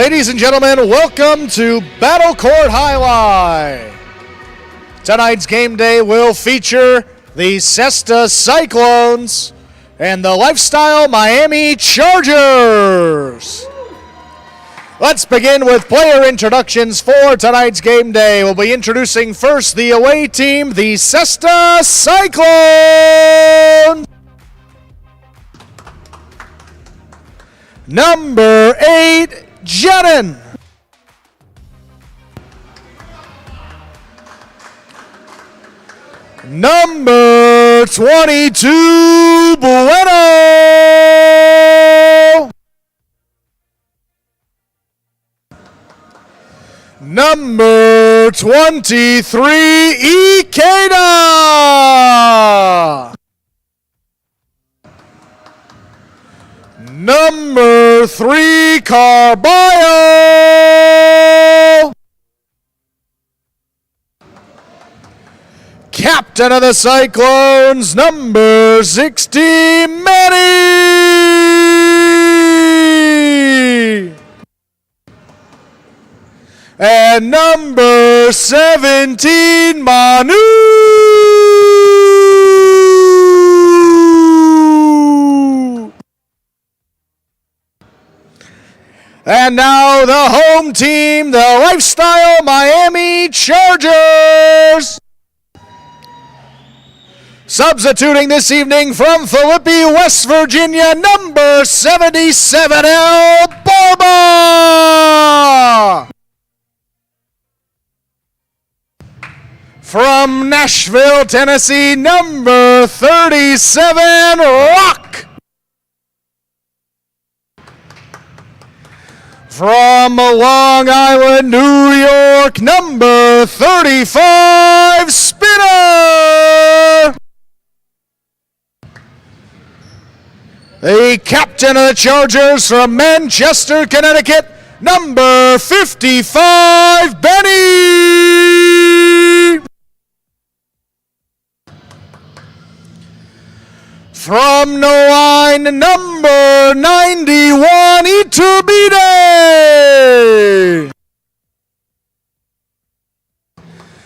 Ladies and gentlemen, welcome to Battle Court Jai-Alai. Tonight's game day will feature the Cesta Cyclones and the Lifestyle Miami Chargers. Let's begin with player introductions for tonight's game day. We'll be introducing first the away team, the Cesta Cyclones. Number 8, Jedden. Number 22, Bueno. Number 23, Ikeda. Number 3, Carballo. Captain of the Cyclones, number 60, Manny. And number 17, Manu. And now the home team, the Lifestyle Miami Chargers. Substituting this evening from Philippi, West Virginia, number 77, El Barba. From Nashville, Tennessee, number 37, Rock. From Long Island, New York, number 35, Spinner. The captain of the Chargers from Manchester, Connecticut, number 55, Benny. From Noine, number 91, Iturbide.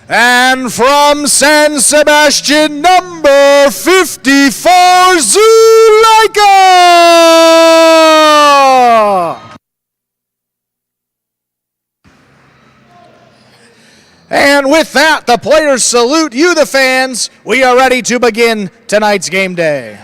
And from San Sebastian, number 54, Zuleika. And with that, the players salute you, the fans. We are ready to begin tonight's game day.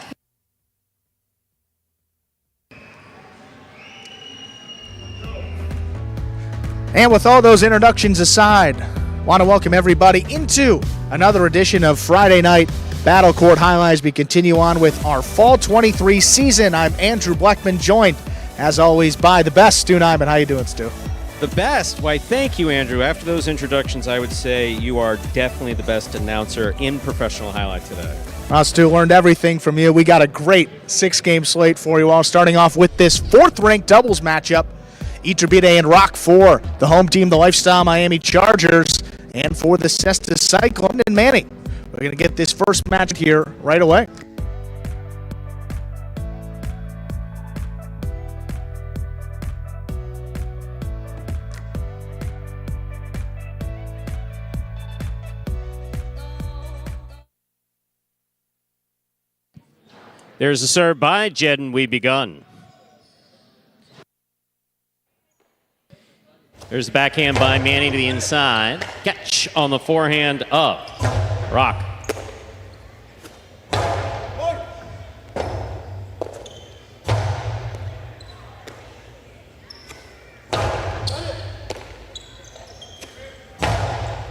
And with all those introductions aside, I want to welcome everybody into another edition of Friday Night Battle Court Jai-Alai as we continue on with our Fall 23 season. I'm Andrew Bleckman, joined, as always, by the best, Stu Nyman. How you doing, Stu? The best? Why, thank you, Andrew. After those introductions, I would say you are definitely the best announcer in professional Jai-Alai today. Well, Stu, learned everything from you. We got a great 6-game slate for you all, starting off with this 4th-ranked doubles matchup. Iturbide and Rock for the home team, the Lifestyle Miami Chargers, and for the Cesta Cyclone and Manny. We're going to get this first match here right away. There's a serve by Jedden. We begun. There's a backhand by Manny to the inside. Catch on the forehand of Rock.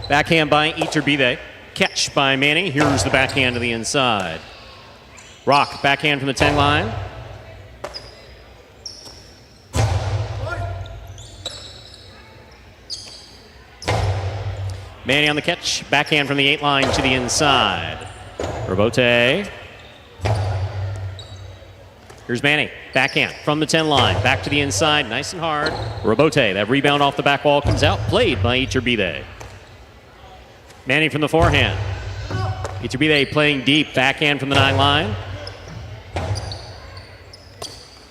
Backhand by Iturbide. Catch by Manny. Here's the backhand to the inside. Rock, backhand from the 10 line. Manny on the catch, backhand from the 8 line to the inside. Robote. Here's Manny, backhand from the 10 line, back to the inside, nice and hard. Robote, that rebound off the back wall comes out, played by Iturbide. Manny from the forehand. Iturbide playing deep, backhand from the 9 line.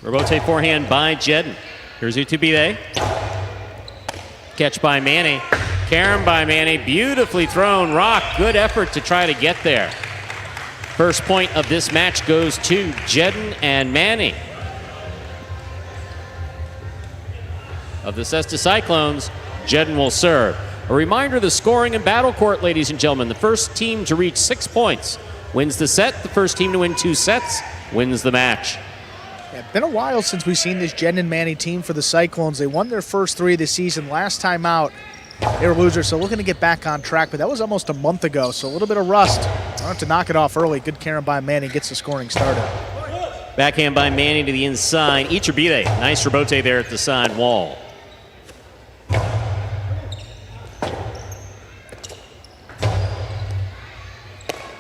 Robote forehand by Jedden. Here's Iturbide. catch by Manny. Carom by Manny, beautifully thrown. Rock, good effort to try to get there. First point of this match goes to Jedden and Manny. Of the Cesta Cyclones, Jedden will serve. A reminder of the scoring in Battle Court, ladies and gentlemen. The first team to reach 6 points wins the set. The first team to win 2 sets wins the match. Yeah, been a while since we've seen this Jedden and Manny team for the Cyclones. They won their first 3 of the season. Last time out, they were losers, so looking to get back on track, but that was almost a month ago, so a little bit of rust. Wanted to knock it off early. Good Carom by Manny gets the scoring started. Backhand by Manny to the inside. Iturbide, nice rebote there at the side wall.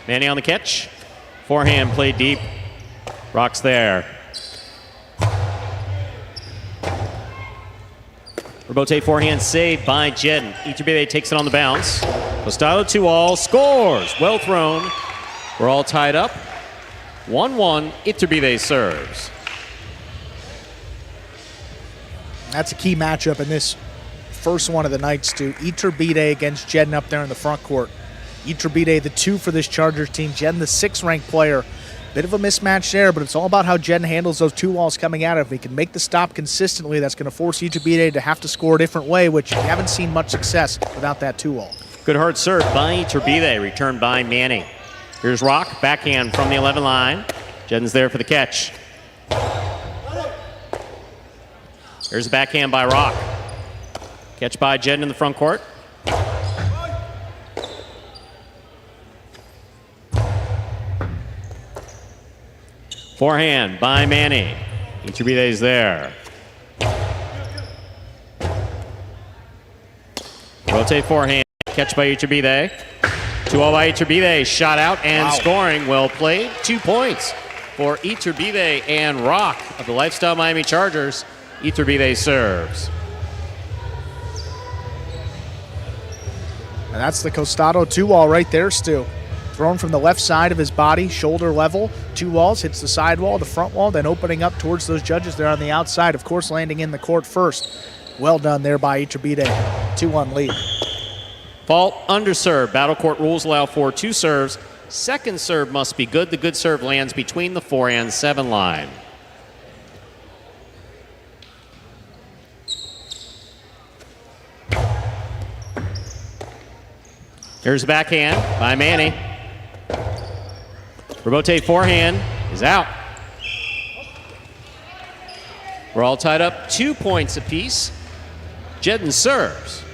Manny on the catch. Forehand played deep. Rock's there. Rebote forehand saved by Jedden. Iturbide takes it on the bounce. Costado 2-all, scores. Well thrown. We're all tied up. 1-1, Iturbide serves. That's a key matchup in this first one of the nights, too. Iturbide against Jedden up there in the front court. Iturbide, the 2 for this Chargers team. Jedden, the 6th-ranked player. Bit of a mismatch there, but it's all about how Jedden handles those 2 walls coming at it. If he can make the stop consistently, that's going to force Iturbide to have to score a different way, which you haven't seen much success without that 2-wall. Good hard serve by Iturbide, returned by Manny. Here's Rock, backhand from the 11 line. Jedden's there for the catch. Here's a backhand by Rock. Catch by Jedden in the front court. Forehand by Manny. Iturbide's there. Rotate forehand. Catch by Iturbide. 2-all by Iturbide. Shot out and scoring. Well played. 2 points for Iturbide and Rock of the Lifestyle Miami Chargers. Iturbide serves. And that's the Costado 2-wall right there, Stu. Thrown from the left side of his body, shoulder level. 2 walls, hits the side wall, the front wall, then opening up towards those judges there on the outside. Of course, landing in the court first. Well done there by Iturbide. 2-1 lead. Fault under serve. Battle court rules allow for 2 serves. Second serve must be good. The good serve lands between the 4 and 7 line. Here's a backhand by Manny. Rebote forehand is out. We're all tied up 2 points apiece. Jedden serves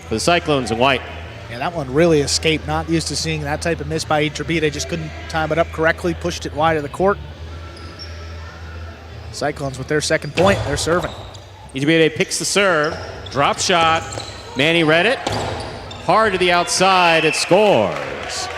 for the Cyclones in white. Yeah, that one really escaped. Not used to seeing that type of miss by Iturbide. Just couldn't time it up correctly. Pushed it wide of the court. Cyclones with their second point. They're serving. Iturbide picks the serve. Drop shot. Manny read it. Hard to the outside. It scores.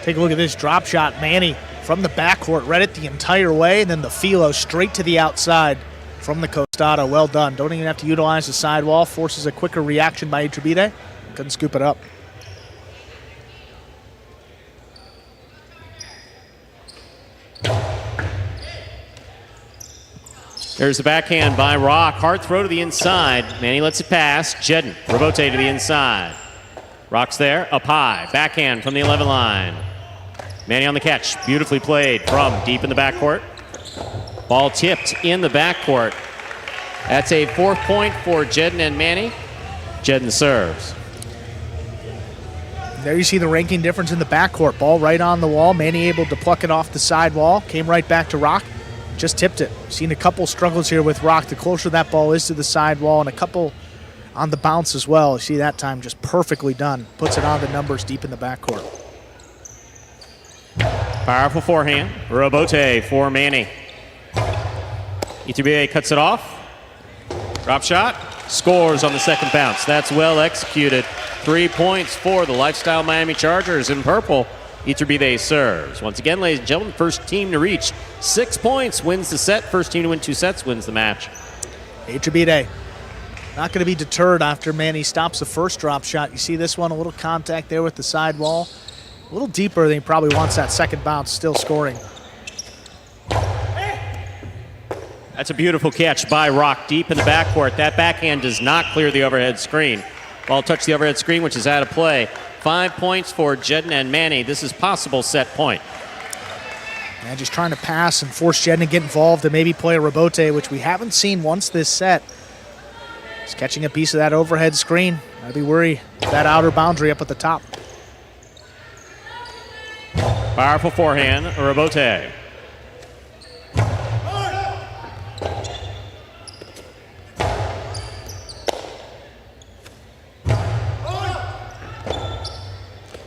Take a look at this drop shot. Manny from the backcourt, read it the entire way, and then the Philo straight to the outside from the Costado. Well done. Don't even have to utilize the sidewall. Forces a quicker reaction by Iturbide. Couldn't scoop it up. There's the backhand by Rock. Hard throw to the inside. Manny lets it pass. Jedden, rebote to the inside. Rock's there, up high. Backhand from the 11 line. Manny on the catch. Beautifully played from deep in the backcourt. Ball tipped in the backcourt. That's a 4th point for Jedden and Manny. Jedden serves. There you see the ranking difference in the backcourt. Ball right on the wall. Manny able to pluck it off the side wall. Came right back to Rock. Just tipped it. Seen a couple struggles here with Rock. The closer that ball is to the side wall, and a couple on the bounce as well. You see that time just perfectly done. Puts it on the numbers deep in the backcourt. Powerful forehand. Rebote for Manny. Iturbide cuts it off. Drop shot. Scores on the second bounce. That's well executed. 3 points for the Lifestyle Miami Chargers in purple. Iturbide serves. Once again, ladies and gentlemen, first team to reach 6 points wins the set. First team to win 2 sets wins the match. Iturbide not going to be deterred after Manny stops the first drop shot. You see this one, a little contact there with the sidewall. A little deeper than he probably wants that second bounce, still scoring. That's a beautiful catch by Rock deep in the backcourt. That backhand does not clear the overhead screen. Ball touched the overhead screen, which is out of play. 5 points for Jedin and Manny. This is possible set point. And just trying to pass and force Jedin to get involved and maybe play a rebote, which we haven't seen once this set. He's catching a piece of that overhead screen. I'd be worried that outer boundary up at the top. Powerful forehand, rebote.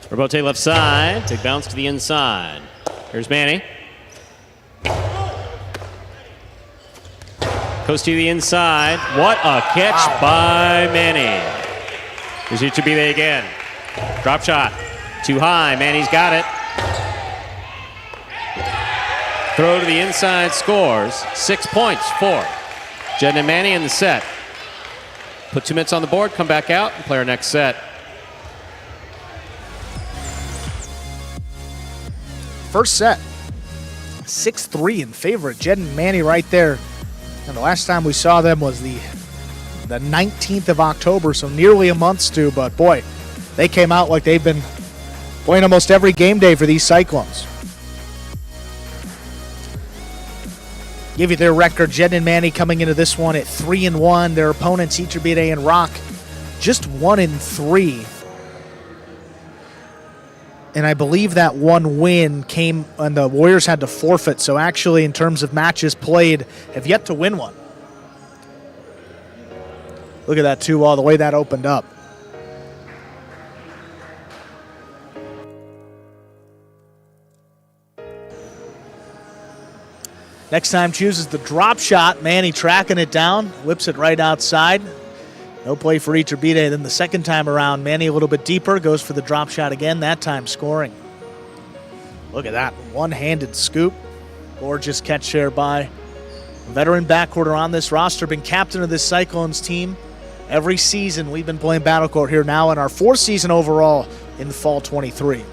Rebote left side, big bounce to the inside. Here's Manny. Goes to the inside. What a catch by Manny. Here's Iturbide again. Drop shot. Too high. Manny's got it. Throw to the inside scores. 6 points for Jedin and Manny in the set. Put 2 minutes on the board, come back out, and play our next set. First set, 6-3 in favor of Jedin and Manny right there. And the last time we saw them was the 19th of October, so nearly a month's due. But boy, they came out like they've been playing almost every game day for these Cyclones. Give you their record. Jedin and Manny coming into this one at 3-1. Their opponents, Iturbide and Rock, just 1-3. And I believe that one win came when the Warriors had to forfeit. So actually, in terms of matches played, have yet to win one. Look at that 2-all, the way that opened up. Next time chooses the drop shot. Manny tracking it down, whips it right outside. No play for Iturbide. Then the second time around, Manny a little bit deeper, goes for the drop shot again, that time scoring. Look at that, one-handed scoop. Gorgeous catch there by a veteran backcourter on this roster, been captain of this Cyclones team every season. We've been playing Battle Court here now in our 4th season overall in the fall 23.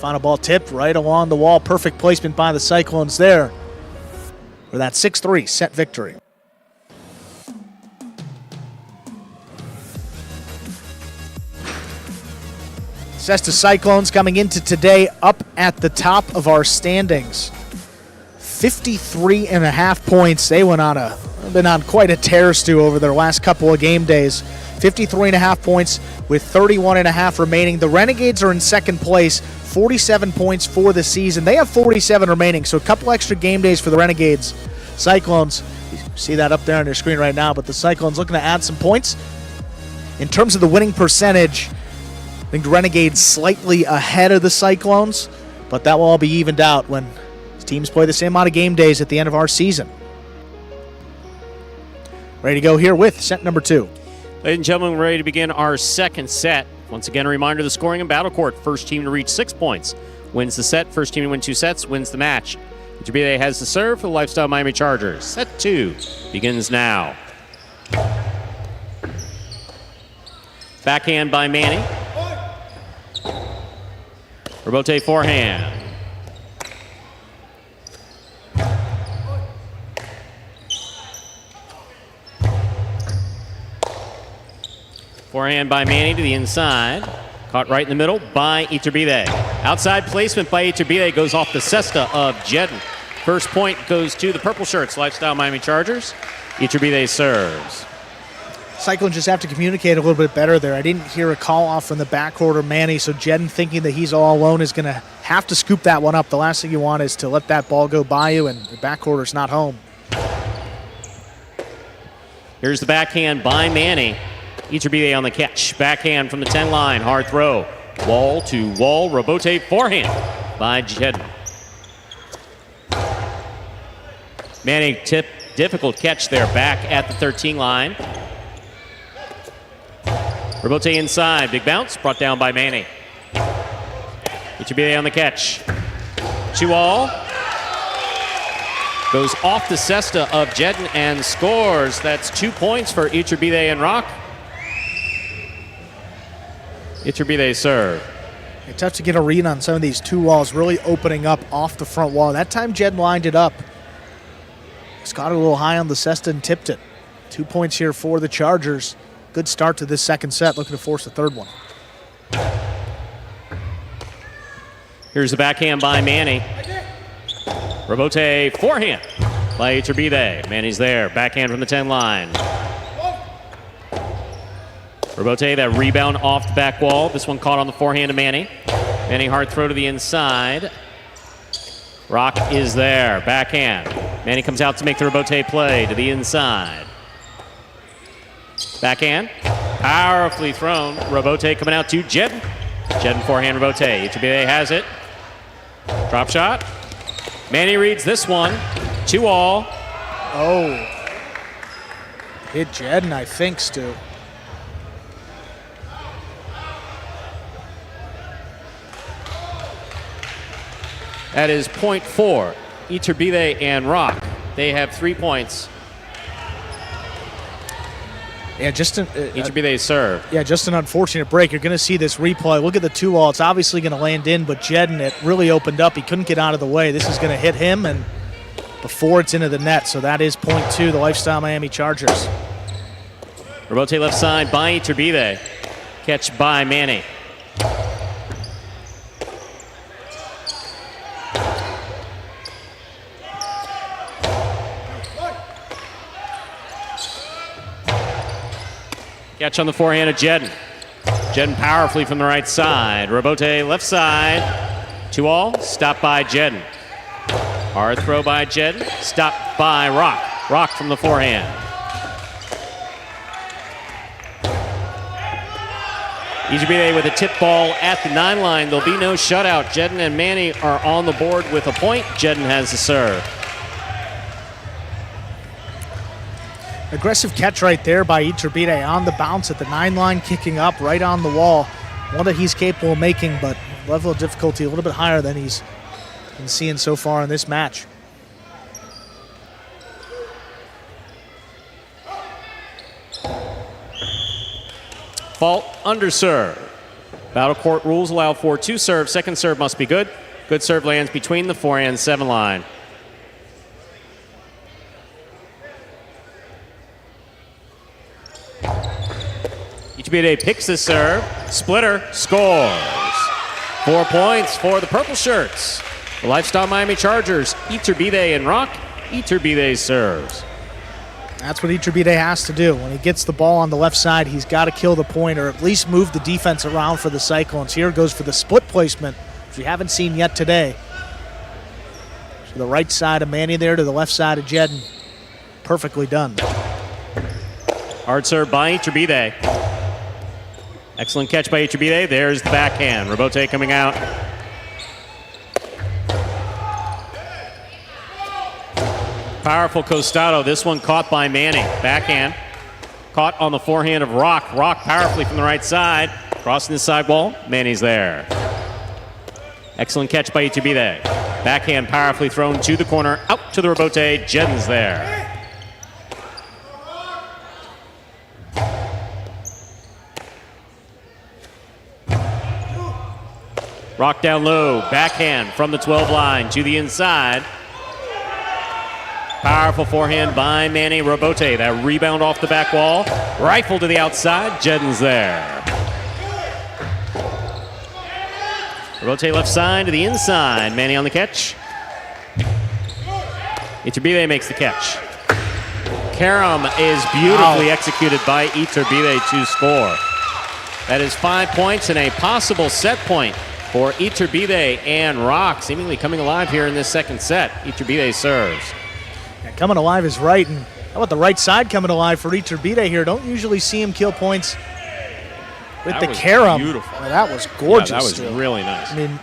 Final ball tipped right along the wall. Perfect placement by the Cyclones there for that 6-3 set victory. Cesta Cyclones coming into today up at the top of our standings. 53.5 points. They been on quite a tear, Stu, over their last couple of game days. 53.5 points with 31.5 remaining. The Renegades are in second place, 47 points for the season. They have 47 remaining, so a couple extra game days for the Renegades. Cyclones, you see that up there on your screen right now, but the Cyclones looking to add some points. In terms of the winning percentage, I think the Renegades slightly ahead of the Cyclones, but that will all be evened out when teams play the same amount of game days at the end of our season. Ready to go here with set number 2. Ladies and gentlemen, we're ready to begin our second set. Once again, a reminder of the scoring in Battle Court. First team to reach 6 points wins the set. First team to win 2 sets wins the match. Iturbide has the serve for the Lifestyle Miami Chargers. Set 2 begins now. Backhand by Manny. Rebote forehand. Forehand by Manny to the inside. Caught right in the middle by Iturbide. Outside placement by Iturbide goes off the cesta of Jedin. First point goes to the purple shirts, Lifestyle Miami Chargers. Iturbide serves. Cyclones just have to communicate a little bit better there. I didn't hear a call off from the backcourt or Manny, so Jedin, thinking that he's all alone, is going to have to scoop that one up. The last thing you want is to let that ball go by you, and the backcourter's not home. Here's the backhand by Manny. Iturbide on the catch. Backhand from the 10 line. Hard throw. Wall to wall. Rebote forehand by Jedin. Manny tip. Difficult catch there back at the 13 line. Rebote inside. Big bounce. Brought down by Manny. Iturbide on the catch. 2-all. Goes off the cesta of Jedden and scores. That's 2 points for Iturbide and Rock. Iturbide serve. It's tough to get a read on some of these two walls, really opening up off the front wall. That time Jedden lined it up. Just got it a little high on the cesta and tipped it. 2 points here for the Chargers. Good start to this second set, looking to force the third one. Here's the backhand by Manny. Robote forehand by Iturbide. Manny's there. Backhand from the 10 line. Robote, that rebound off the back wall. This one caught on the forehand of Manny. Manny hard throw to the inside. Rock is there. Backhand. Manny comes out to make the Robote play to the inside. Backhand. Powerfully thrown. Robote coming out to Jedden. Jedden forehand Robote. Iturbide has it. Drop shot. Manny reads this one. 2-all. Oh. Hit Jedden, I think, Stu. That is point 4. Iturbide and Rock. They have 3 points. Yeah, just Iturbide serve. Yeah, just an unfortunate break. You're going to see this replay. Look at the 2-all. It's obviously going to land in, but Jedden, it really opened up. He couldn't get out of the way. This is going to hit him, and before it's into the net. So that is point 2, the Lifestyle Miami Chargers. Robote left side by Iturbide. Catch by Manny. Catch on the forehand of Jedden. Jedden powerfully from the right side. Robote left side. 2-all. Stopped by Jedden. Hard throw by Jedden. Stopped by Rock. Rock from the forehand. Iturbide with a tip ball at the 9 line. There'll be no shutout. Jedden and Manny are on the board with a point. Jedden has the serve. Aggressive catch right there by Iturbide on the bounce at the 9 line, kicking up right on the wall. One that he's capable of making, but level of difficulty a little bit higher than he's been seeing so far in this match. Fault under serve. Battle court rules allow for 2 serves. Second serve must be good. Good serve lands between the forehand 7 line. Iturbide picks the serve. Splitter scores. 4 points for the purple shirts. The Lifestyle Miami Chargers. Iturbide and Rock. Iturbide serves. That's what Iturbide has to do. When he gets the ball on the left side, he's got to kill the point or at least move the defense around for the Cyclones. Here goes for the split placement, which we haven't seen yet today. To the right side of Manny there, to the left side of Jedden. Perfectly done. Hard serve by Iturbide. Excellent catch by Iturbide. There's the backhand. Robote coming out. Powerful costado. This one caught by Manny. Backhand. Caught on the forehand of Rock. Rock powerfully from the right side. Crossing the sidewall. Manny's there. Excellent catch by Iturbide. Backhand powerfully thrown to the corner. Out to the Robote. Jedden's there. Rock down low, backhand from the 12 line to the inside. Powerful forehand by Manny. Robote, that rebound off the back wall. Rifle to the outside, Jedden's there. Robote left side to the inside. Manny on the catch. Iturbide makes the catch. Karam is beautifully executed by Iturbide to score. That is 5 points and a possible set point for Iturbide and Rock, seemingly coming alive here in this second set. Iturbide serves. Yeah, coming alive is right, and how about the right side coming alive for Iturbide here? Don't usually see him kill points with that the was Karam. Beautiful. Well, that was gorgeous. Yeah, that was still. really nice. I mean,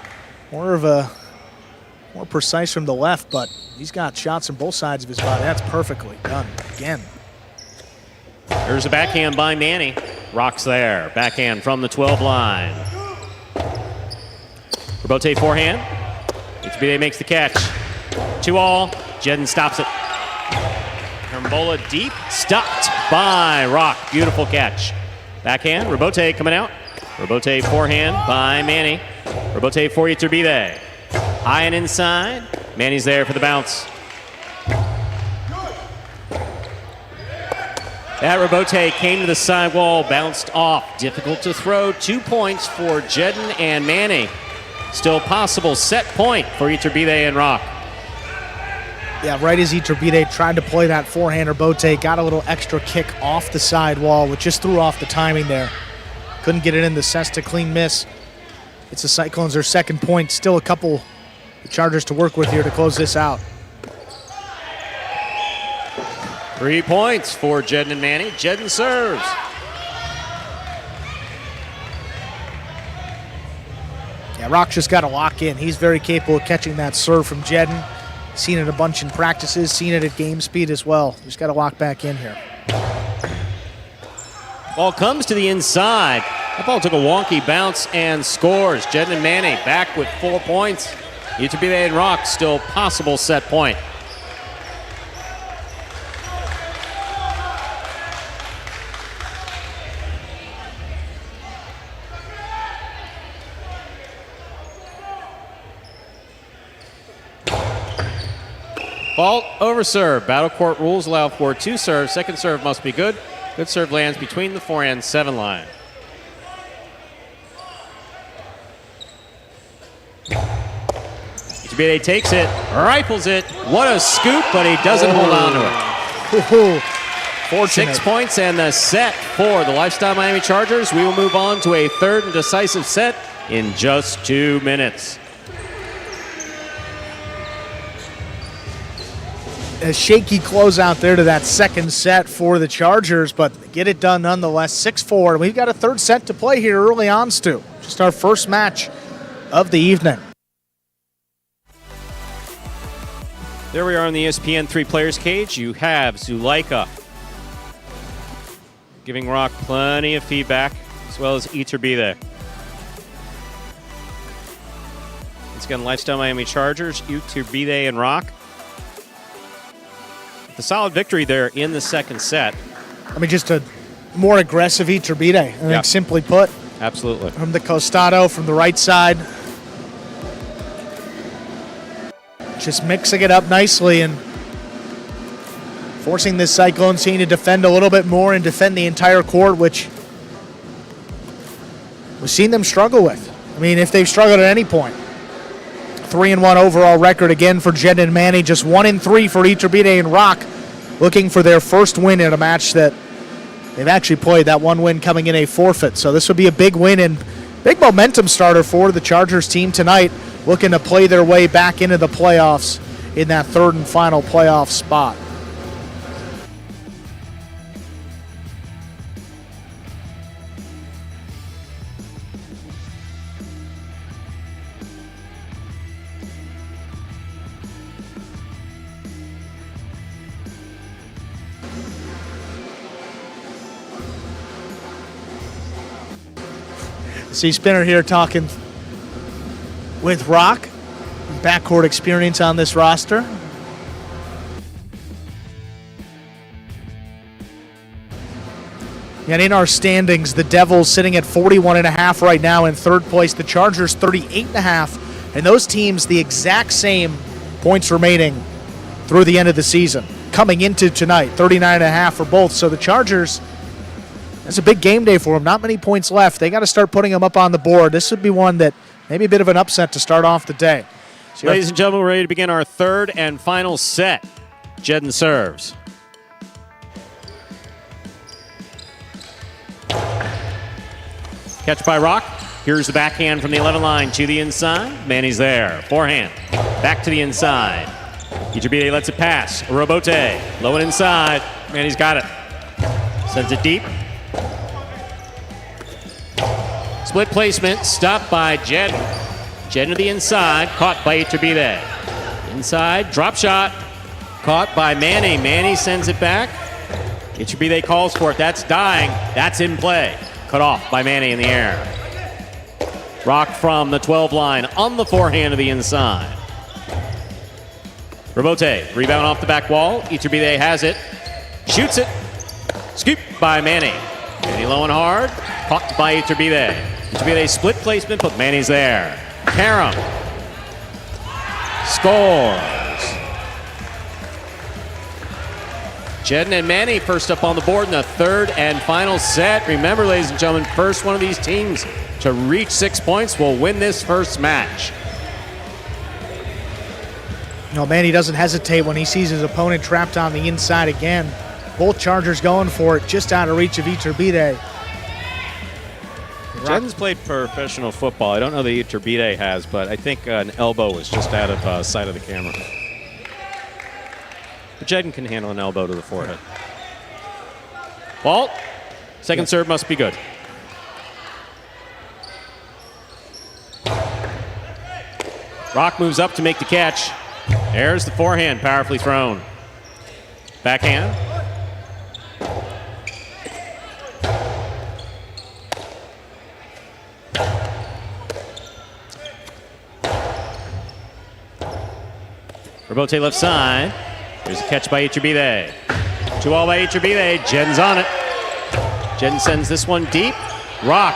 more precise from the left, but he's got shots on both sides of his body. That's perfectly done again. There's a backhand by Manny. Rock's there. Backhand from the 12 line. Robote forehand. Iturbide makes the catch. 2-all. Jedden stops it. Hermbola deep, stopped by Rock. Beautiful catch. Backhand, Robote coming out. Robote forehand by Manny. Robote for Iturbide. High and inside. Manny's there for the bounce. That Robote came to the sidewall, bounced off. Difficult to throw. 2 points for Jedden and Manny. Still possible set point for Iturbide and Rock. Yeah, right as Iturbide tried to play that forehand, Robote got a little extra kick off the sidewall, which just threw off the timing there. Couldn't get it in. The Cesta clean miss. It's the Cyclones, their second point. Still a couple Chargers to work with here to close this out. 3 points for Jedden and Manny. Jedden serves. Yeah, Rock just got to lock in. He's very capable of catching that serve from Jedden. Seen it a bunch in practices, seen it at game speed as well. Just got to lock back in here. Ball comes to the inside. That ball took a wonky bounce and scores. Jedden and Manny back with 4 points. Iturbide and Rock still possible set point. Fault over serve. Battle court rules allow for 2 serves. Second serve must be good. Good serve lands between the 4 and 7 line. Iturbide takes it, rifles it. What a scoop, but he doesn't hold on to it. Fortunate. 6 points and the set for the Lifestyle Miami Chargers. We will move on to a third and decisive set in just 2 minutes. A shaky closeout there to that second set for the Chargers, but get it done nonetheless. 6-4. We've got a third set to play here early on, Stu. Just our first match of the evening. There we are in the ESPN 3 players cage. You have Zulaika giving Rock plenty of feedback, as well as Iturbide. Once again, Lifestyle Miami Chargers, Iturbide and Rock. The solid victory there in the second set. I mean, just a more aggressive Iturbide, I think, simply put. Absolutely. From the costado, from the right side. Just mixing it up nicely and forcing this Cyclone team to defend a little bit more and defend the entire court, which we've seen them struggle with. I mean, if they've struggled at any point. 3-1 overall record again for Jedden and Manny. Just 1-3 for Iturbide and Rock, looking for their first win in a match that they've actually played. That one win coming in a forfeit. So this would be a big win and big momentum starter for the Chargers team tonight, looking to play their way back into the playoffs in that third and final playoff spot. See Spinner here talking with Rock. Backcourt experience on this roster. And in our standings, the Devils sitting at 41.5 right now in third place. The Chargers 38.5. And those teams the exact same points remaining through the end of the season. Coming into tonight, 39.5 for both. So the Chargers, that's a big game day for them. Not many points left. They got to start putting them up on the board. This would be one that maybe a bit of an upset to start off the day. So ladies and gentlemen, we're ready to begin our third and final set. Jedden serves. Catch by Rock. Here's the backhand from the 11 line to the inside. Manny's there. Forehand. Back to the inside. Iturbide lets it pass. Robote. Low and inside. Manny's got it. Sends it deep. Split placement. Stopped by Jedden. Jedden to the inside. Caught by Iturbide. Inside. Drop shot. Caught by Manny. Manny sends it back. Iturbide calls for it. That's dying. That's in play. Cut off by Manny in the air. Rock from the 12 line on the forehand to the inside. Robote, rebound off the back wall. Iturbide has it. Shoots it. Scoop by Manny. Manny low and hard. Caught by Iturbide. Iturbide split placement, but Manny's there. Karam scores. Jedden and Manny first up on the board in the third and final set. Remember, ladies and gentlemen, first one of these teams to reach 6 points will win this first match. You know, Manny doesn't hesitate when he sees his opponent trapped on the inside again. Both Chargers going for it, just out of reach of Iturbide. Jedden's played professional football. I don't know that Iturbide has, but I think an elbow was just out of sight of the camera. But Jedden can handle an elbow to the forehead. Ball. Second serve must be good. Rock moves up to make the catch. There's the forehand, powerfully thrown. Backhand. Robote left side. There's a catch by Iturbide. 2-all by Iturbide. Jedden's on it. Jedden sends this one deep. Rock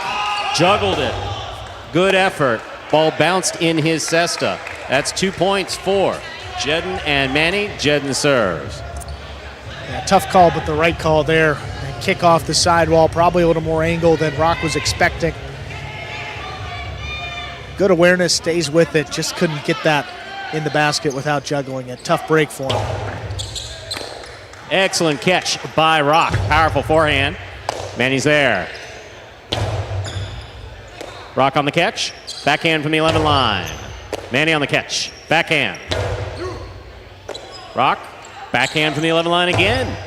juggled it. Good effort. Ball bounced in his cesta. That's 2 points for Jedden and Manny. Jedden serves. Yeah, tough call, but the right call there. And kick off the sidewall, probably a little more angle than Rock was expecting. Good awareness, stays with it. Just couldn't get that in the basket without juggling it. Tough break for him. Excellent catch by Rock. Powerful forehand. Manny's there. Rock on the catch. Backhand from the 11 line. Manny on the catch. Backhand. Rock. Backhand from the 11 line again.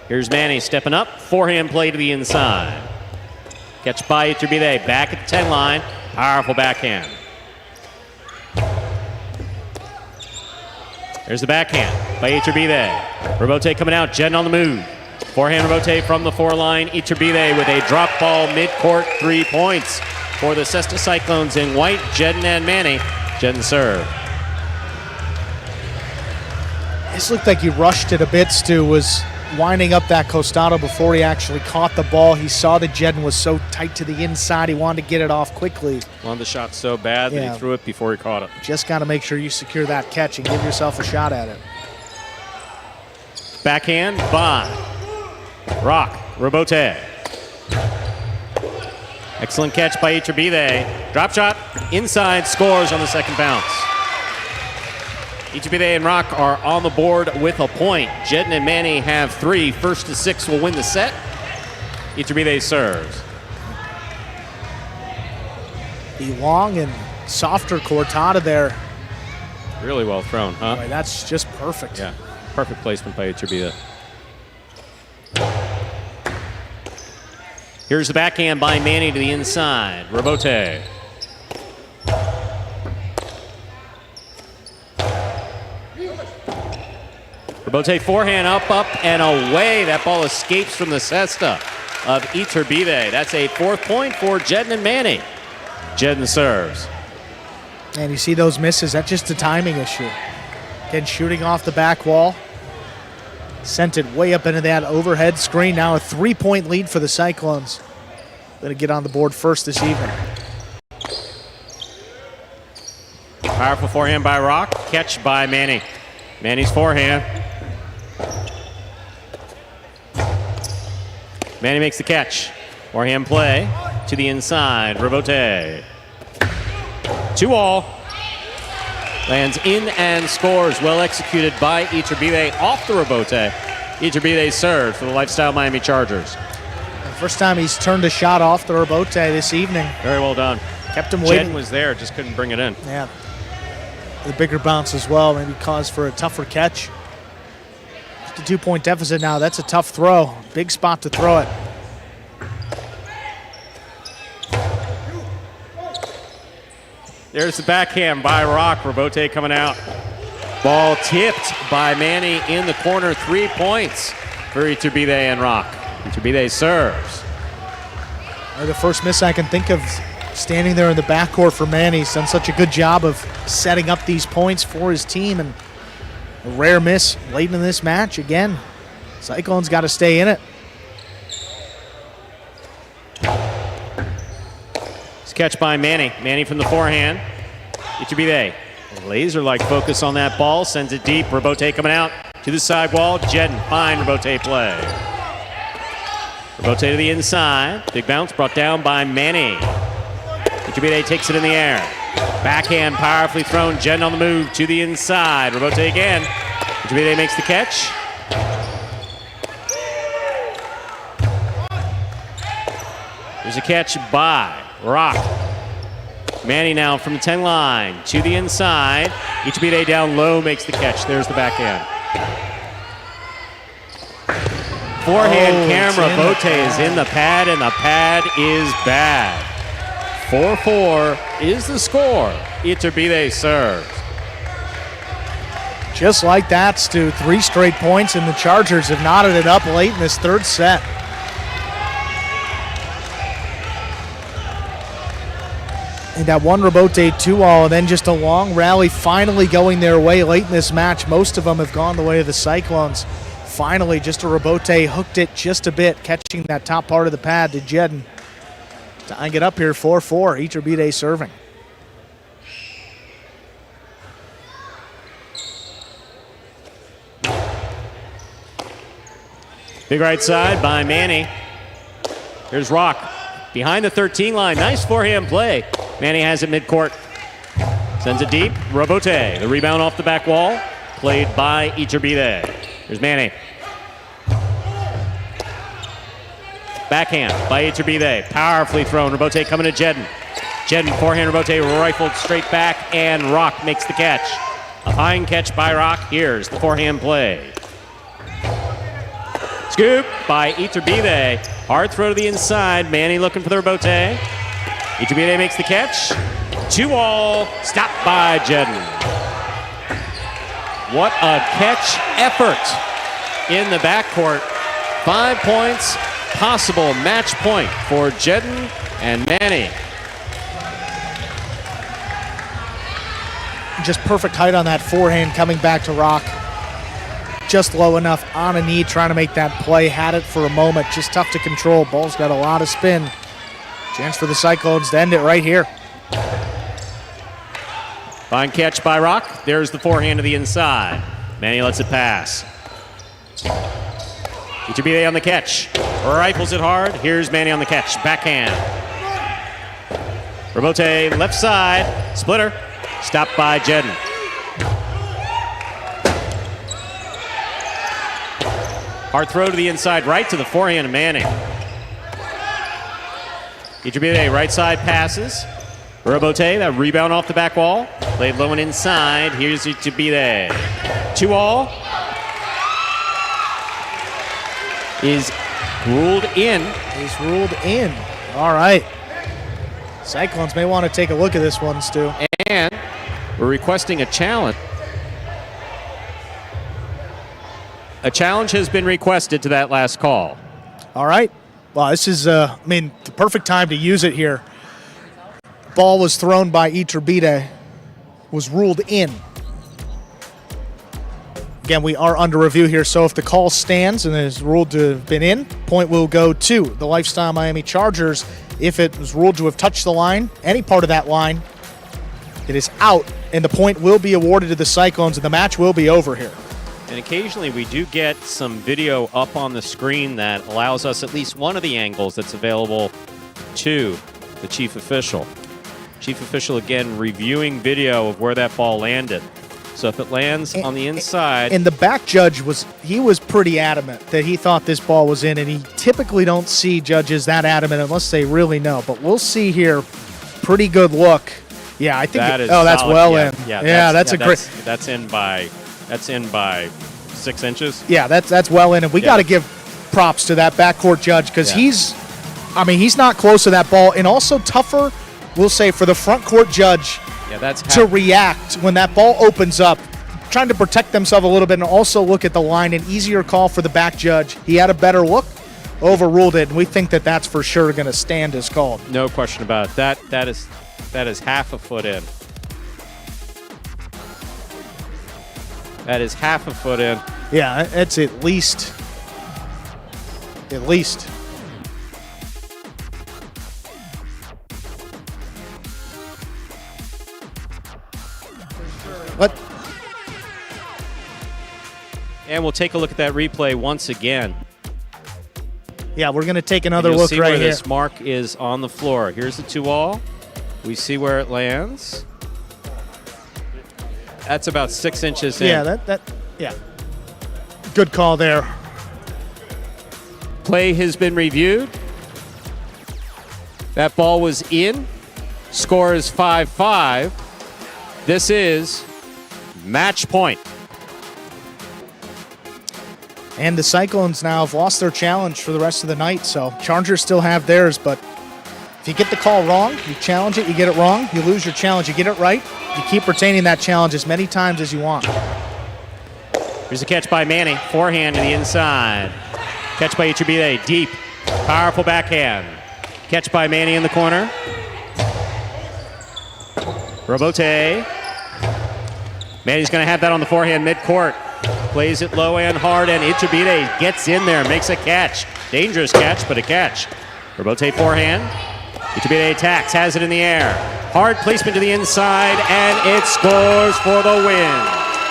Here's Manny stepping up. Forehand play to the inside. Catch by Iturbide. Back at the 10 line. Powerful backhand. There's the backhand by Iturbide. Robote coming out. Jedden on the move. Forehand Robote from the 4 line. Iturbide with a drop ball mid-court 3 points for the Cesta Cyclones in white. Jedden and Manny. Jedden serve. This looked like he rushed it a bit. Stu was winding up that costado before he actually caught the ball. He saw that Jedden was so tight to the inside, he wanted to get it off quickly. Wanted the shot so bad that he threw it before he caught it. Just got to make sure you secure that catch and give yourself a shot at it. Backhand by Rock. Robote. Excellent catch by Iturbide. Drop shot. Inside. Scores on the second bounce. Iturbide and Rock are on the board with a point. Jedden and Manny have 3. First to 6 will win the set. Iturbide serves. The long and softer cortada there. Really well thrown, huh? Boy, that's just perfect. Yeah, perfect placement by Iturbide. Here's the backhand by Manny to the inside. Robote. Robote forehand up, and away. That ball escapes from the cesta of Iturbide. That's a 4th point for Jedden and Manny. Jedden serves. And you see those misses, that's just a timing issue. Again, shooting off the back wall. Sent it way up into that overhead screen. Now a 3-point lead for the Cyclones. Going to get on the board first this evening. Powerful forehand by Rock. Catch by Manny. Manny's forehand. Manny makes the catch. Forehand play to the inside. Robote. 2-all. Lands in and scores. Well executed by Iturbide off the Robote. Iturbide serves for the Lifestyle Miami Chargers. First time he's turned a shot off the Robote this evening. Very well done. Kept him waiting. Jedden was there, just couldn't bring it in. Yeah. The bigger bounce as well, maybe cause for a tougher catch. Just a 2-point deficit now. That's a tough throw. Big spot to throw it. There's the backhand by Rock. Robote coming out. Ball tipped by Manny in the corner. 3 points for Iturbide and Rock. Iturbide serves. The first miss I can think of standing there in the backcourt for Manny. He's done such a good job of setting up these points for his team, and A rare miss late in this match. Again, Cyclones got to stay in it. It's catch by Manny. Manny from the forehand. Ichibide. Laser-like focus on that ball. Sends it deep. Robote coming out to the side wall. Jedden. Fine Robote play. Robote to the inside. Big bounce brought down by Manny. Ichibide takes it in the air. Backhand powerfully thrown. Jedden on the move to the inside. Robote again. Ichibide makes the catch. There's a catch by Rock. Manny now from the 10 line to the inside. Ichibide down low makes the catch. There's the backhand. Forehand camera. Bote is in the pad, and the pad is bad. 4-4 is the score. Ichibide serves. Just like that, Stu. 3 straight points, and the Chargers have knotted it up late in this third set. And that one Robote 2-all, and then just a long rally finally going their way late in this match. Most of them have gone the way of the Cyclones. Finally, just a Robote hooked it just a bit, catching that top part of the pad to Jedden. Tying it up here, 4-4, Ichibide serving. Big right side by Manny. Here's Rock. Behind the 13 line, nice forehand play. Manny has it midcourt. Sends it deep. Robote, the rebound off the back wall. Played by Ichibide. Here's Manny. Backhand by Ichibide. Powerfully thrown. Robote coming to Jedden. Jedden, forehand Robote rifled straight back, and Rock makes the catch. A fine catch by Rock. Here's the forehand play. Scoop by Ichibide. Hard throw to the inside. Manny looking for the Robote. Ichibide makes the catch. 2-all. Stopped by Jedden. What a catch effort in the backcourt. 5 points. Possible match point for Jedden and Manny. Just perfect height on that forehand coming back to Rock. Just low enough on a knee, trying to make that play. Had it for a moment, just tough to control. Ball's got a lot of spin. Chance for the Cyclones to end it right here. Fine catch by Rock. There's the forehand to the inside. Manny lets it pass. Ichibide on the catch. Rifles it hard. Here's Manny on the catch. Backhand. Robote left side. Splitter. Stopped by Jedden. Hard throw to the inside right to the forehand of Manning. Ichibide right side passes. Robote, that rebound off the back wall. Played low and inside. Here's Ichibide. 2-all is ruled in. Is ruled in. All right. Cyclones may want to take a look at this one, Stu. And we're requesting a challenge. A challenge has been requested to that last call. All right. Well, this is, the perfect time to use it here. Ball was thrown by Ichibide, was ruled in. Again, we are under review here, so if the call stands and is ruled to have been in, point will go to the Lifestyle Miami Chargers. If it was ruled to have touched the line, any part of that line, it is out, and the point will be awarded to the Cyclones, and the match will be over here. And occasionally we do get some video up on the screen that allows us at least one of the angles that's available to the chief official. Chief official, again, reviewing video of where that ball landed. So if it lands on the inside... And the back judge was pretty adamant that he thought this ball was in, and he typically don't see judges that adamant unless they really know. But we'll see here. Pretty good look. Yeah, I think... that's solid. Well in. Yeah, that's a great... That's in by 6 inches. Yeah, that's well in, and we got to give props to that backcourt judge because he's not close to that ball, and also tougher, we'll say, for the front court judge to react when that ball opens up, trying to protect themselves a little bit and also look at the line. An easier call for the back judge. He had a better look, overruled it, and we think that that's for sure going to stand as called. No question about it. That is half a foot in. That is half a foot in. Yeah, it's at least. What? And we'll take a look at that replay once again. Yeah, we're going to take another You'll look see right where here. this mark is on the floor. Here's the 2-all. We see where it lands. That's about 6 inches in. Yeah. Good call there. Play has been reviewed. That ball was in. Score is 5-5. This is match point. And the Cyclones now have lost their challenge for the rest of the night, so Chargers still have theirs, but if you get the call wrong, you challenge it, you get it wrong, you lose your challenge, you get it right, you keep retaining that challenge as many times as you want. Here's a catch by Manny. Forehand to the inside. Catch by Iturbide. Deep. Powerful backhand. Catch by Manny in the corner. Robote. Manny's going to have that on the forehand mid-court. Plays it low and hard, and Iturbide gets in there, makes a catch. Dangerous catch, but a catch. Robote forehand. Iturbide attacks, has it in the air. Hard placement to the inside, and it scores for the win.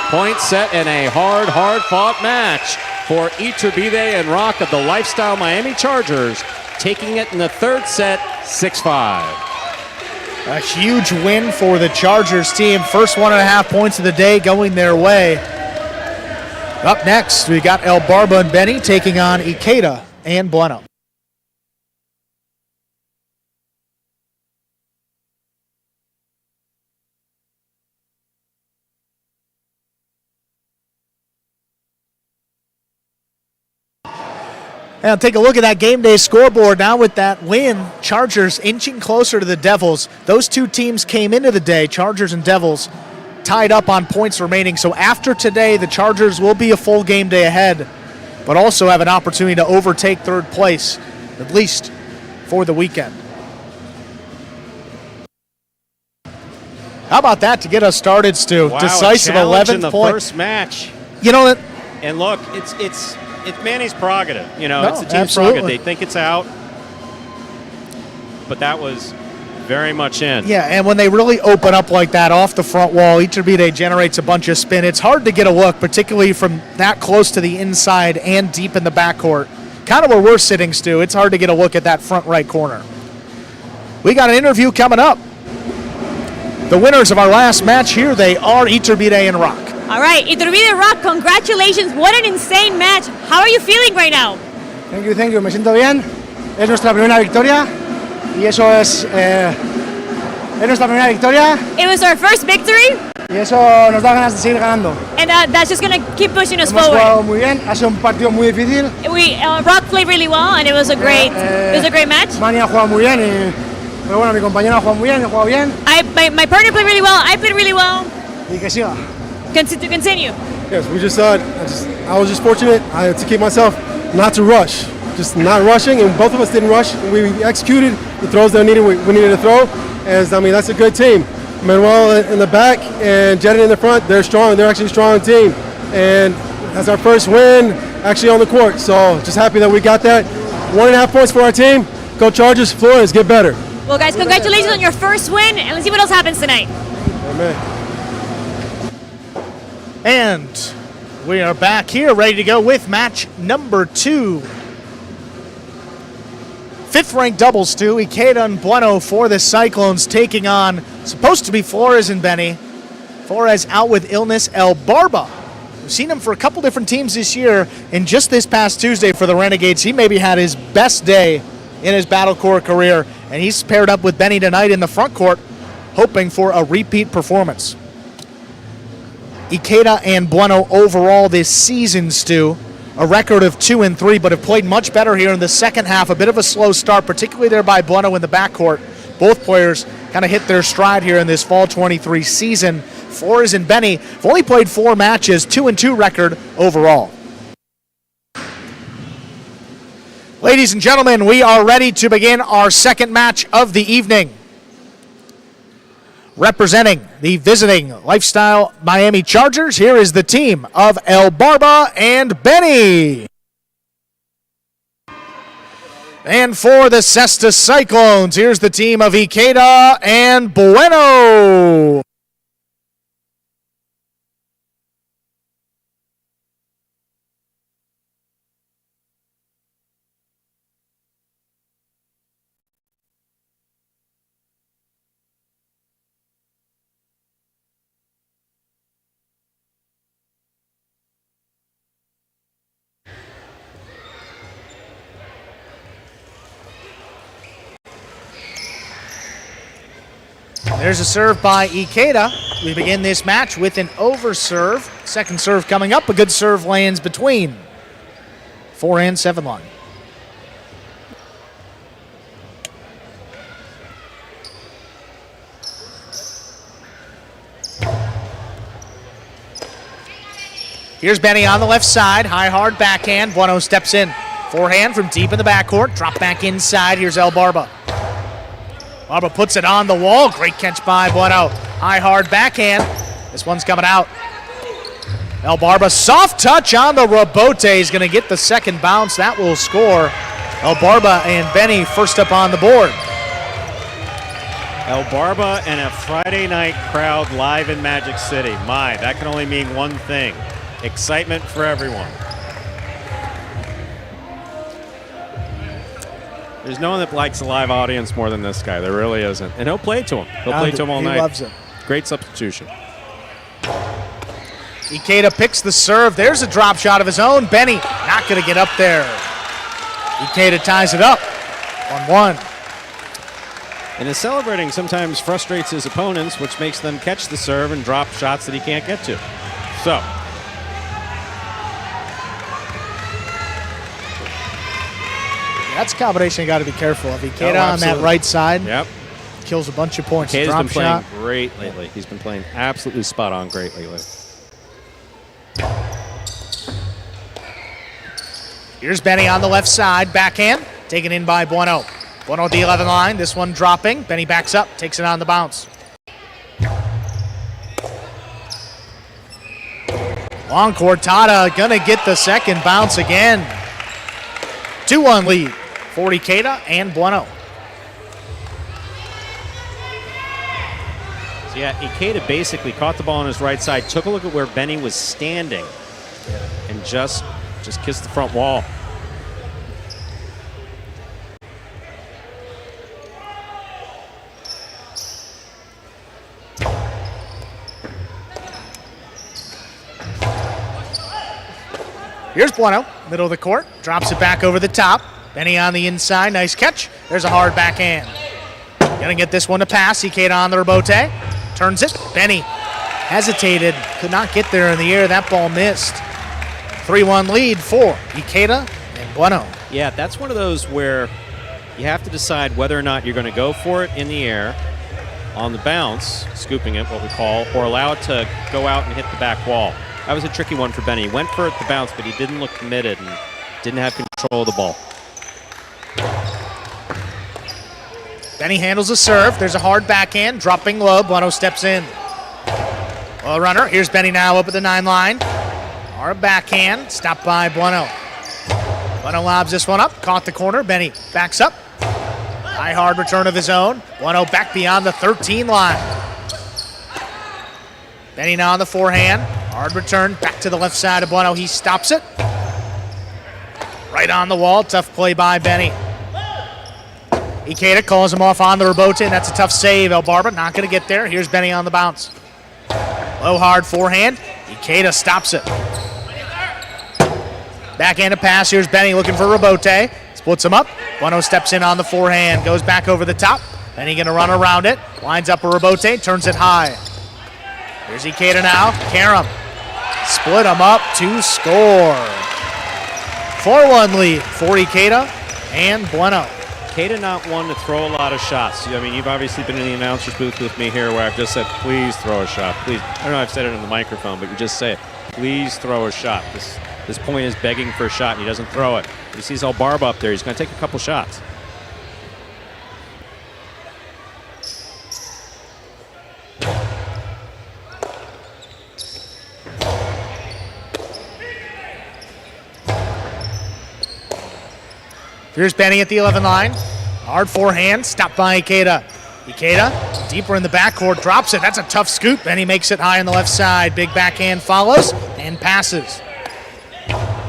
Point set in a hard-fought match for Iturbide and Rock of the Lifestyle Miami Chargers, taking it in the third set, 6-5. A huge win for the Chargers team. First 1.5 points of the day going their way. Up next, we got El Barba and Benny taking on Ikeda and Bueno. And take a look at that game day scoreboard now with that win. Chargers inching closer to the Devils. Those two teams came into the day, Chargers and Devils, tied up on points remaining. So after today, the Chargers will be a full game day ahead, but also have an opportunity to overtake third place, at least for the weekend. How about that to get us started, Stu? Wow, decisive 11th in the point. first match. You know that. And look, it's Manny's prerogative. You know, it's the team's absolutely. prerogative. They think it's out, but that was very much in. Yeah, and when they really open up like that off the front wall, Iturbide generates a bunch of spin. It's hard to get a look, particularly from that close to the inside and deep in the backcourt. Kind of where we're sitting, Stu. It's hard to get a look at that front right corner. We got an interview coming up. The winners of our last match here, they are Iturbide and Rock. All right, Iturbide and Rock, congratulations. What an insane match. How are you feeling right now? Thank you. Me siento bien. Es nuestra primera victoria y eso es nuestra primera victoria It was our first victory, y eso nos da ganas de seguir ganando. and that's just going to keep pushing us Hemos forward. jugado muy bien. Ha sido un partido muy difícil. Rock played really well, and it was a great match. Mani ha jugado muy bien pero bueno, mi compañero ha jugado muy bien, ha jugado bien My partner played really well. I played really well. y que siga. To continue. Yes, we just thought, I was just fortunate to keep myself not to rush. Just not rushing, and both of us didn't rush. We executed the throws that we needed to throw. That's a good team. Manuel in the back and Jetted in the front, they're strong. They're actually a strong team. And that's our first win actually on the court. So just happy that we got that. 1.5 points for our team. Go Chargers, Flores, get better. Well, guys, congratulations on your first win, and let's see what else happens tonight. Amen. And we are back here ready to go with match number 2. 5th ranked doubles, Stu. Ikeda and Bueno for the Cyclones taking on, supposed to be Flores and Benny. Flores out with illness. El Barba. We've seen him for a couple different teams this year, and just this past Tuesday for the Renegades, he maybe had his best day in his Battle Court career, and he's paired up with Benny tonight in the front court, hoping for a repeat performance. Ikeda and Bueno overall this season, Stu, a record of 2-3, but have played much better here in the second half. A bit of a slow start, particularly there by Bueno in the backcourt. Both players kind of hit their stride here in this fall 23 season. Flores and Benny have only played 4 matches, 2-2 record overall. Ladies and gentlemen, we are ready to begin our second match of the evening. Representing the visiting Lifestyle Miami Chargers, here is the team of El Barba and Benny. And for the Cesta Cyclones, here's the team of Ikeda and Bueno. There's a serve by Ikeda. We begin this match with an over serve. Second serve coming up. A good serve lands between 4 and 7 line. Here's Benny on the left side. High, hard backhand. Bueno steps in. Forehand from deep in the backcourt. Drop back inside. Here's El Barba. Barba puts it on the wall. Great catch by Bueno. High, hard backhand. This one's coming out. El Barba, soft touch on the rebote. He's going to get the second bounce. That will score. El Barba and Benny first up on the board. El Barba and a Friday night crowd live in Magic City. My, that can only mean one thing. Excitement for everyone. There's no one that likes a live audience more than this guy. There really isn't. And he'll play to him. He'll play to him all night. He loves it. Great substitution. Ikeda picks the serve. There's a drop shot of his own. Benny not going to get up there. Ikeda ties it up. 1-1. And his celebrating sometimes frustrates his opponents, which makes them catch the serve and drop shots that he can't get to. So, that's a combination you got to be careful of. Ikeda on that right side. Yep. Kills a bunch of points. Ikeda's been playing shot. great lately. He's been playing absolutely spot on great lately. Here's Benny on the left side. Backhand. Taken in by Bueno. Bueno at the 11 line. This one dropping. Benny backs up. Takes it on the bounce. Long Cortada going to get the second bounce again. 2-1 lead for Ikeda and Bueno. So yeah, Ikeda basically caught the ball on his right side, took a look at where Benny was standing, and just kissed the front wall. Here's Bueno, middle of the court, drops it back over the top. Benny on the inside, nice catch. There's a hard backhand. Gonna get this one to pass. Ikeda on the rebote, turns it. Benny hesitated, could not get there in the air. That ball missed. 3-1 lead for Ikeda and Bueno. Yeah, that's one of those where you have to decide whether or not you're going to go for it in the air, on the bounce, scooping it, what we call, or allow it to go out and hit the back wall. That was a tricky one for Benny. He went for it to bounce, but he didn't look committed and didn't have control of the ball. Benny handles the serve. There's a hard backhand, dropping low. Bueno steps in. Well, runner. Here's Benny now up at the 9 line. Hard backhand, stopped by Bueno. Bueno lobs this one up, caught the corner. Benny backs up. High hard return of his own. Bueno back beyond the 13 line. Benny now on the forehand. Hard return, back to the left side of Bueno. He stops it. Right on the wall, tough play by Benny. Ikeda calls him off on the rebote, and that's a tough save. El Barba not going to get there. Here's Benny on the bounce. Low hard forehand. Ikeda stops it. Backhanded pass. Here's Benny looking for rebote. Splits him up. Bueno steps in on the forehand. Goes back over the top. Benny going to run around it. Lines up a rebote. Turns it high. Here's Ikeda now. Karam. Split him up to score. 4-1 lead for Ikeda and Bueno. Ikeda not one to throw a lot of shots. I mean, you've obviously been in the announcer's booth with me here where I've just said, please throw a shot. Please. I don't know if I've said it in the microphone, but you just say it. Please throw a shot. This point is begging for a shot, and he doesn't throw it. He sees El Barba up there. He's going to take a couple shots. Here's Benny at the 11 line. Hard forehand, stopped by Ikeda. Ikeda, deeper in the backcourt, drops it. That's a tough scoop. Benny makes it high on the left side. Big backhand follows and passes.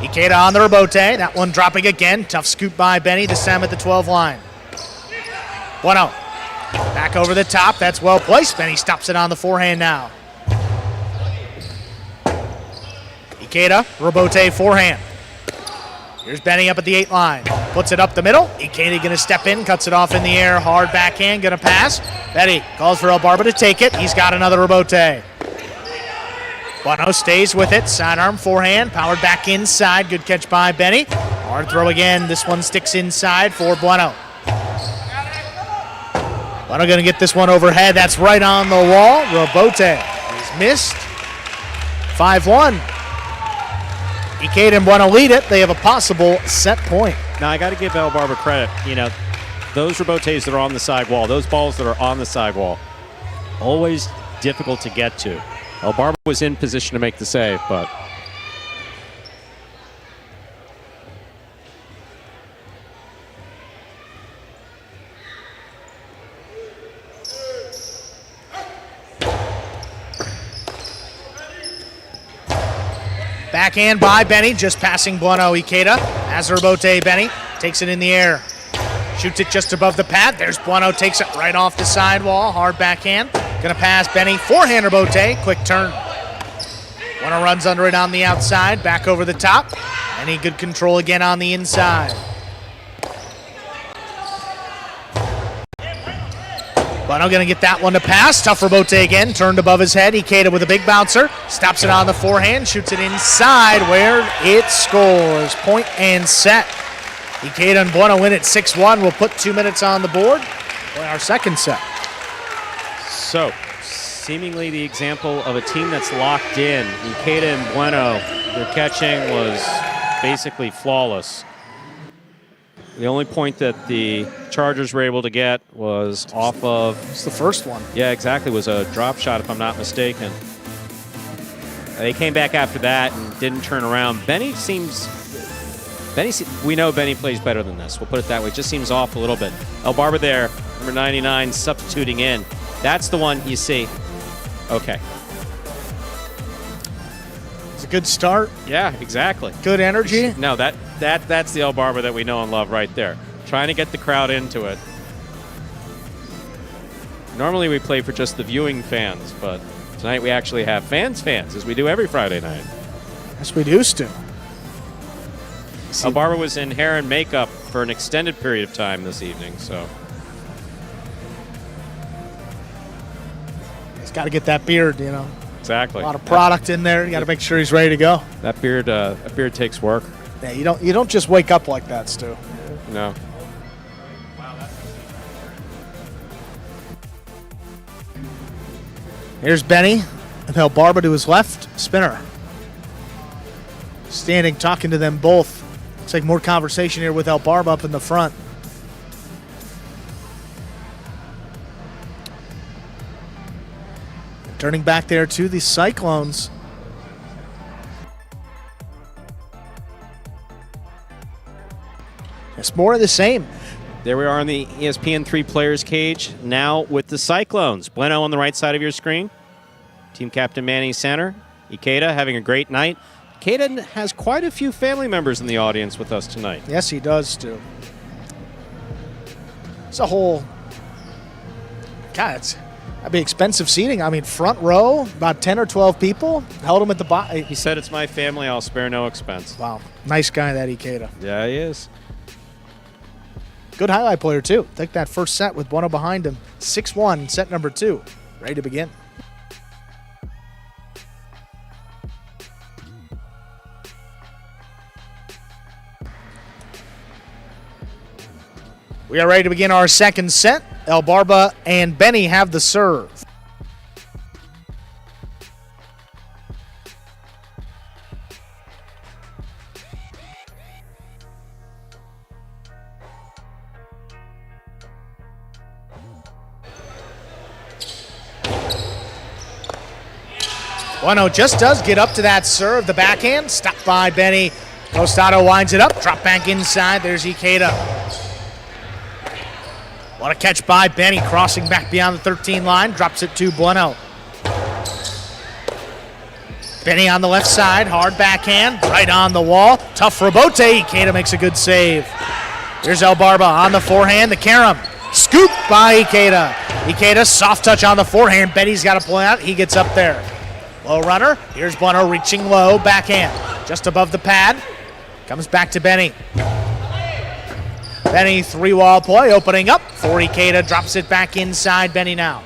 Ikeda on the rebote. That one dropping again. Tough scoop by Benny, this time at the 12 line. Bueno, back over the top. That's well placed. Benny stops it on the forehand now. Ikeda, rebote forehand. Here's Benny up at the 8 line. Puts it up the middle. Ikeda going to step in, cuts it off in the air. Hard backhand, going to pass. Benny calls for El Barba to take it. He's got another rebote. Bueno stays with it. Sidearm forehand, powered back inside. Good catch by Benny. Hard throw again. This one sticks inside for Bueno. Bueno going to get this one overhead. That's right on the wall. Rebote. He's missed. 5-1. Ikeda and Bueno lead it. They have a possible set point. Now, I got to give El Barba credit. You know, those rebotes that are on the sidewall, those balls that are on the sidewall, always difficult to get to. El Barba was in position to make the save, but Backhand by Benny, just passing Bueno. Ikeda has a rebote. Benny takes it in the air. Shoots it just above the pad. There's Bueno, takes it right off the sidewall. Hard backhand. Gonna pass Benny. Forehand rebote. Quick turn. Bueno runs under it on the outside. Back over the top. Benny good control again on the inside. Bueno gonna get that one to pass. Tough rebote again. Turned above his head. Ikeda with a big bouncer. Stops it on the forehand. Shoots it inside where it scores. Point and set. Ikeda and Bueno win at 6-1. We'll put 2 minutes on the board for our second set. so seemingly the example of a team that's locked in. Ikeda and Bueno, their catching was basically flawless. The only point that the Chargers were able to get was off of... It's the first one. Yeah, exactly. Was a drop shot, if I'm not mistaken. They came back after that and didn't turn around. We know Benny plays better than this. We'll put it that way. Just seems off a little bit. El Barba there, number 99, substituting in. That's the one you see. Okay. It's a good start. Yeah, exactly. Good energy. No, that's the El Barba that we know and love right there. Trying to get the crowd into it. Normally we play for just the viewing fans, but tonight we actually have fans, as we do every Friday night. Yes, we used to. El Barba was in hair and makeup for an extended period of time this evening, so. He's got to get that beard, you know. Exactly. A lot of product in there. You got to make sure he's ready to go. That beard takes work. Yeah, you don't just wake up like that, Stu. No. Here's Benny with El Barba to his left. Spinner. Standing, talking to them both. Looks like more conversation here with El Barba up in the front. Turning back there to the Cyclones. It's more of the same. There we are on the ESPN 3 Players Cage, now with the Cyclones. Bueno on the right side of your screen. Team Captain Manny center. Ikeda having a great night. Ikeda has quite a few family members in the audience with us tonight. Yes, he does, too. It's a whole... God, that'd be expensive seating. I mean, front row, about 10 or 12 people. Held him at the bottom. He said, "It's my family, I'll spare no expense." Wow. Nice guy, that Ikeda. Yeah, he is. Good highlight player, too. Take that first set with Bueno behind him. 6-1, set number 2. Ready to begin. We are ready to begin our second set. El Barba and Benny have the serve. Bueno just does get up to that serve. The backhand stopped by Benny. Tostado winds it up. Drop back inside. There's Ikeda. What a catch by Benny, crossing back beyond the 13 line. Drops it to Bueno. Benny on the left side. Hard backhand. Right on the wall. Tough rebote. Ikeda makes a good save. Here's El Barba on the forehand. The carom. Scoop by Ikeda. Ikeda, soft touch on the forehand. Benny's got to pull out. He gets up there. Low runner. Here's Bueno reaching low. Backhand. Just above the pad. Comes back to Benny. Benny, three-wall play, opening up for Ikeda. Drops it back inside. Benny now.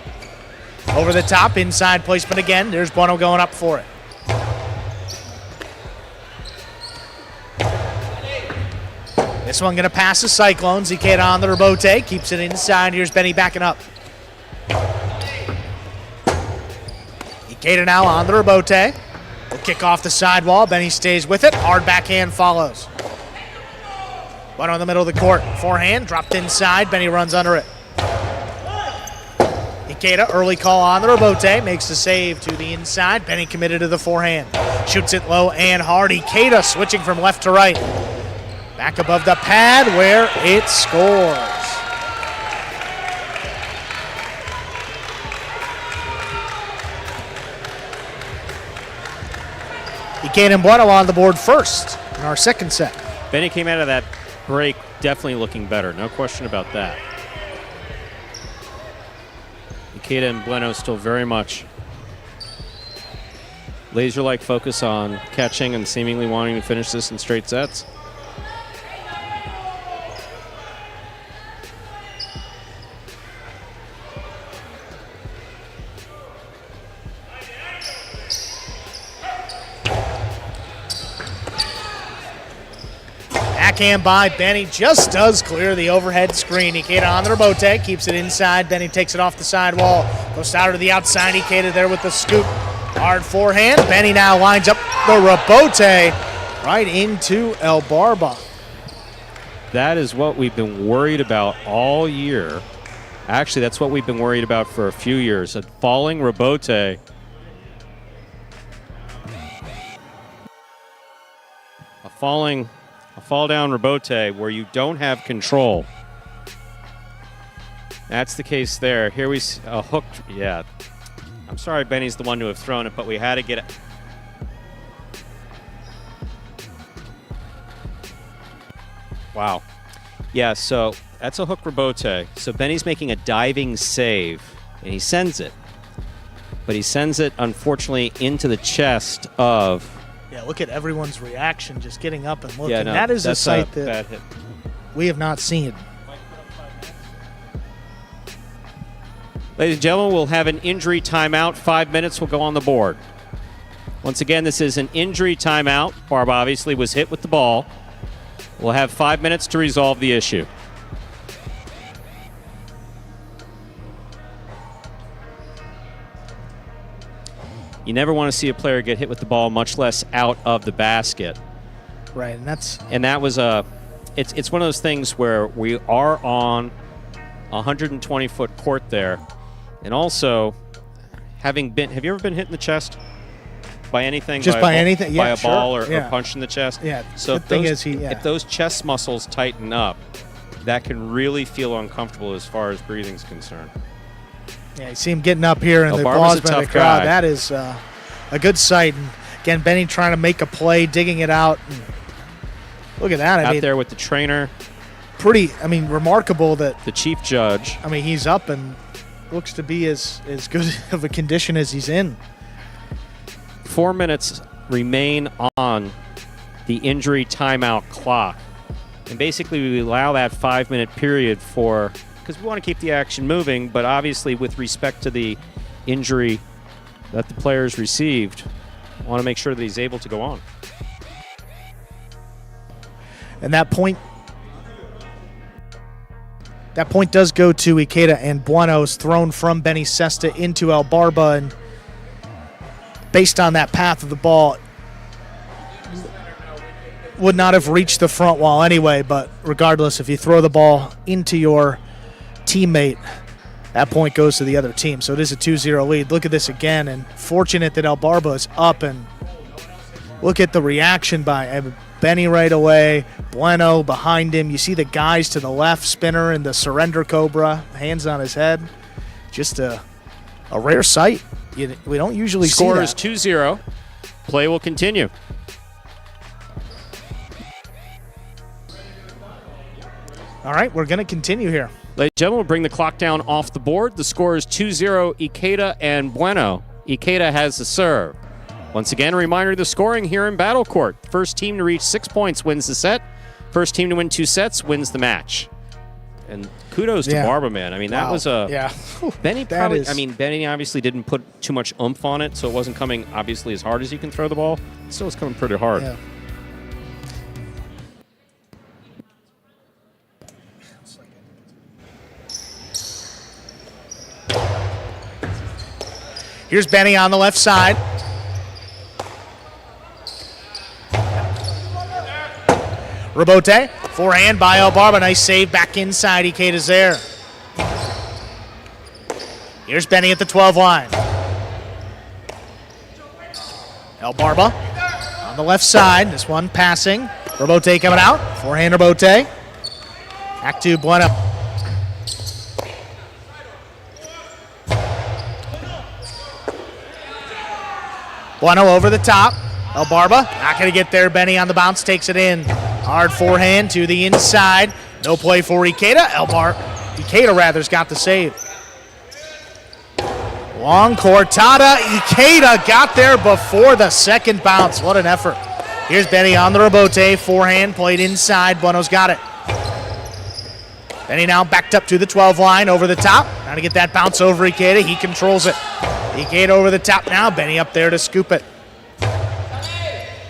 Over the top, inside placement again. There's Bueno going up for it. This one going to pass the Cyclones. Ikeda on the rebote. Keeps it inside. Here's Benny backing up. Ikeda now on the rebote. Will kick off the sidewall. Benny stays with it. Hard backhand follows. Bueno in the middle of the court. Forehand dropped inside. Benny runs under it. Ikeda, early call on the rebote. Makes the save to the inside. Benny committed to the forehand. Shoots it low and hard. Ikeda switching from left to right. Back above the pad where it scores. Ikeda and Bueno on the board first in our second set. Benny came out of that break definitely looking better. No question about that. Ikeda and Bueno still very much laser-like focus on catching and seemingly wanting to finish this in straight sets. Backhand by Benny just does clear the overhead screen. Ikeda on the rebote, keeps it inside. Benny takes it off the sidewall, goes out to the outside. Ikeda there with the scoop. Hard forehand. Benny now lines up the rebote right into El Barba. That is what we've been worried about all year. Actually, that's what we've been worried about for a few years. A falling rebote. A fall down rebote where you don't have control. That's the case there. Here we see a hook. Yeah. I'm sorry Benny's the one to have thrown it, but we had to get it. Wow. Yeah, so that's a hook rebote. So Benny's making a diving save, and he sends it. But he sends it, unfortunately, into the chest of... Yeah, look at everyone's reaction, just getting up and looking. Yeah, no, that is a that's sight bad that hit. we have not seen. Ladies and gentlemen, we'll have an injury timeout. 5 minutes will go on the board. Once again, this is an injury timeout. Barba obviously was hit with the ball. We'll have 5 minutes to resolve the issue. You never want to see a player get hit with the ball, much less out of the basket. Right, and that was it's one of those things where we are on a 120-foot court there, and also have you ever been hit in the chest by anything? Just by anything, yeah, by a sure. ball or Yeah. punch in the chest. Yeah. So the thing is, if those chest muscles tighten up, that can really feel uncomfortable as far as breathing's concerned. Yeah, you see him getting up here and the Barba's applause a by the tough crowd. guy. That is a good sight. And again, Benny trying to make a play, digging it out. And look at that. I Out mean, there with the trainer, remarkable that, the chief judge. I mean, he's up and looks to be as good of a condition as he's in. 4 minutes remain on the injury timeout clock. And basically we allow that 5 minute period because we want to keep the action moving, but obviously with respect to the injury that the player's received, we want to make sure that he's able to go on. And that point does go to Ikeda, and Bueno's thrown from Benny Sesta into El Barba, and based on that path of the ball, would not have reached the front wall anyway, but regardless, if you throw the ball into your teammate, that point goes to the other team. So it is a 2-0 lead. Look at this again, and fortunate that El Barba is up and look at the reaction by Benny right away, Bueno behind him. You see the guys to the left, Spinner and the surrender Cobra, hands on his head. Just a rare sight. We don't usually see that. Score is 2-0. Play will continue. All right, we're going to continue here. Ladies and gentlemen, we'll bring the clock down off the board. The score is 2-0, Ikeda and Bueno. Ikeda has the serve. Once again, a reminder of the scoring here in Battle Court. First team to reach 6 points wins the set. First team to win 2 sets wins the match. And kudos to Barba, man. I mean, that was a... Yeah. Benny probably... I mean, Benny obviously didn't put too much oomph on it, so it wasn't coming, obviously, as hard as you can throw the ball. It still was coming pretty hard. Yeah. Here's Benny on the left side. Rebote, forehand by El Barba. Nice save back inside. Ikeda's there. Here's Benny at the 12 line. El Barba on the left side. This one passing. Rebote coming out. Forehand Rebote. Back to Bueno. Bueno over the top. El Barba not going to get there. Benny on the bounce takes it in. Hard forehand to the inside. No play for Ikeda. Ikeda rather's got the save. Long cortada. Ikeda got there before the second bounce. What an effort. Here's Benny on the Rebote. Forehand played inside. Bueno's got it. Benny now backed up to the 12 line over the top. Trying to get that bounce over Ikeda. He controls it. Ikeda over the top now. Benny up there to scoop it.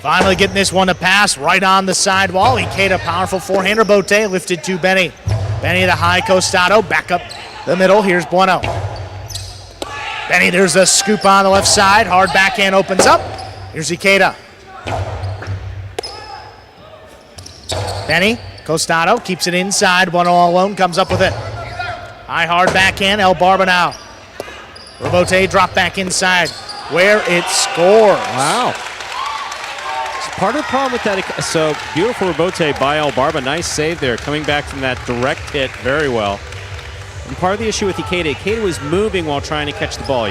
Finally getting this one to pass right on the sidewall. Ikeda, powerful forehand Rebote, lifted to Benny. Benny the high costado, back up the middle. Here's Bueno. Benny, there's a scoop on the left side. Hard backhand opens up. Here's Ikeda. Benny, costado, keeps it inside. Bueno all alone, comes up with it. High hard backhand, El Barba now. Rebote drop back inside where it scores. Wow. So part of the problem with that, so beautiful Rebote by El Barba. Nice save there, coming back from that direct hit very well. And part of the issue with Ikeda was moving while trying to catch the ball.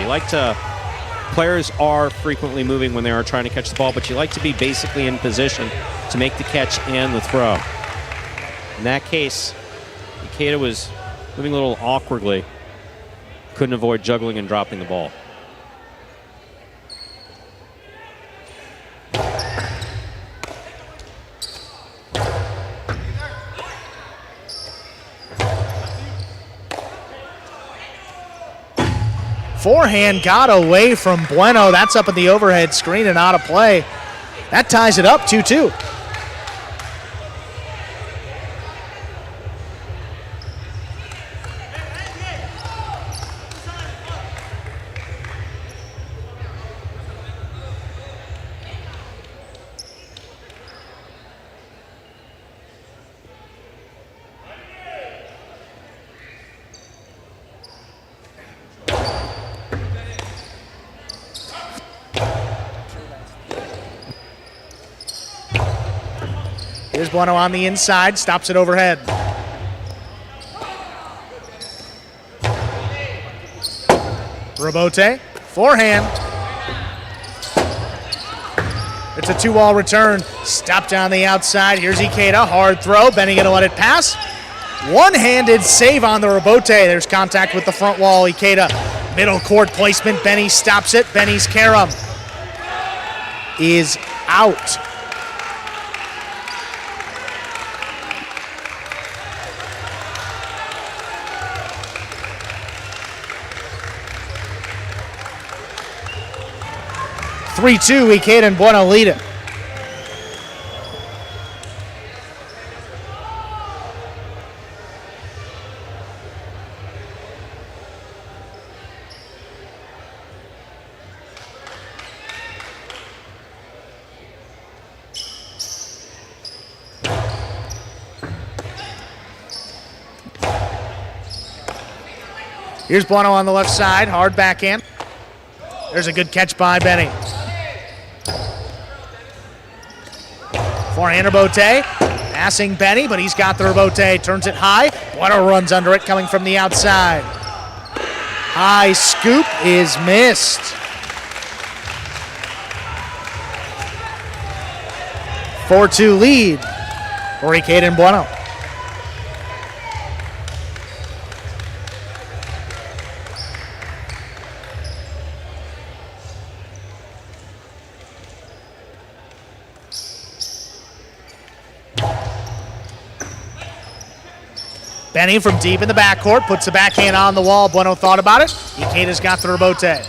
Players are frequently moving when they are trying to catch the ball, but you like to be basically in position to make the catch and the throw. In that case, Ikeda was moving a little awkwardly. Couldn't avoid juggling and dropping the ball. Forehand got away from Bueno. That's up at the overhead screen and out of play. That ties it up 2-2. Here's Bueno on the inside, stops it overhead. Rebote, forehand. It's a 2-ball return. Stopped on the outside. Here's Ikeda, hard throw. Benny gonna let it pass. One-handed save on the Rebote. There's contact with the front wall. Ikeda, middle court placement. Benny stops it. Benny's carom is out. (3-2), Ikeda and Bueno lead it. Here's Bueno on the left side, hard backhand. There's a good catch by Benny. Forehand rebote. Passing Benny, but he's got the rebote. Turns it high. Bueno runs under it, coming from the outside. High scoop is missed. 4-2 lead for Ikeda and Bueno. Benny from deep in the backcourt puts the backhand on the wall. Bueno thought about it. Ikeda's got the rebote.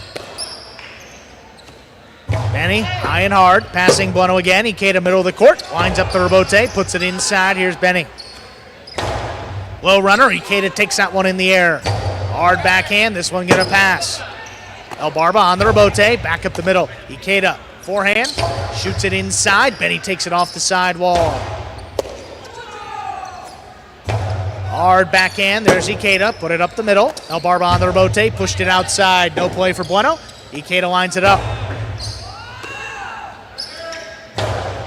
Benny high and hard, passing Bueno again. Ikeda middle of the court, lines up the rebote, puts it inside. Here's Benny. Low runner, Ikeda takes that one in the air. Hard backhand, this one gonna pass. El Barba on the rebote, back up the middle. Ikeda, forehand, shoots it inside. Benny takes it off the side wall. Hard backhand, there's Ikeda, put it up the middle. El Barba on the rebote, pushed it outside. No play for Bueno. Ikeda lines it up.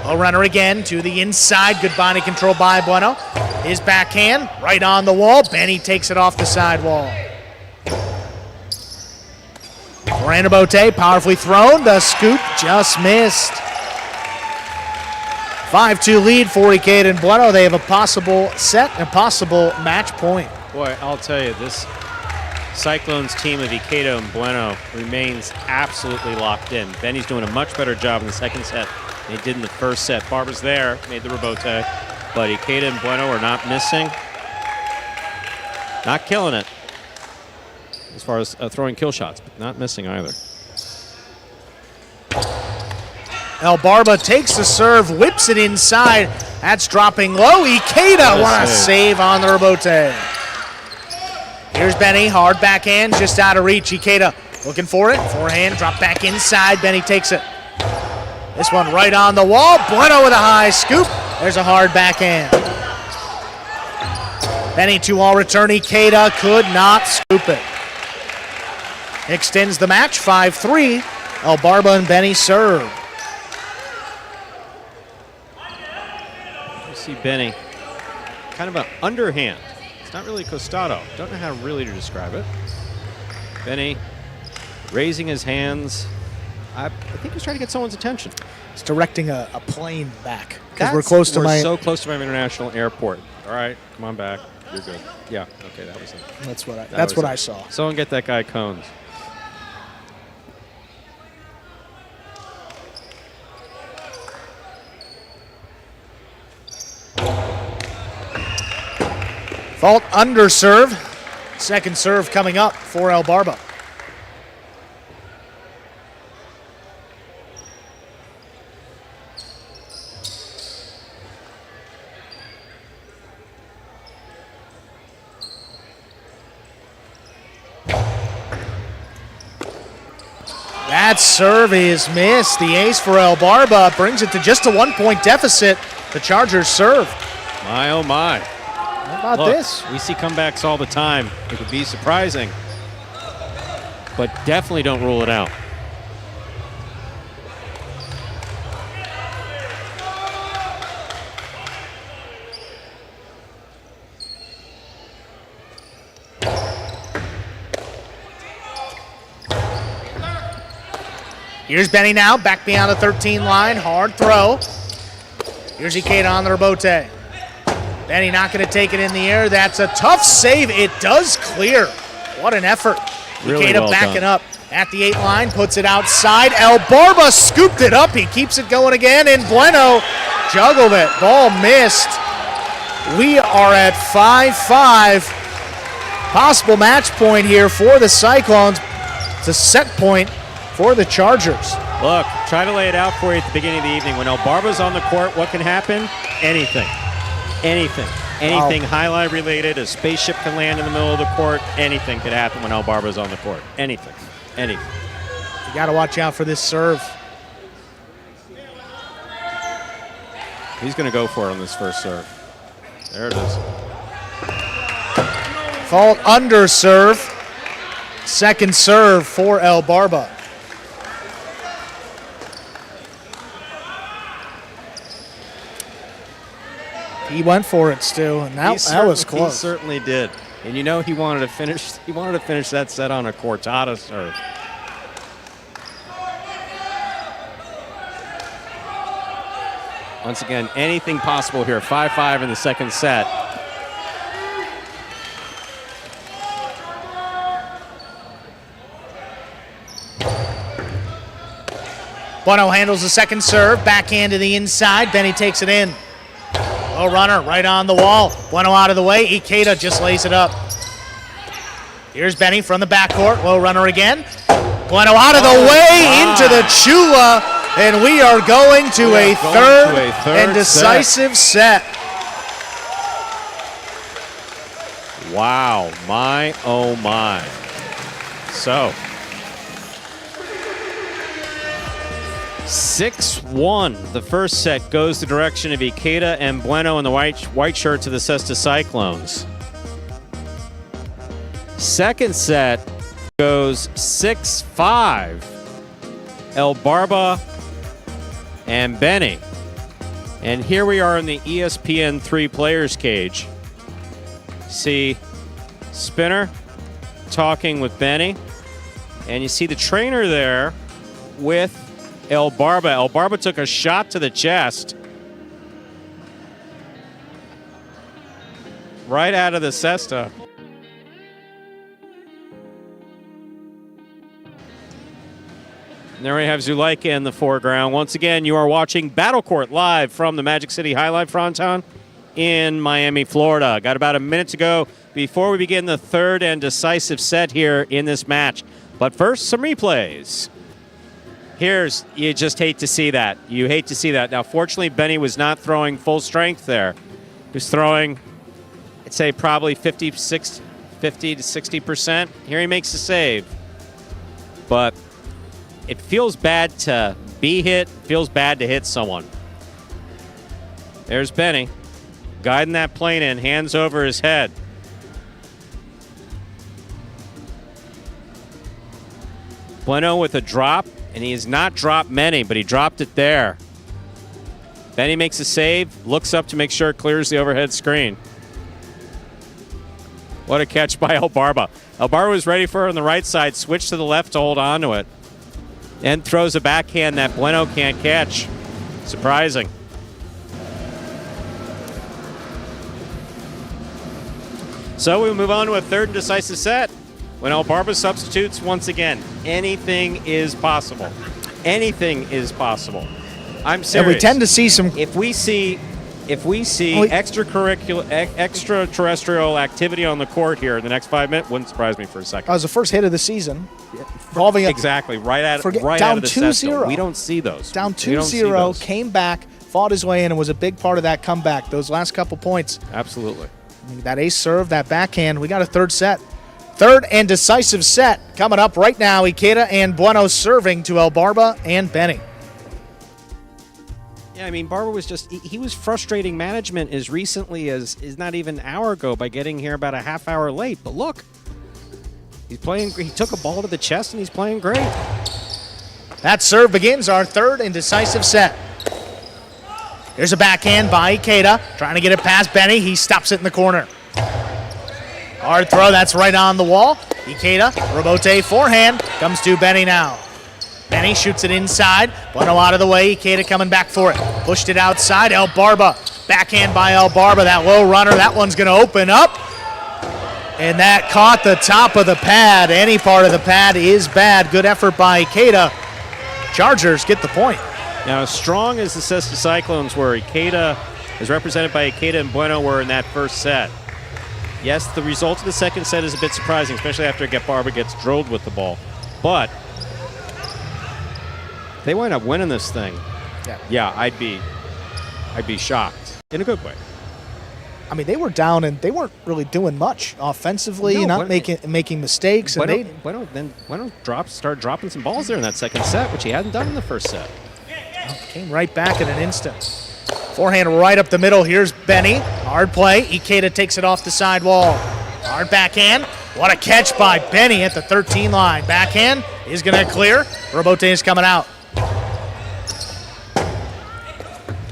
A runner again to the inside. Good body control by Bueno. His backhand right on the wall. Benny takes it off the side wall. Forehand rebote, powerfully thrown. The scoop just missed. 5-2 lead for Ikeda and Bueno. They have a possible set, a possible match point. Boy, I'll tell you, this Cyclones team of Ikeda and Bueno remains absolutely locked in. Benny's doing a much better job in the second set than he did in the first set. Barber's there, made the rebote, but Ikeda and Bueno are not missing. Not killing it as far as throwing kill shots, but not missing either. El Barba takes the serve, whips it inside. That's dropping low. Ikeda, what a save on the rebote. Here's Benny, hard backhand, just out of reach. Ikeda looking for it. Forehand, drop back inside. Benny takes it. This one right on the wall. Bueno with a high scoop. There's a hard backhand. Benny to all return. Ikeda could not scoop it. Extends the match, 5-3. El Barba and Benny serve. See Benny, kind of an underhand. It's not really costado. Don't know how really to describe it. Benny raising his hands. I think he's trying to get someone's attention. It's directing a plane back because we're close to we're my. so close to my international airport. All right, come on back. You're good. Yeah. Okay, that was it. That's what I saw. Someone get that guy cones. Fault under serve. Second serve coming up for El Barba. That serve is missed. The ace for El Barba brings it to just a 1-point deficit. The Chargers serve. My, oh my. How about Look, this? We see comebacks all the time. It would be surprising, but definitely don't rule it out. Here's Benny now, back beyond the 13 line, hard throw. Here's Ikeda on the rebote. Benny not going to take it in the air. That's a tough save. It does clear. What an effort. Really Ikeda well backing done. up at the 8 line, puts it outside. El Barba scooped it up. He keeps it going again, and Bueno juggled it. Ball missed. We are at 5-5. Possible match point here for the Cyclones. It's a set point for the Chargers. Look, try to lay it out for you at the beginning of the evening. When El Barba's on the court, what can happen? Anything. Anything. Anything highlight related. A spaceship can land in the middle of the court. Anything could happen when El Barba's on the court. Anything. Anything. You got to watch out for this serve. He's going to go for it on this first serve. There it is. Fault under serve. Second serve for El Barba. He went for it, Stu, and that was close. He certainly did. And you know he wanted to finish. He wanted to finish that set on a cortada serve. Once again, anything possible here. 5-5 in the second set. Bueno handles the second serve, backhand to the inside. Benny takes it in. Low runner right on the wall. Bueno out of the way. Ikeda just lays it up. Here's Benny from the backcourt. Low runner again. Bueno out of the way into the Chula. And we are going to a third and decisive set. Wow, my oh my. So, 6-1. The first set goes the direction of Ikeda and Bueno in the white shirts of the Cesta Cyclones. Second set goes 6-5. El Barba and Benny. And here we are in the ESPN 3 players cage. See Spinner talking with Benny. And you see the trainer there with El Barba. El Barba took a shot to the chest. Right out of the cesta. And there we have Zuleika in the foreground. Once again, you are watching Battle Court live from the Magic City Jai-Alai Fronton in Miami, Florida. Got about a minute to go before we begin the third and decisive set here in this match. But first, some replays. You just hate to see that. You hate to see that. Now, fortunately, Benny was not throwing full strength there. He was throwing, I'd say, probably 50 to 60%. Here he makes the save. But it feels bad to be hit, feels bad to hit someone. There's Benny, guiding that plane in, hands over his head. Bueno with a drop, and he has not dropped many, but he dropped it there. Benny makes a save, looks up to make sure it clears the overhead screen. What a catch by El Barba. El Barba was ready for her on the right side, switched to the left to hold on to it. And throws a backhand that Bueno can't catch. Surprising. So we move on to a third and decisive set. When El Barba substitutes once again, anything is possible. Anything is possible. I'm serious. And we tend to see some. If we see extraterrestrial activity on the court here in the next 5 minutes, wouldn't surprise me for a second. That was the first hit of the season. Exactly, right out of the $2-0. We don't see those. Down 2-0, came back, fought his way in, and was a big part of that comeback. Those last couple points. Absolutely. That ace serve, that backhand. We got a third set. Third and decisive set coming up right now. Ikeda and Bueno serving to El Barba and Benny. Yeah, I mean, Barba was he was frustrating management as recently as is not even an hour ago by getting here about a half hour late. But look, he took a ball to the chest and he's playing great. That serve begins our third and decisive set. Here's a backhand by Ikeda, trying to get it past Benny. He stops it in the corner. Hard throw, that's right on the wall. Ikeda, rebote forehand, comes to Benny now. Benny shoots it inside. Bueno out of the way. Ikeda coming back for it. Pushed it outside. El Barba. Backhand by El Barba. That low runner. That one's going to open up. And that caught the top of the pad. Any part of the pad is bad. Good effort by Ikeda. Chargers get the point. Now, as strong as the Cesta Cyclones were, Ikeda, as represented by Ikeda and Bueno, were in that first set. Yes, the result of the second set is a bit surprising, especially after Barba gets drilled with the ball. But they wind up winning this thing. Yeah, I'd be shocked in a good way. I mean, they were down and they weren't really doing much offensively, making mistakes. And Bueno started dropping some balls there in that second set, which he hadn't done in the first set. Came right back in an instant. Forehand right up the middle. Here's Benny. Hard play. Ikeda takes it off the side wall. Hard backhand. What a catch by Benny at the 13 line. Backhand is going to clear. Rebote is coming out.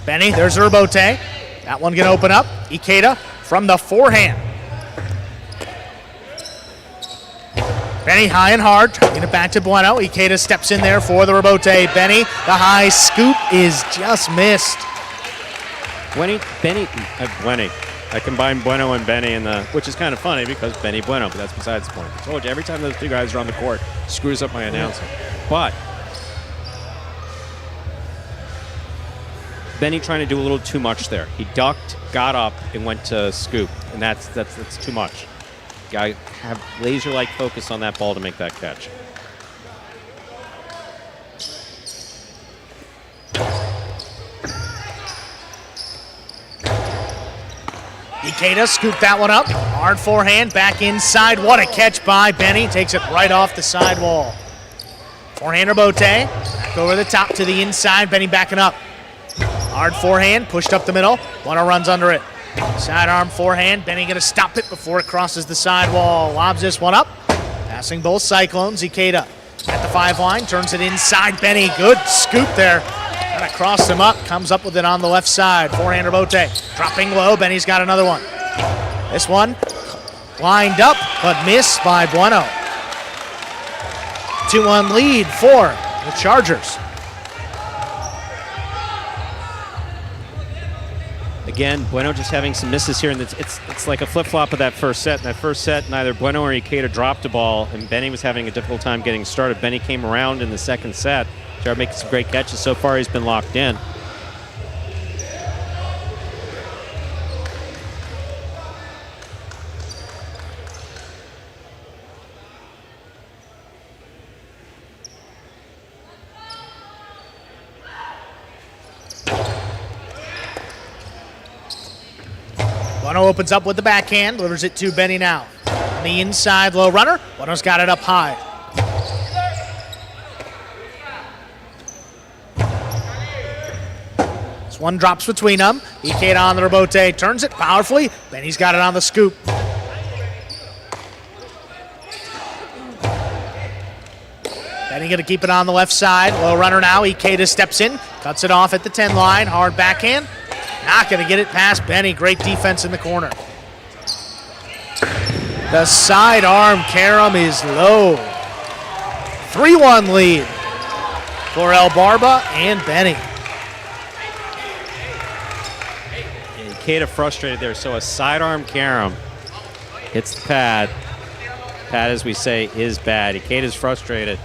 Benny, there's Rebote. That one gonna open up. Ikeda from the forehand. Benny high and hard, trying it back to Bueno. Ikeda steps in there for the rebote. Benny, the high scoop is just missed. Benny. I combined Bueno and Benny which is kind of funny because Benny Bueno, but that's besides the point. I told you, every time those two guys are on the court, it screws up my announcing. But Benny trying to do a little too much there. He ducked, got up, and went to scoop, and that's too much. Got to have laser-like focus on that ball to make that catch. Ikeda scooped that one up. Hard forehand, back inside. What a catch by Benny. Takes it right off the side wall. Forehand rebote. Back over the top to the inside. Benny backing up. Hard forehand, pushed up the middle. Bueno runs under it. Sidearm forehand. Benny going to stop it before it crosses the side wall. Lobs this one up. Passing both Cyclones. Ikeda at the 5 line. Turns it inside. Benny, good scoop there. Kind of crossed him up. Comes up with it on the left side. Forehand rebote. Dropping low. Benny's got another one. This one lined up, but missed by Bueno. 2-1 lead for the Chargers. Again, Bueno just having some misses here, and it's like a flip-flop of that first set. In that first set, neither Bueno or Ikeda dropped the ball, and Benny was having a difficult time getting started. Benny came around in the second set, started making some great catches. So far, he's been locked in. Bueno opens up with the backhand, delivers it to Benny now. On the inside, low runner. Bueno's got it up high. This one drops between them. Ikeda on the rebote, turns it powerfully. Benny's got it on the scoop. Benny gonna keep it on the left side. Low runner now. Ikeda steps in, cuts it off at the 10 line. Hard backhand. Not going to get it past Benny. Great defense in the corner. The sidearm carom is low. 3-1 lead for El Barba and Benny. Ikeda frustrated there, so a sidearm carom hits the pad. Pad, as we say, is bad. Ikeda's frustrated.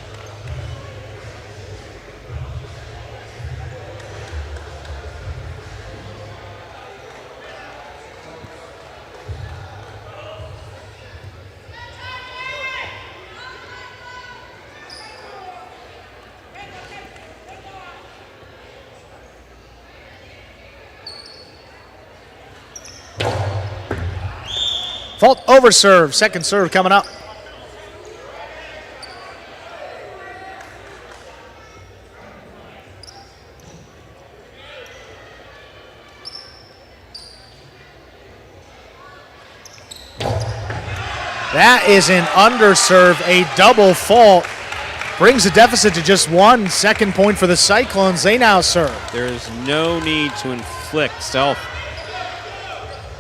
Fault over serve. Second serve coming up. That is an underserve, a double fault. Brings the deficit to just 1. Second point for the Cyclones. They now serve. There is no need to inflict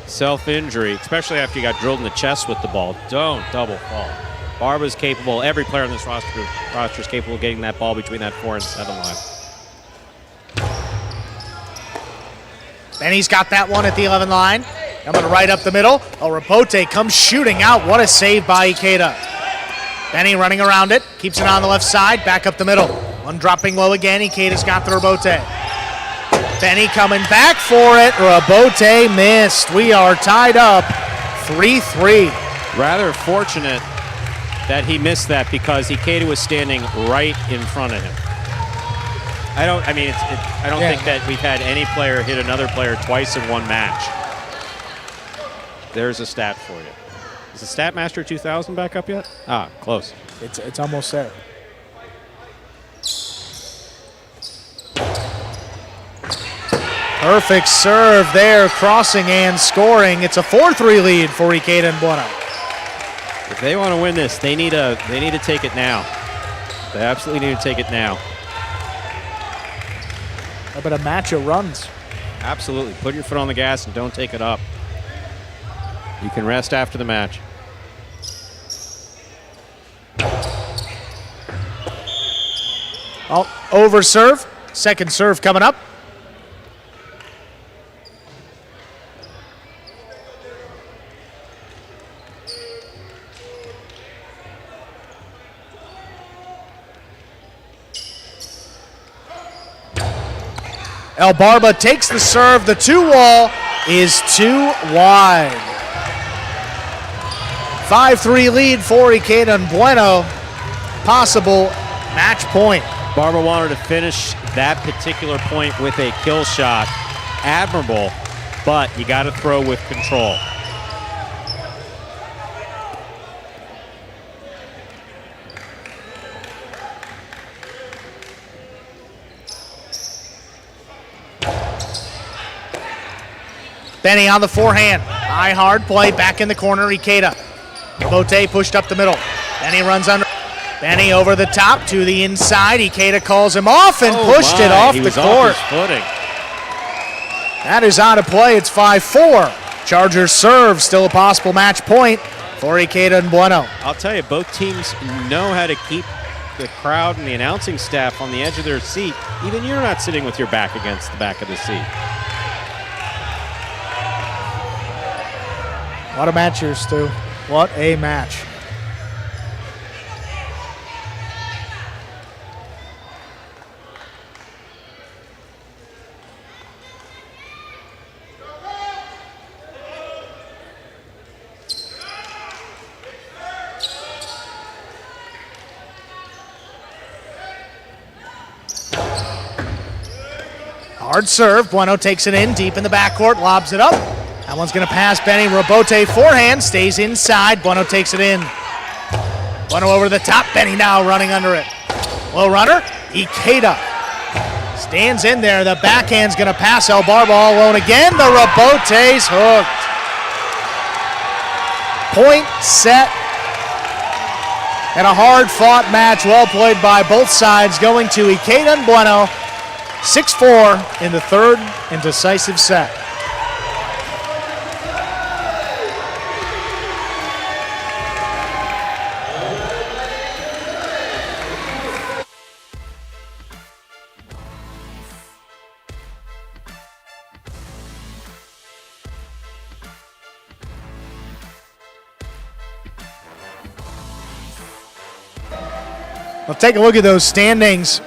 self-injury, especially after you got drilled in the chest with the ball. Don't double fault. Barba's capable, every player in this roster is capable of getting that ball between that 4 and 7 line. Benny's got that one at the 11 line. Coming right up the middle. Rapote comes shooting out. What a save by Ikeda. Benny running around it. Keeps it on the left side. Back up the middle. One dropping low again. Ikeda's got the Rapote. Benny coming back for it. Rapote missed. We are tied up 3-3. Rather fortunate that he missed that because Ikeda was standing right in front of him. I don't think that we've had any player hit another player twice in one match. There's a stat for you. Is the Statmaster 2000 back up yet? Ah, close. It's almost there. Perfect serve there, crossing and scoring. It's a 4-3 lead for Ikeda and Bueno. If they want to win this, they need to take it now. They absolutely need to take it now. How about a match of runs? Absolutely. Put your foot on the gas and don't take it up. You can rest after the match. Oh, over serve. Second serve coming up. El Barba takes the serve. The 2-wall is too wide. 5-3 lead for Ikeda and Bueno. Possible match point. Barber wanted to finish that particular point with a kill shot. Admirable, but you got to throw with control. Benny on the forehand. High hard play back in the corner. Ikeda. Bote pushed up the middle. Benny runs under. Benny over the top to the inside. Ikeda calls him off and pushed it off the court. Off his footing. That is out of play. It's 5-4. Chargers serve. Still a possible match point for Ikeda and Bueno. I'll tell you, both teams know how to keep the crowd and the announcing staff on the edge of their seat. Even you're not sitting with your back against the back of the seat. What a match here, Stu. What a match. Hard serve. Bueno takes it in deep in the backcourt, lobs it up. That one's going to pass Benny. Robote forehand, stays inside. Bueno takes it in. Bueno over the top. Benny now running under it. Low runner. Ikeda stands in there. The backhand's going to pass El Barba all alone again. The Robote's hooked. Point set. And a hard-fought match. Well played by both sides. Going to Ikeda and Bueno. 6-4 in the third and decisive set. Well, take a look at those standings.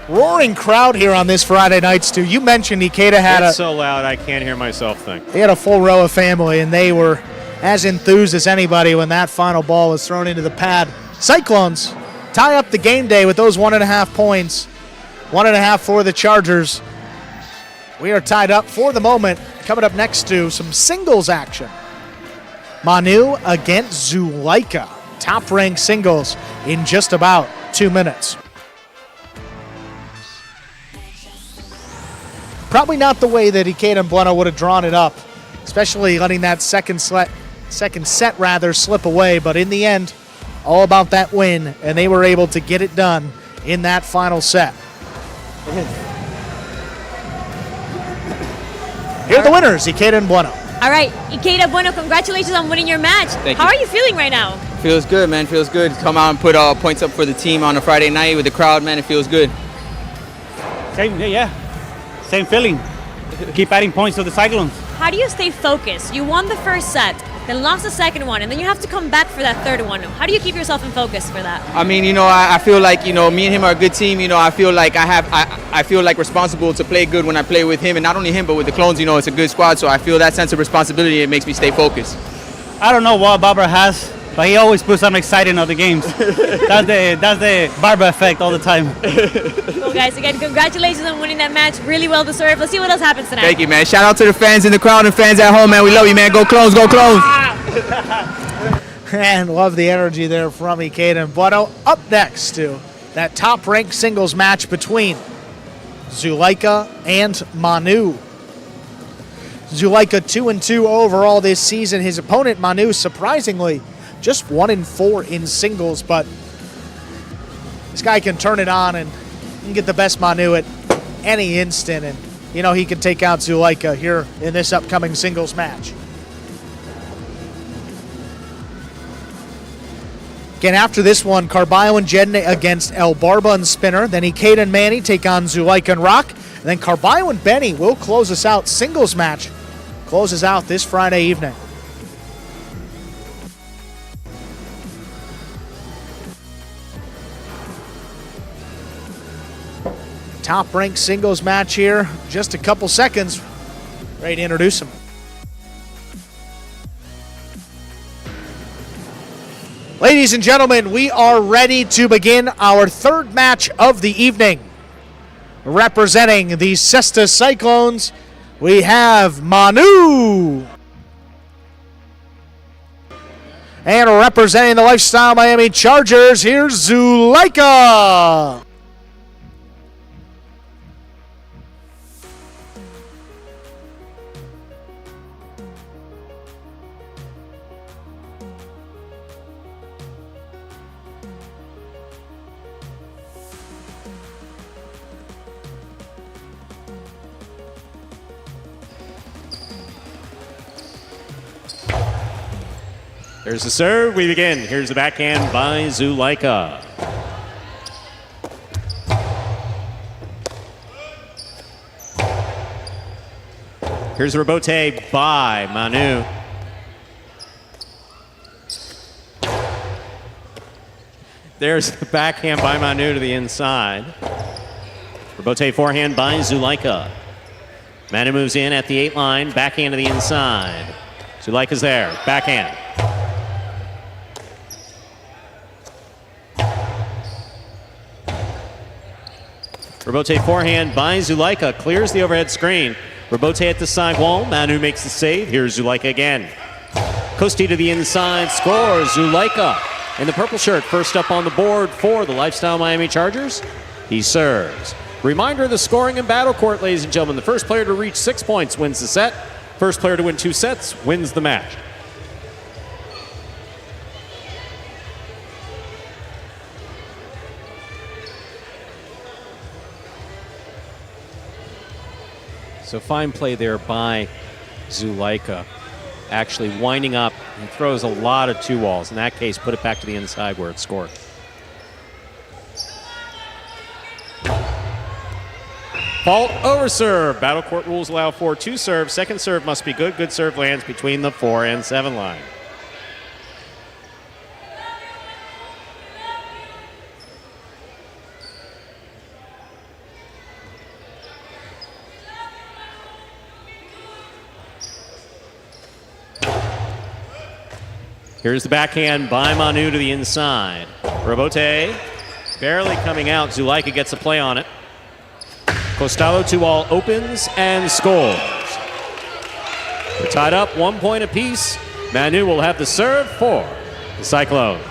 Roaring crowd here on this Friday night, Stu. You mentioned Ikeda had It's so loud I can't hear myself think. They had a full row of family, and they were as enthused as anybody when that final ball was thrown into the pad. Cyclones tie up the game day with those 1.5 points. 1.5 for the Chargers. We are tied up for the moment. Coming up next to some singles action. Manu against Zuleika. Top-ranked singles in just about 2 minutes. Probably not the way that Ikeda and Bueno would have drawn it up, especially letting that second set slip away. But in the end, all about that win, and they were able to get it done in that final set. Here are the winners, Ikeda and Bueno. All right, Ikeda, Bueno, congratulations on winning your match. Thank How you. are you feeling right now? Feels good, man. Feels good. Come out and put points up for the team on a Friday night with the crowd, man. It feels good. Same feeling. Keep adding points to the Cyclones. How do you stay focused? You won the first set, then lost the second one, and then you have to come back for that third one. How do you keep yourself in focus for that? I mean, I feel like, me and him are a good team. I feel like I feel like responsible to play good when I play with him, and not only him, but with the Clones. It's a good squad, so I feel that sense of responsibility. It makes me stay focused. I don't know what Barbara has, but he always puts something exciting on the games. That's the Barbara effect all the time. Well, guys, again, congratulations on winning that match. Really well deserved. Let's see what else happens tonight. Thank you, man. Shout out to the fans in the crowd and fans at home, man. We love you, man. Go Clones, go Clones. And love the energy there from Ikeda and Bueno. Up next to that top-ranked singles match between Zuleika and Manu. Zuleika 2-2 overall this season. His opponent, Manu, surprisingly, just 1-4 in singles, but this guy can turn it on and can get the best Manu at any instant. And you know, he can take out Zulaika here in this upcoming singles match. Again, after this one, Carballo and Jedney against El Barba and Spinner. Then Ikeda and Manny take on Zulaika and Rock. And then Carballo and Benny will close us out. Singles match closes out this Friday evening. Top-ranked singles match here. Just a couple seconds. Ready to introduce them. Ladies and gentlemen, we are ready to begin our third match of the evening. Representing the Cesta Cyclones, we have Manu. And representing the Lifestyle Miami Chargers, here's Zulaika. Here's the serve. We begin. Here's the backhand by Zulaika. Here's the rebote by Manu. There's the backhand by Manu to the inside. Rebote forehand by Zulaika. Manu moves in at the 8 line. Backhand to the inside. Zulaika's there. Backhand. Rebote forehand by Zulaika. Clears the overhead screen. Rebote at the side wall. Manu makes the save. Here's Zulaika again. Costi to the inside. Scores. Zulaika in the purple shirt. First up on the board for the Lifestyle Miami Chargers. He serves. Reminder of the scoring in Battle Court, ladies and gentlemen. The first player to reach 6 points wins the set. First player to win 2 sets wins the match. So fine play there by Zulaika. Actually winding up. He throws a lot of 2-walls. In that case, put it back to the inside where it's scored. Fault over serve. Battle Court rules allow for 2 serves. Second serve must be good. Good serve lands between the 4 and 7 line. Here's the backhand by Manu to the inside. Rebote barely coming out. Zulaika gets a play on it. Costalo 2-all opens and scores. We're tied up 1 point apiece. Manu will have the serve for the Cyclones.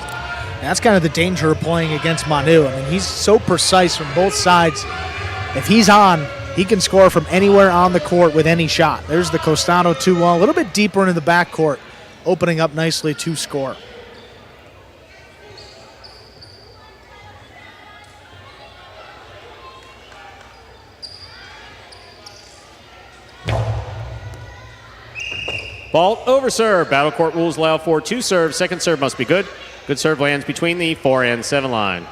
That's kind of the danger of playing against Manu. I mean, he's so precise from both sides. If he's on, he can score from anywhere on the court with any shot. There's the Costano 2-wall, a little bit deeper into the backcourt, opening up nicely to score. Fault over serve. Battle Court rules allow for 2 serves. Second serve must be good. Good serve lands between the 4 and 7 line.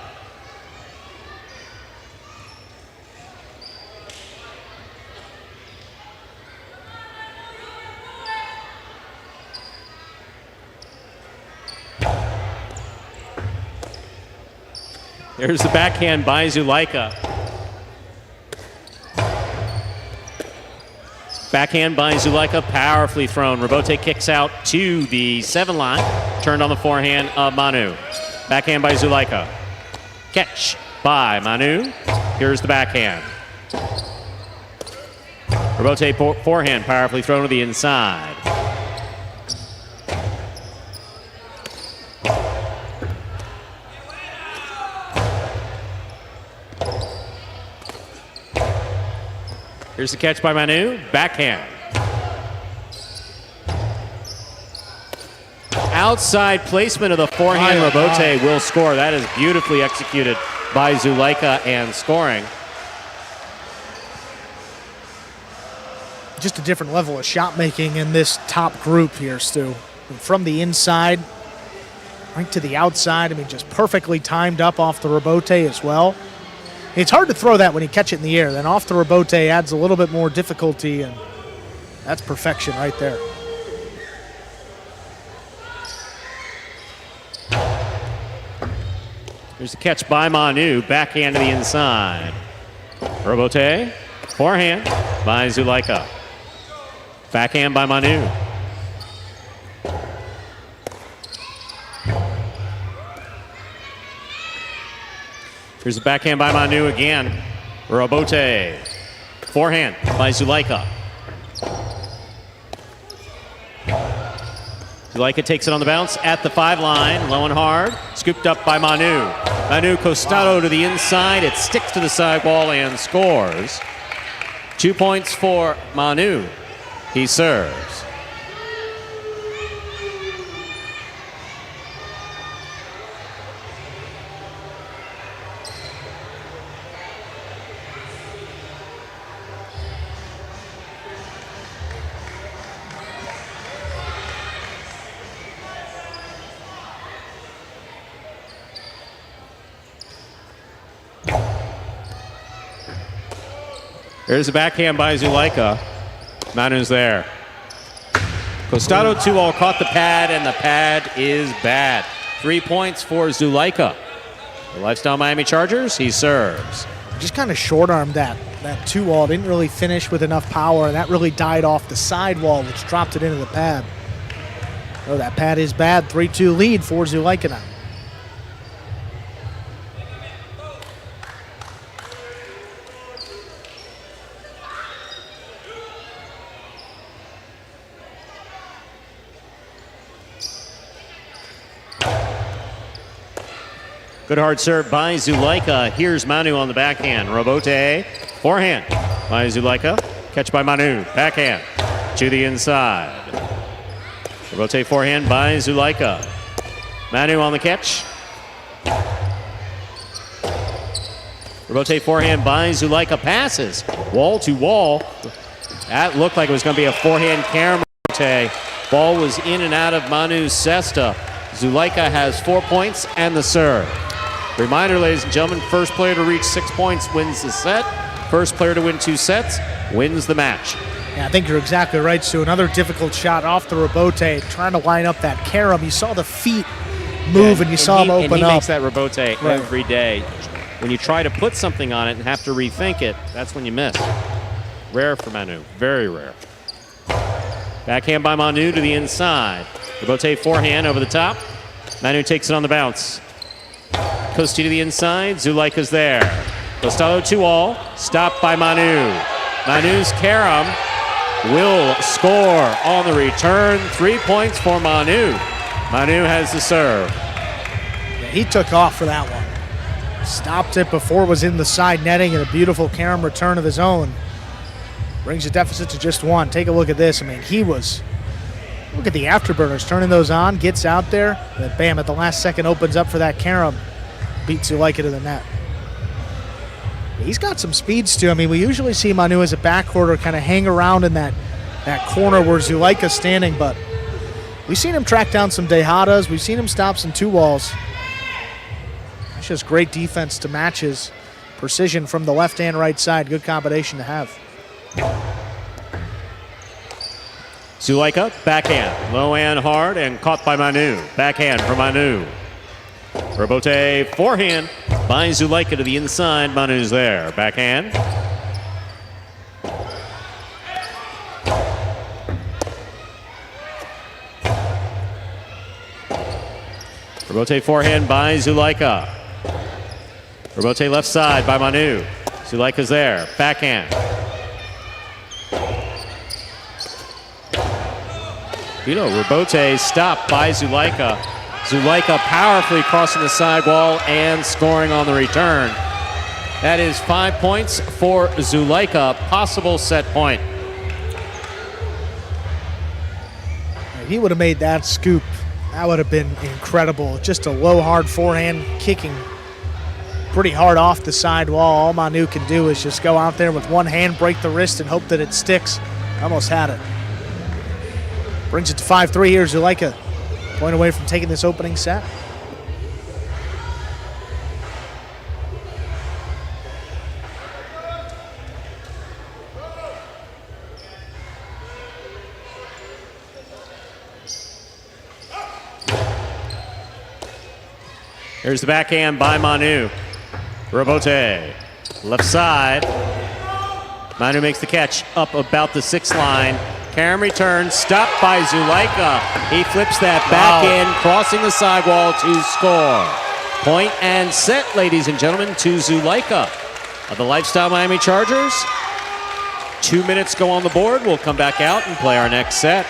There's the backhand by Zulaika. Backhand by Zulaika, powerfully thrown. Rebote kicks out to the 7 line. Turned on the forehand of Manu. Backhand by Zulaika. Catch by Manu. Here's the backhand. Rebote forehand, powerfully thrown to the inside. Here's the catch by Manu. Backhand. Outside placement of the forehand. Rebote will score. That is beautifully executed by Zulaika and scoring. just a different level of shot making in this top group here, Stu. And from the inside, right to the outside, I mean, just perfectly timed up off the rebote as well. It's hard to throw that when you catch it in the air. Then off the rebote adds a little bit more difficulty, and that's perfection right there. Here's the catch by Manu, backhand to the inside. Rebote, forehand by Zulaika. Backhand by Manu. Here's the backhand by Manu again. Rebote, forehand by Zulaika. Zulaika takes it on the bounce at the 5 line, low and hard, scooped up by Manu. Manu Costado to the inside, it sticks to the sidewall and scores. 2 points for Manu. He serves. There's a backhand by Zulaika. Manu's there. Costado 2-all caught the pad, and the pad is bad. 3 points for Zulaika. The Lifestyle Miami Chargers, he serves. Just kind of short-armed that 2-all. Didn't really finish with enough power, and that really died off the sidewall, which dropped it into the pad. Oh, that pad is bad. 3-2 lead for Zulaika now. Good hard serve by Zulaika. Here's Manu on the backhand. Rebote, forehand by Zulaika. Catch by Manu, backhand to the inside. Rebote forehand by Zulaika. Manu on the catch. Rebote forehand by Zulaika, passes wall to wall. That looked like it was going to be a forehand camera. Ball was in and out of Manu's cesta. Zulaika has 4 points and the serve. Reminder, ladies and gentlemen, first player to reach 6 points wins the set. First player to win 2 sets wins the match. Yeah, I think you're exactly right, Stu. Another difficult shot off the rebote, trying to line up that carom. You saw the feet move, and you saw him open and he up. makes that rebote every day. When you try to put something on it and have to rethink it, that's when you miss. Rare for Manu, very rare. Backhand by Manu to the inside. Rebote forehand over the top. Manu takes it on the bounce. Costi to the inside, Zulaika's there. Costado 2-all, stopped by Manu. Manu's carom will score on the return. 3 points for Manu. Manu has the serve. Yeah, he took off for that one. Stopped it before it was in the side netting, and a beautiful carom return of his own. Brings the deficit to just 1. Take a look at this. I mean, he was... Look at the afterburners, turning those on, gets out there, and then bam, at the last second opens up for that carom. Beats Zulaika to the net. He's got some speeds too. I mean, we usually see Manu as a backcourter kind of hang around in that corner where Zulaika's standing, but we've seen him track down some Dejadas. We've seen him stop some 2-walls. It's just great defense to match his precision from the left and right side. Good combination to have. Zulaika, backhand, low and hard, and caught by Manu. Backhand for Manu. Rebote, forehand by Zulaika to the inside. Manu's there. Backhand. Rebote, forehand by Zulaika. Rebote left side by Manu. Zulaika's there. Backhand. Rebote stopped by Zulaika. Zulaika powerfully crossing the sidewall and scoring on the return. That is 5 points for Zulaika. Possible set point. He would have made that scoop. That would have been incredible. Just a low, hard forehand kicking pretty hard off the sidewall. All Manu can do is just go out there with one hand, break the wrist, and hope that it sticks. Almost had it. Brings it to 5-3 here. Zuleika point away from taking this opening set. Here's the backhand by Manu. Robote, left side. Manu makes the catch up about the 6 line. Karam returns, stopped by Zuleika. He flips that backhand, crossing the sidewall to score. Point and set, ladies and gentlemen, to Zuleika of the Lifestyle Miami Chargers. 2 minutes go on the board. We'll come back out and play our next set.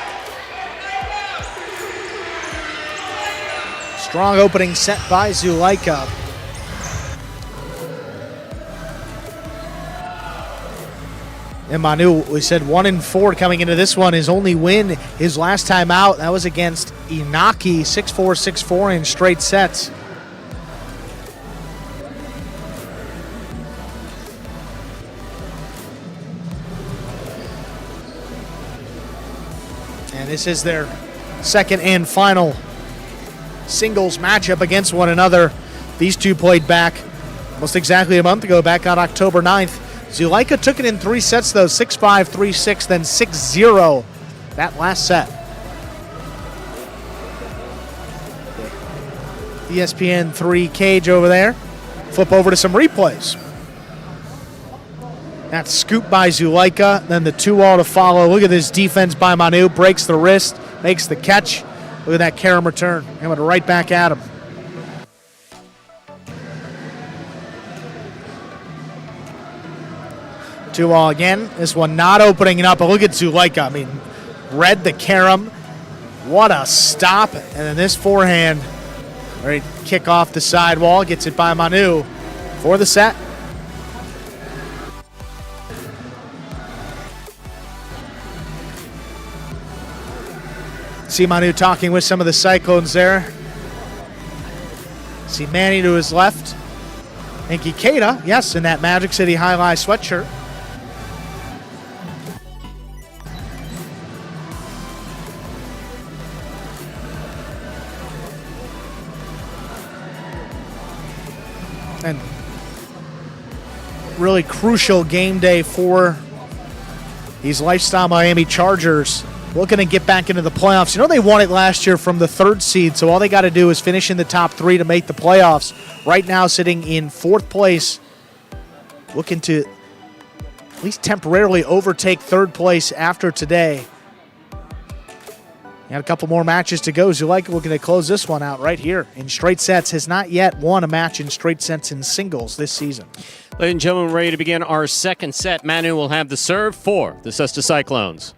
Strong opening set by Zuleika. And Manu, we said 1-4 coming into this one. His only win, his last time out, that was against Inaki, 6-4, 6-4 in straight sets. And this is their second and final singles matchup against one another. These two played back almost exactly a month ago, back on October 9th. Zuleika took it in 3 sets, though, 6-5, 3-6, then 6-0 that last set. ESPN 3 cage over there. Flip over to some replays. That scoop by Zuleika, then the 2-all to follow. Look at this defense by Manu, breaks the wrist, makes the catch. Look at that Karam return, coming right back at him. Two all again. This one not opening it up, but look at Zuleika. I mean, read the Karam. What a stop. And then this forehand, ready to kick off the sidewall, gets it by Manu for the set. See Manu talking with some of the Cyclones there. See Manny to his left. And Kikeda, yes, in that Magic City Jai-Alai sweatshirt. And really crucial game day for these Lifestyle Miami Chargers. Looking to get back into the playoffs. You know, they won it last year from the 3rd seed, so all they got to do is finish in the top 3 to make the playoffs. Right now, sitting in 4th place, looking to at least temporarily overtake 3rd place after today. Got a couple more matches to go. Zuleika looking to close this one out right here in straight sets. Has not yet won a match in straight sets in singles this season. Ladies and gentlemen, ready to begin our second set. Manu will have the serve for the Cesta Cyclones.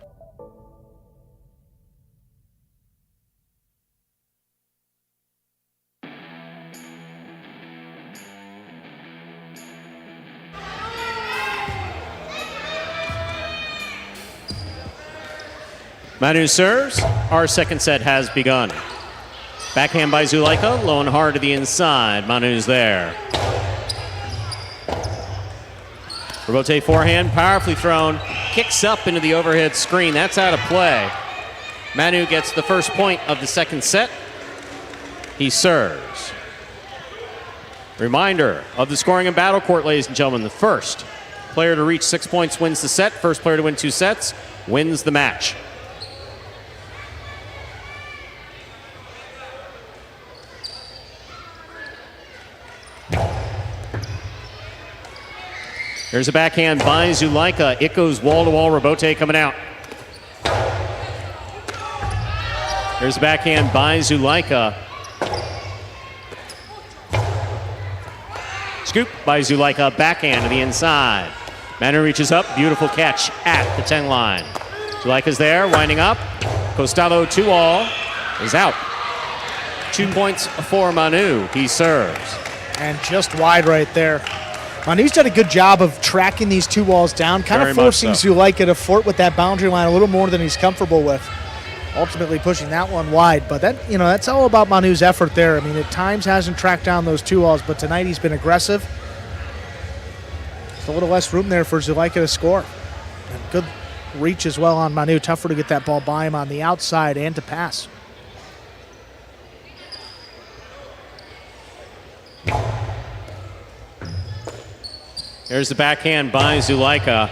Manu serves. Our second set has begun. Backhand by Zuleika, low and hard to the inside. Manu's there. Robote forehand, powerfully thrown. Kicks up into the overhead screen. That's out of play. Manu gets the first point of the second set. He serves. Reminder of the scoring in battle court, ladies and gentlemen. The first player to reach 6 points wins the set. First player to win 2 sets wins the match. There's a backhand by Zuleika. It goes wall-to-wall. Robote coming out. There's a backhand by Zuleika. Scoop by Zuleika. Backhand to the inside. Manu reaches up. Beautiful catch at the 10 line. Zuleika's there, winding up. Costado 2-all is out. 2 points for Manu. He serves. And just wide right there. Manu's done a good job of tracking these 2 walls down, kind of forcing Zuleika to flirt with that boundary line a little more than he's comfortable with. Ultimately pushing that one wide, but that, you know, that's all about Manu's effort there. I mean, at times hasn't tracked down those 2 walls, but tonight he's been aggressive. There's a little less room there for Zuleika to score. And reach as well on Manu. Tougher to get that ball by him on the outside and to pass. There's the backhand by Zulaika.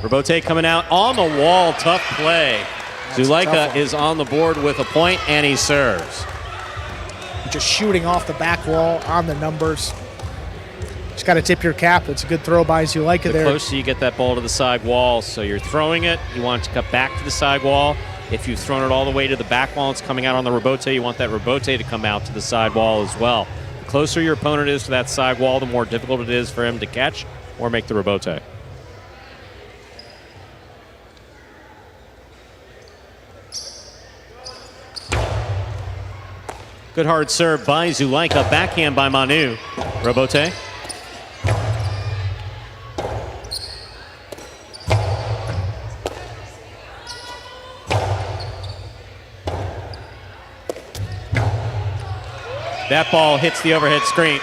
Robote coming out on the wall. Tough play. Zulaika is on the board with a point, and he serves. Just shooting off the back wall on the numbers. Just got to tip your cap. It's a good throw by Zulaika there. The closer you get that ball to the side wall, so you're throwing it, you want it to cut back to the side wall. If you've thrown it all the way to the back wall, it's coming out on the Robote, you want that Robote to come out to the side wall as well. The closer your opponent is to that side wall, the more difficult it is for him to catch or make the Robote. Good hard serve by Zulaika. Backhand by Manu. Robote. That ball hits the overhead screen.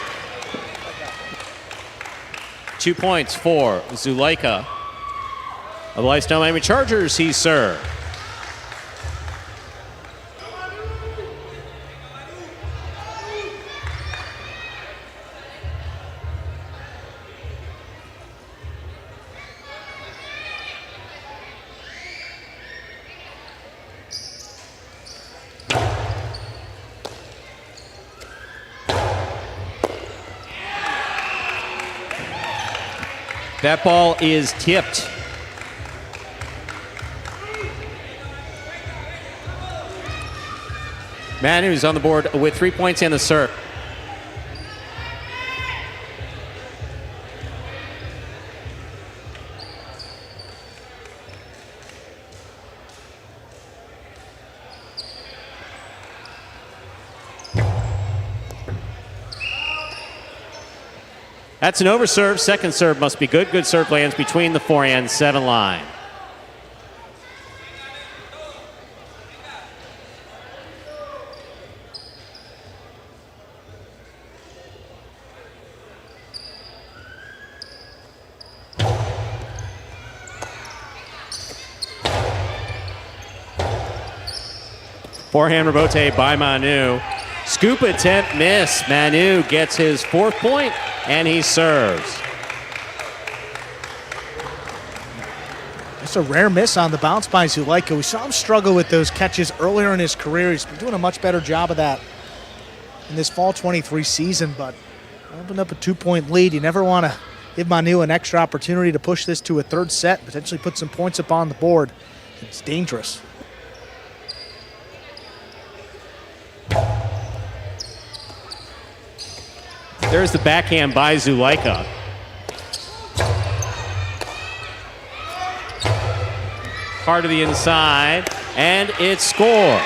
2 points for Zulaika of the Lifestyle Miami Chargers. He served. That ball is tipped. Manu's on the board with 3 points and the serve. That's an overserve. Second serve must be good. Good serve lands between the 4 and 7 line. Forehand Robote by Manu. Scoop attempt miss. Manu gets his 4th point and he serves. It's a rare miss on the bounce by Zulaika. We saw him struggle with those catches earlier in his career. He's been doing a much better job of that in this fall 23 season, but opened up a 2-point lead. You never want to give Manu an extra opportunity to push this to a third set, potentially put some points up on the board. It's dangerous. There's the backhand by Zulaika. Hard to the inside, and it scores.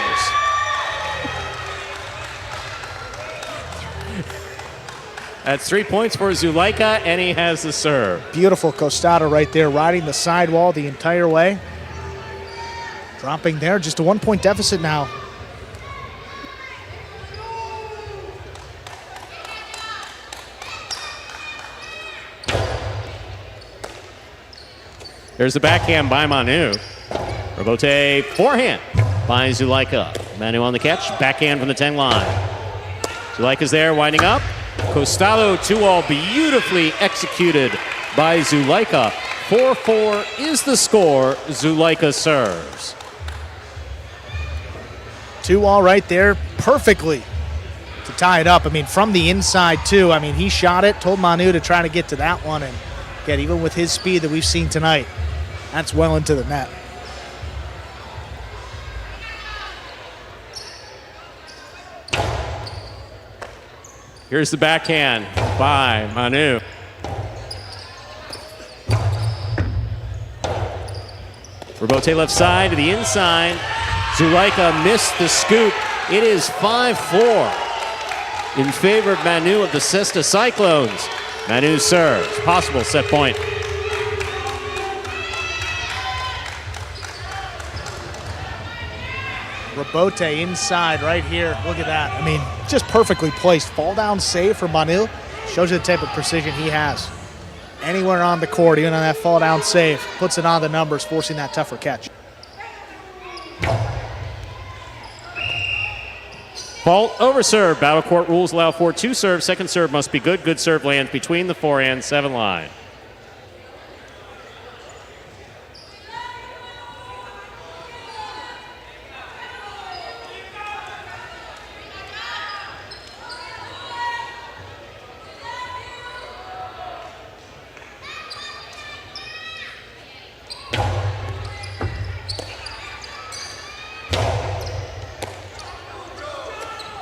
That's 3 points for Zulaika, and he has the serve. Beautiful costada right there, riding the sidewall the entire way. Dropping there, just a 1-point deficit now. There's the backhand by Manu. Robote forehand by Zulaika. Manu on the catch. Backhand from the 10 line. Zulaika's there, winding up. Costado 2-all, beautifully executed by Zulaika. 4-4 is the score. Zulaika serves. 2-all right there, perfectly to tie it up. I mean, from the inside too. I mean, he shot it, told Manu to try to get to that one, and again, even with his speed that we've seen tonight, that's well into the net. Here's the backhand by Manu. Robote left side to the inside. Zulaika missed the scoop. It is 5-4 in favor of Manu of the Cesta Cyclones. Manu serves. Possible set point. Robote inside right here. Look at that. I mean, just perfectly placed. Fall down save for Manu. Shows you the type of precision he has. Anywhere on the court, even on that fall down save, puts it on the numbers, forcing that tougher catch. Fault over serve. Battle court rules allow for 2 serves. Second serve must be good. Good serve lands between the 4 and 7 line.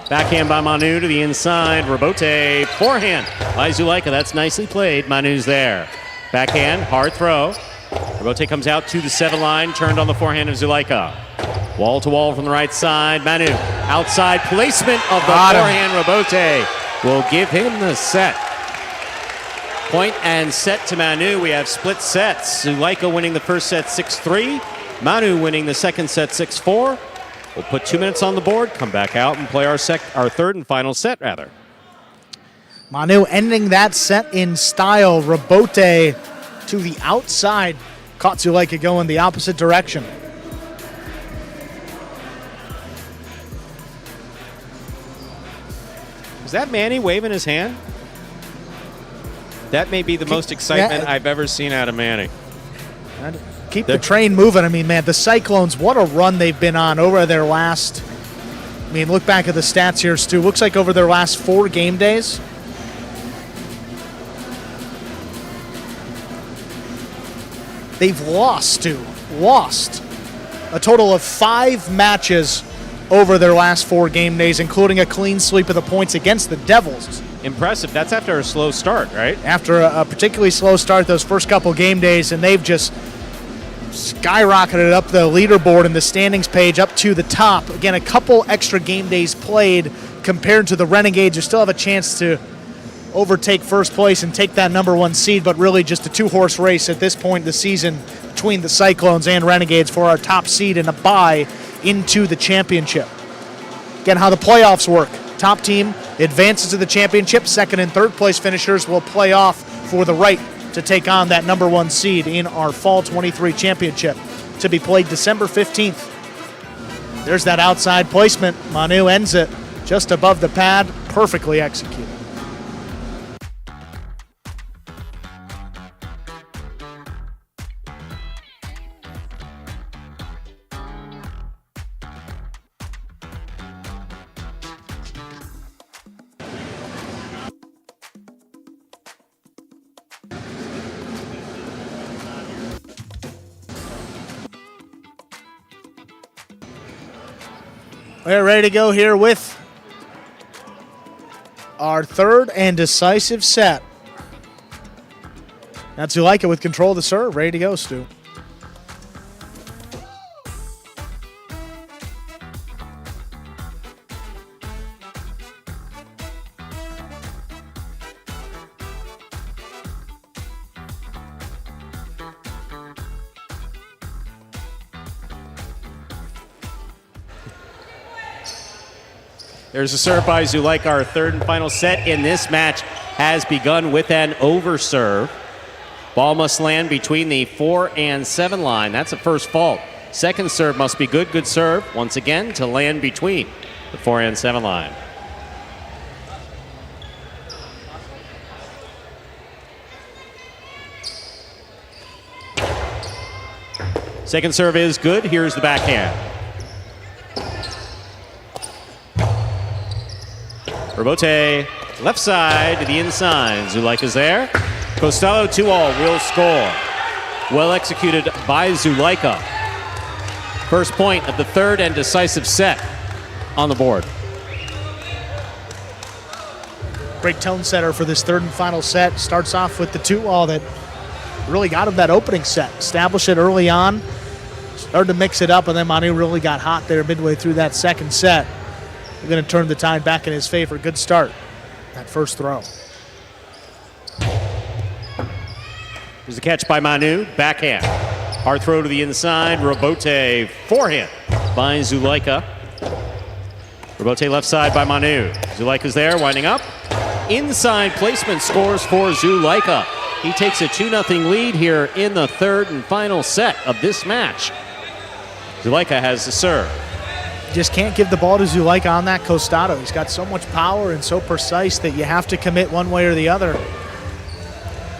Backhand by Manu to the inside. Robote, forehand by Zulaika. That's nicely played. Manu's there. Backhand, hard throw. Robote comes out to the 7 line, turned on the forehand of Zulaika. Wall to wall from the right side. Manu, outside placement of the forehand. Robote will give him the set. Point and set to Manu. We have split sets. Zulaika winning the first set 6-3. Manu winning the second set 6-4. We'll put 2 minutes on the board, come back out and play our third and final set, rather. Manu ending that set in style. Robote to the outside. Caught Zulaika going the opposite direction. Is that Manny waving his hand? That may be the most excitement I've ever seen out of Manny. Keep the train moving. I mean, man, the Cyclones, what a run they've been on over their last, I mean, look back at the stats here, Stu. Looks like over their last 4 game days, they've lost a total of 5 matches over their last 4 game days, including a clean sweep of the points against the Devils. Impressive. That's after a slow start, right? After a particularly slow start those first couple game days, and they've just skyrocketed up the leaderboard and the standings page up to the top. Again, a couple extra game days played compared to the Renegades, who still have a chance to overtake first place and take that number 1 seed, but really just a 2-horse race at this point in the season between the Cyclones and Renegades for our top seed and a bye into the championship. Again, how the playoffs work. Top team advances to the championship. Second and third place finishers will play off for the right to take on that number 1 seed in our Fall 23 championship, to be played December 15th. There's that outside placement. Manu ends it just above the pad, perfectly executed. We're ready to go here with our third and decisive set. That's Zulaika with control of the serve. Ready to go, Stu. There's a serve by Zulaika. Our third and final set in this match has begun with an over serve. Ball must land between the 4 and 7 line. That's a first fault. Second serve must be good. Good serve, once again, to land between the 4 and 7 line. Second serve is good. Here's the backhand. Robote, left side to the inside. Zulaika's there. Costello 2-all will score. Well executed by Zulaika. First point of the third and decisive set on the board. Great tone setter for this third and final set. Starts off with the 2-all that really got him that opening set. Established it early on. Started to mix it up, and then Manu really got hot there midway through that second set. We're going to turn the tide back in his favor. Good start. That first throw. There's a catch by Manu. Backhand. Hard throw to the inside. Robote. Forehand by Zulaika. Robote left side by Manu. Zulaika's there, winding up. inside placement scores for Zulaika. He takes a 2-0 lead here in the third and final set of this match. Zulaika has the serve. Just can't give the ball to Zulaika on that costado. He's got so much power and so precise that you have to commit one way or the other.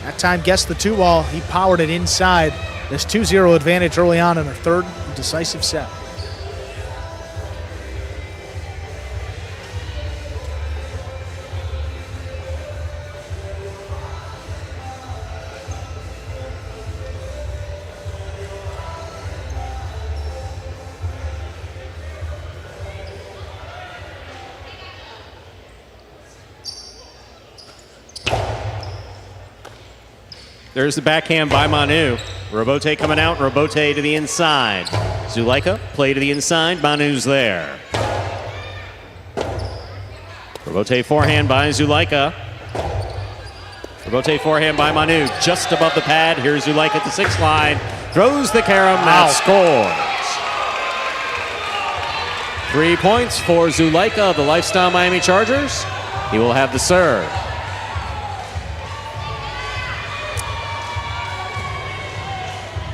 That time guessed the 2-wall. He powered it inside. This 2-0 advantage early on in the third decisive set. There's the backhand by Manu. Robote coming out, Robote to the inside. Zulaika, play to the inside, Manu's there. Robote forehand by Zulaika. Robote forehand by Manu, just above the pad. Here's Zulaika at the 6th line. Throws the carom, that scores. 3 points for Zulaika of the Lifestyle Miami Chargers. He will have the serve.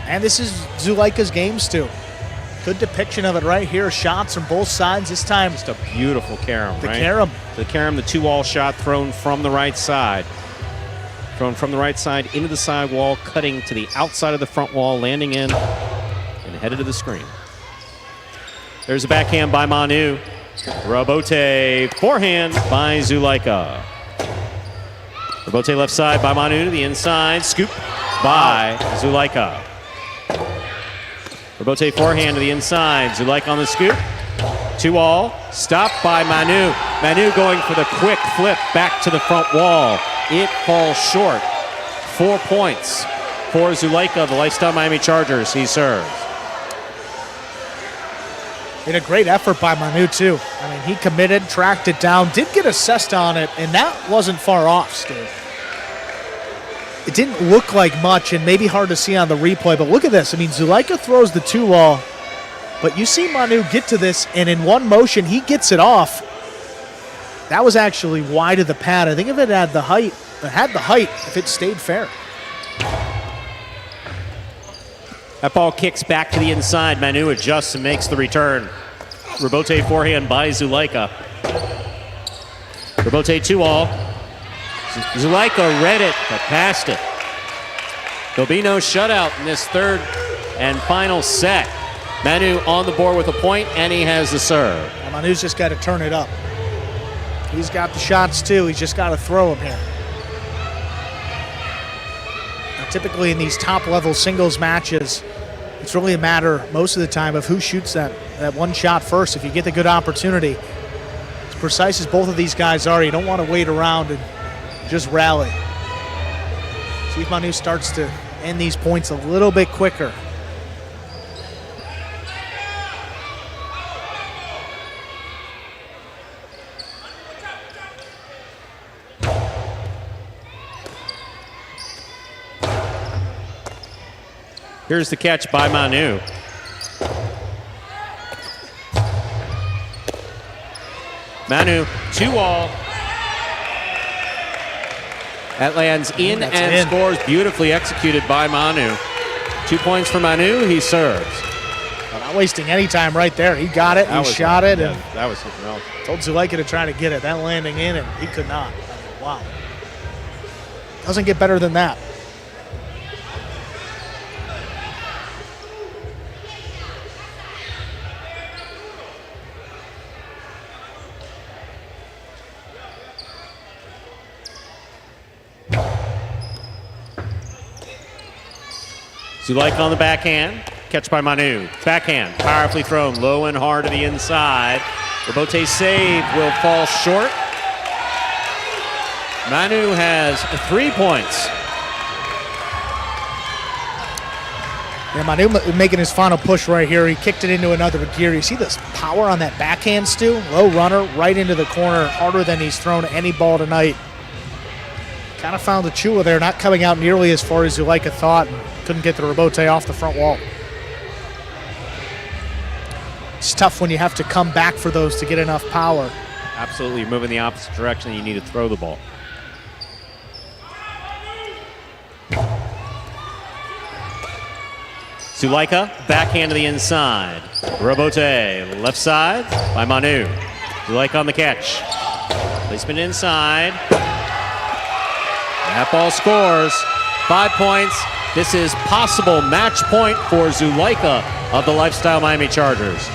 And this is Zulaika's game, Stu. Good depiction of it right here. Shots from both sides. This time, Just a beautiful carom, the right? carom. The carom, the 2-wall shot thrown from the right side. Thrown from the right side into the side wall, cutting to the outside of the front wall, landing in and headed to the screen. There's a backhand by Manu. Robote forehand by Zulaika. Robote left side by Manu to the inside. Scoop by Zulaika. Robote forehand to the inside. Zulaika on the scoop. 2-all. Stopped by Manu. Manu going for the quick flip back to the front wall. It falls short. 4 points for Zulaika, the Lifestyle Miami Chargers. He serves. And a great effort by Manu, too. I mean, he committed, tracked it down, did get assessed on it, and that wasn't far off, Steve. It didn't look like much and maybe hard to see on the replay, but look at this. I mean, Zulaika throws the 2-wall, but you see Manu get to this, and in one motion, he gets it off. That was actually wide of the pad. I think if it had the height, if it stayed fair. That ball kicks back to the inside. Manu adjusts and makes the return. Robote forehand by Zulaika. Robote 2-all. Zulaika read it, but passed it. There'll be no shutout in this third and final set. Manu on the board with a point, and he has the serve. Well, Manu's just got to turn it up. He's got the shots, too. He's just got to throw them here. Now, typically in these top-level singles matches, it's really a matter most of the time of who shoots that one shot first. If you get the good opportunity, as precise as both of these guys are, you don't want to wait around and just rally. See if Manu starts to end these points a little bit quicker. Here's the catch by Manu. Manu, 2-all. That lands in and scores, beautifully executed by Manu. 2 points for Manu, he serves. Well, not wasting any time right there. He got it, he shot it, and that was something else. told Zulaika to try to get it. That landing in, and he could not. I mean, wow. Doesn't get better than that. Zulaika on the backhand. Catch by Manu. Backhand, powerfully thrown, low and hard to the inside. Robote's save will fall short. Manu has 3 points. Yeah, Manu making his final push right here. He kicked it into another gear. You see this power on that backhand, Stu? Low runner, right into the corner, harder than he's thrown any ball tonight. Kind of found the Chua there, not coming out nearly as far as Zulaika thought, and couldn't get the Robote off the front wall. It's tough when you have to come back for those to get enough power. Absolutely, you're moving the opposite direction, you need to throw the ball. Zuleika, backhand to the inside. Robote, left side by Manu. Zuleika on the catch. Placement inside. That ball scores. 5 points. This is possible match point for Zuleika of the Lifestyle Miami Chargers.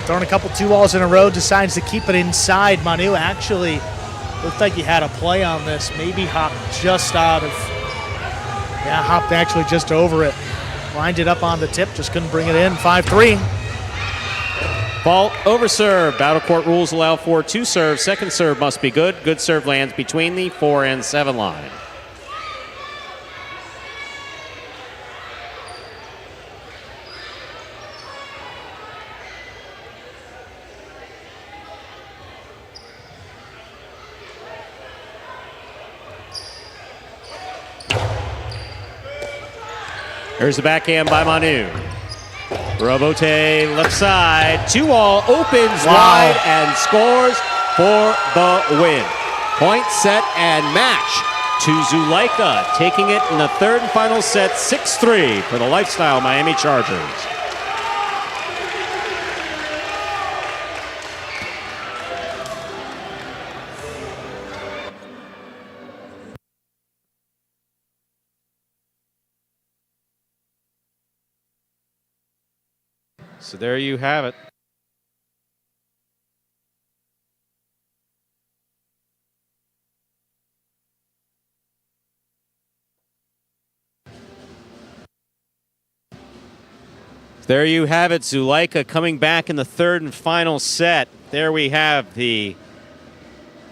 Throwing a couple 2-balls in a row, decides to keep it inside. Manu actually looked like he had a play on this. Maybe hopped just out of, hopped actually just over it. Lined it up on the tip, just couldn't bring it in. 5-3. Fault over serve. Battle court rules allow for 2 serves. Second serve must be good. Good serve lands between the 4 and 7 line. Here's the backhand by Manu. Robote left side. 2-all opens wide and scores for the win. Point, set, and match to Zuleika, taking it in the third and final set, 6-3 for the Lifestyle Miami Chargers. So there you have it. There you have it, Zuleika coming back in the third and final set. There we have the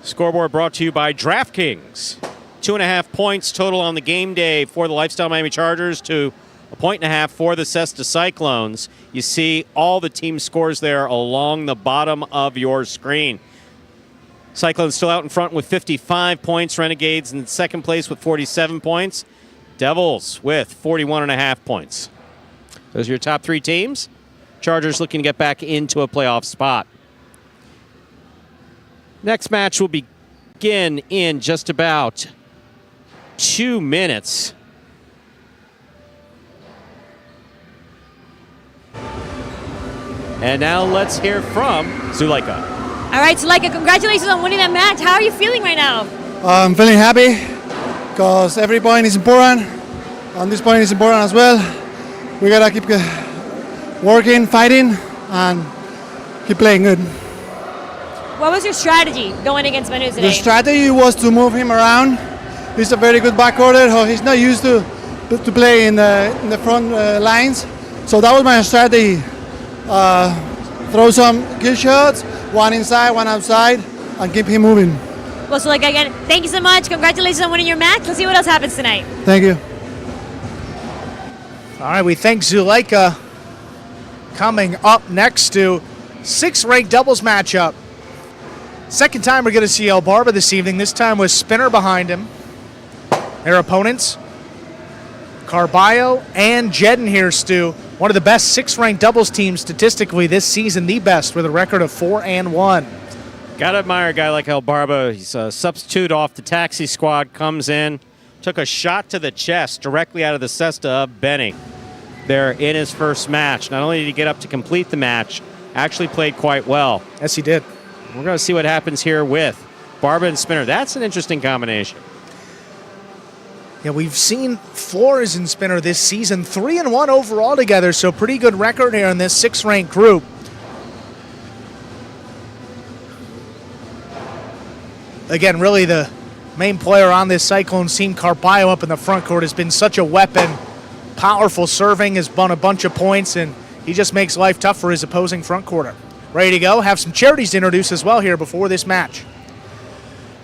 scoreboard brought to you by DraftKings. 2.5 points total on the game day for the Lifestyle Miami Chargers to 1.5 points for the Cesta Cyclones. You see all the team scores there along the bottom of your screen. Cyclones still out in front with 55 points. Renegades in second place with 47 points. Devils with 41.5 points. Those are your top 3 teams. Chargers looking to get back into a playoff spot. Next match will begin in just about 2 minutes. And now let's hear from Zuleika. All right, Zuleika, congratulations on winning that match. How are you feeling right now? I'm feeling happy because every point is important, and this point is important as well. We gotta keep working, fighting, and keep playing good. What was your strategy going against Manu today? The strategy was to move him around. He's a very good backcourter. He's not used to play in the front lines, so that was my strategy. Throw some good shots, one inside, one outside, and keep him moving. Well, Zuleika, again, thank you so much. Congratulations on winning your match. Let's see what else happens tonight. Thank you. All right, we thank Zuleika. Coming up next to 6th-ranked doubles matchup. Second time we're going to see El Barba this evening, this time with Spinner behind him. Their opponents, Carballo and Jedden here, Stu. One of the best 6th-ranked doubles teams statistically this season, the best, with a record of 4-1. Gotta admire a guy like El Barba. He's a substitute off the taxi squad, comes in, took a shot to the chest directly out of the cesta of Benny there in his first match. Not only did he get up to complete the match, actually played quite well. Yes, he did. We're going to see what happens here with Barba and Spinner. That's an interesting combination. Yeah, we've seen Flores and Spinner this season, 3-1 overall together, so pretty good record here in this 6th-ranked group. Again, really the main player on this Cyclones team, Carballo up in the front court, has been such a weapon. Powerful serving, has won a bunch of points, and he just makes life tough for his opposing front courter. Ready to go? Have some charities to introduce as well here before this match.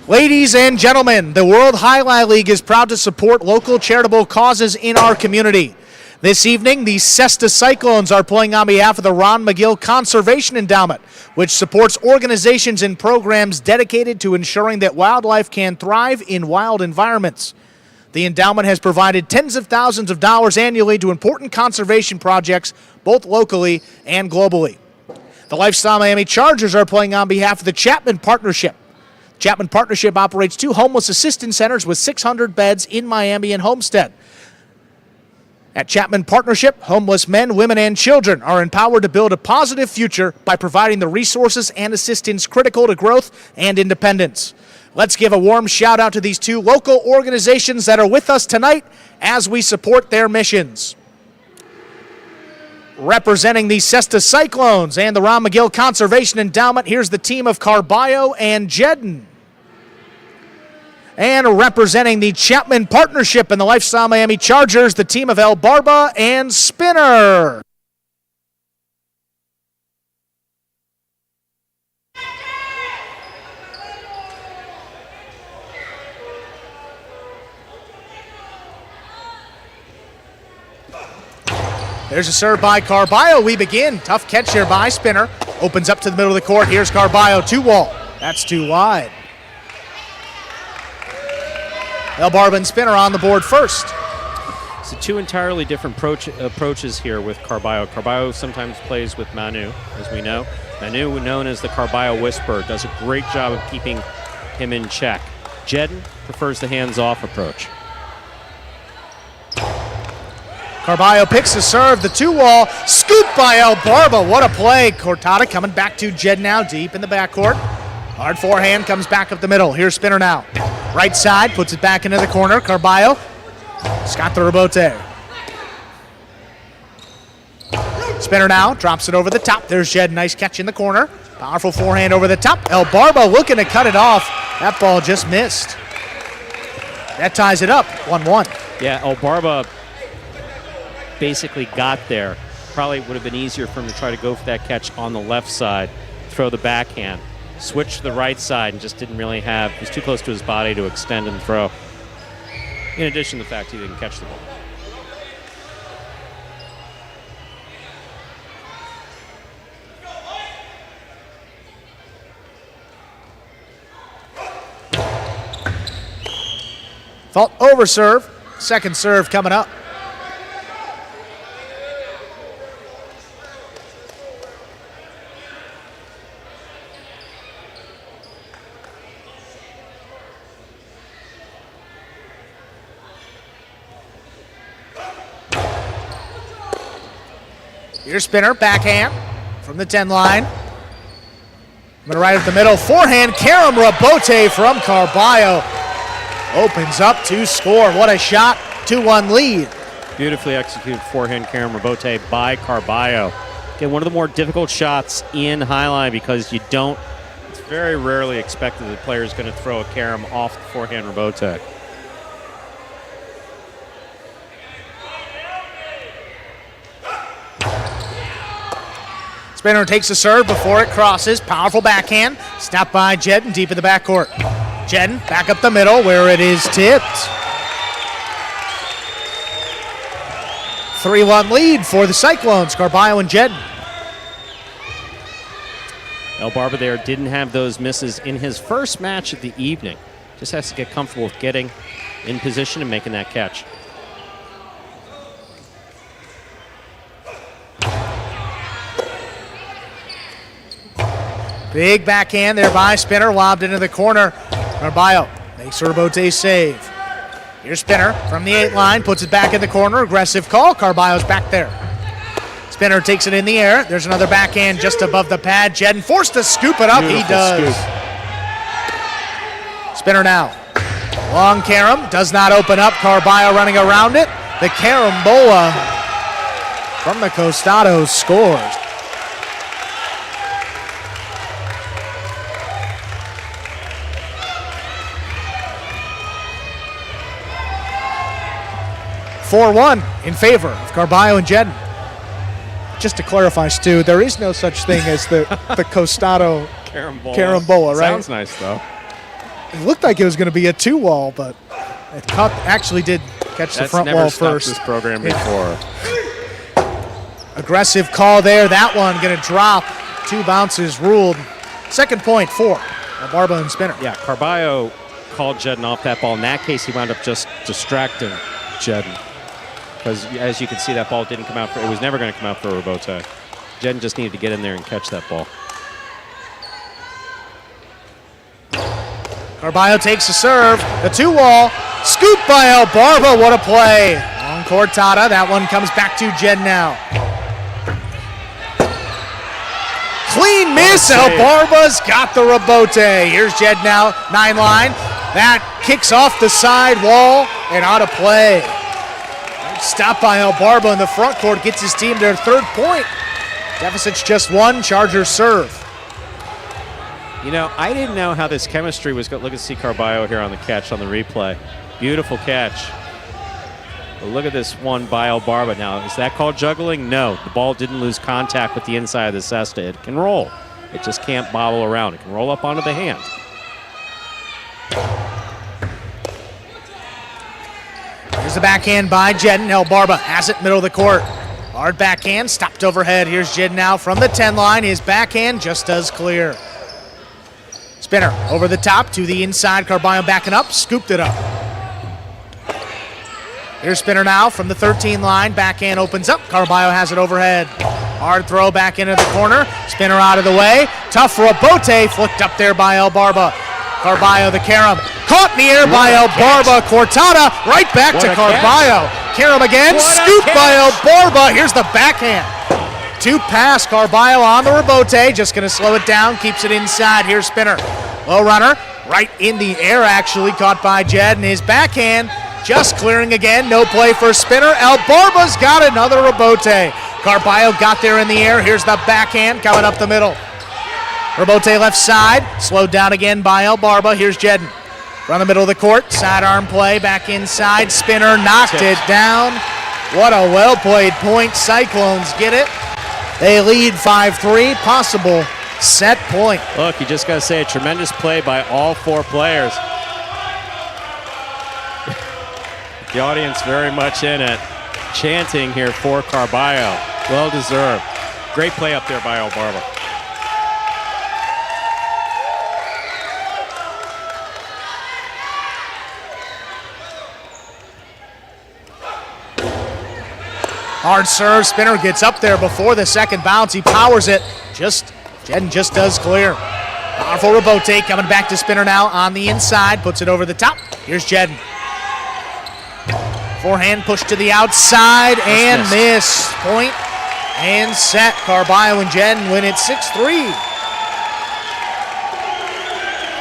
Ladies and gentlemen, the World Jai-Alai League is proud to support local charitable causes in our community. This evening, the Cesta Cyclones are playing on behalf of the Ron McGill Conservation Endowment, which supports organizations and programs dedicated to ensuring that wildlife can thrive in wild environments. The endowment has provided tens of thousands of dollars annually to important conservation projects, both locally and globally. The Lifestyle Miami Chargers are playing on behalf of the Chapman Partnership. Chapman Partnership operates 2 homeless assistance centers with 600 beds in Miami and Homestead. At Chapman Partnership, homeless men, women, and children are empowered to build a positive future by providing the resources and assistance critical to growth and independence. Let's give a warm shout out to these two local organizations that are with us tonight as we support their missions. Representing the Cesta Cyclones and the Ron McGill Conservation Endowment, here's the team of Carballo and Jedden. And representing the Chapman Partnership and the Lifestyle Miami Chargers, the team of El Barba and Spinner. There's a serve by Carballo. We begin. Tough catch here by Spinner. Opens up to the middle of the court. Here's Carballo. 2-wall. That's too wide. El Barba and Spinner on the board first. So two entirely different approaches here with Carballo. Carballo sometimes plays with Manu, as we know. Manu, known as the Carballo Whisperer, does a great job of keeping him in check. Jedden prefers the hands-off approach. Carballo picks the serve, the 2-wall, scoop by El Barba. What a play. Cortada coming back to Jed now, deep in the backcourt. Hard forehand, comes back up the middle. Here's Spinner now. Right side, puts it back into the corner. Carballo, Scott the Rebote. Spinner now, drops it over the top. There's Jed, nice catch in the corner. Powerful forehand over the top. El Barba looking to cut it off. That ball just missed. That ties it up, 1-1. Yeah, El Barba basically got there. Probably would have been easier for him to try to go for that catch on the left side, throw the backhand, switch to the right side, and just didn't really have, he was too close to his body to extend and throw. In addition to the fact he didn't catch the ball. Fault over serve. Second serve coming up. Here's Spinner, backhand from the 10 line. I'm going to right at the middle. Forehand, Karam Rabote from Carballo. Opens up to score. What a shot. 2-1 lead. Beautifully executed forehand Karam Rabote by Carballo. Again, one of the more difficult shots in Highline because it's very rarely expected that the player is going to throw a Karam off the forehand Rabote. Spinner takes a serve before it crosses. Powerful backhand. Snapped by Jedden deep in the backcourt. Jedden back up the middle where it is tipped. 3-1 lead for the Cyclones, Carballo and Jedden. El Barba there didn't have those misses in his first match of the evening. Just has to get comfortable with getting in position and making that catch. Big backhand there by Spinner, lobbed into the corner. Carballo makes a Rabote save. Here's Spinner from the 8 line, puts it back in the corner. Aggressive call. Carballo's back there. Spinner takes it in the air. There's another backhand just above the pad. Jedden forced to scoop it up. Beautiful. He does. Scoop. Spinner now. Long Karam does not open up. Carballo running around it. The Carambola from the Costados scores. (4-1) in favor of Carballo and Jedden. Just to clarify, Stu, there is no such thing as the Costado Carambola, right? Sounds nice, though. It looked like it was going to be a 2-wall, but it actually did catch the front wall first. That's never stopped this program before. Aggressive call there. That one going to drop. 2 bounces ruled. Second point for Barba and Spinner. Yeah, Carballo called Jedden off that ball. In that case, he wound up just distracting Jedden. Because as you can see, that ball didn't come out. It was never going to come out for Rabote. Jedden just needed to get in there and catch that ball. Carballo takes the serve. The 2-wall. Scoop by El Barba. What a play. Long Cortada. That one comes back to Jed now. Clean miss. Elbarba's got the rebote. Here's Jed now, 9-line. That kicks off the side wall and out of play. Stopped by Elbarba in the front court, gets his team their 3rd point. Deficit's just 1, Chargers serve. You know, I didn't know how this chemistry was going. Look at C. Carballo here on the catch on the replay. Beautiful catch. But look at this one by Elbarba. Now, is that called juggling? No. The ball didn't lose contact with the inside of the cesta. It can roll. It just can't bobble around. It can roll up onto the hand. Here's the backhand by Jedden. Elbarba has it middle of the court. Hard backhand, stopped overhead. Here's Jedden now from the 10 line. His backhand just does clear. Spinner over the top to the inside. Carballo backing up, scooped it up. Here's Spinner now from the 13 line. Backhand opens up. Carballo has it overhead. Hard throw back into the corner. Spinner out of the way. Tough rebote flicked up there by Elbarba. Carballo the carom. Caught in the air by Elbarba. Cortada right back to Carballo. Carom again. Scoop by Elbarba. Here's the backhand. 2 pass. Carballo on the rebote. Just going to slow it down. Keeps it inside. Here's Spinner. Low runner. Right in the air actually. Caught by Jed. And his backhand just clearing again. No play for Spinner. Elbarba's got another rebote. Carballo got there in the air. Here's the backhand coming up the middle. Rebote left side, slowed down again by Elbarba. Here's Jedden. From the middle of the court, sidearm play, back inside. Spinner knocked it down. What a well-played point. Cyclones get it. They lead 5-3, possible set point. Look, you just got to say a tremendous play by all 4 players. The audience very much in it, chanting here for Carballo. Well deserved. Great play up there by Elbarba. Hard serve, Spinner gets up there before the second bounce. He powers it. Jedden just does clear. Powerful rebote coming back to Spinner now on the inside. Puts it over the top. Here's Jedden. Forehand push to the outside and miss. Point and set. Carballo and Jedden win it 6-3.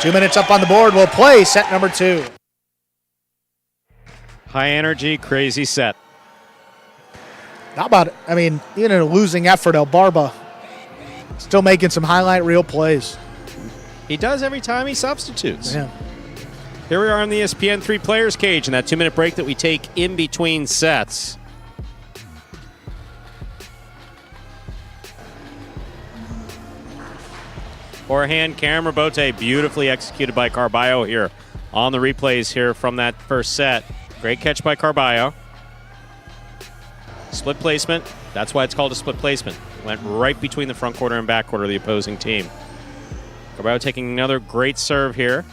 2 minutes up on the board. We'll play set number 2. High energy, crazy set. How about it? I mean, even in a losing effort, Elbarba still making some highlight reel plays. He does every time he substitutes. Yeah. Here we are on the ESPN 3 Players Cage in that 2-minute break that we take in between sets. Forehand, camera bote, beautifully executed by Carballo here on the replays here from that first set. Great catch by Carballo. Split placement, that's why it's called a split placement. Went right between the front quarter and back quarter of the opposing team. Carballo taking another great serve here.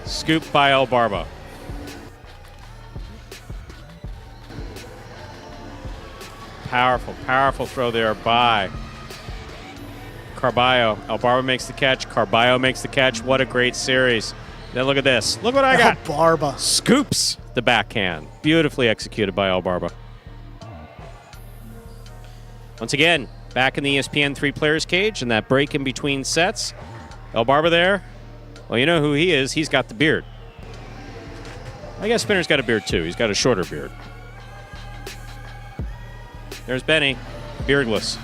Scoop by Elbarba. Powerful, powerful throw there by Carballo. Elbarba makes the catch. Carballo makes the catch. What a great series. Then look at this. Look what I got. Elbarba scoops the backhand. Beautifully executed by Elbarba. Once again, back in the ESPN 3 Players Cage in that break in between sets. Elbarba there. Well, you know who he is. He's got the beard. I guess Spinner's got a beard too. He's got a shorter beard. There's Benny, beardless.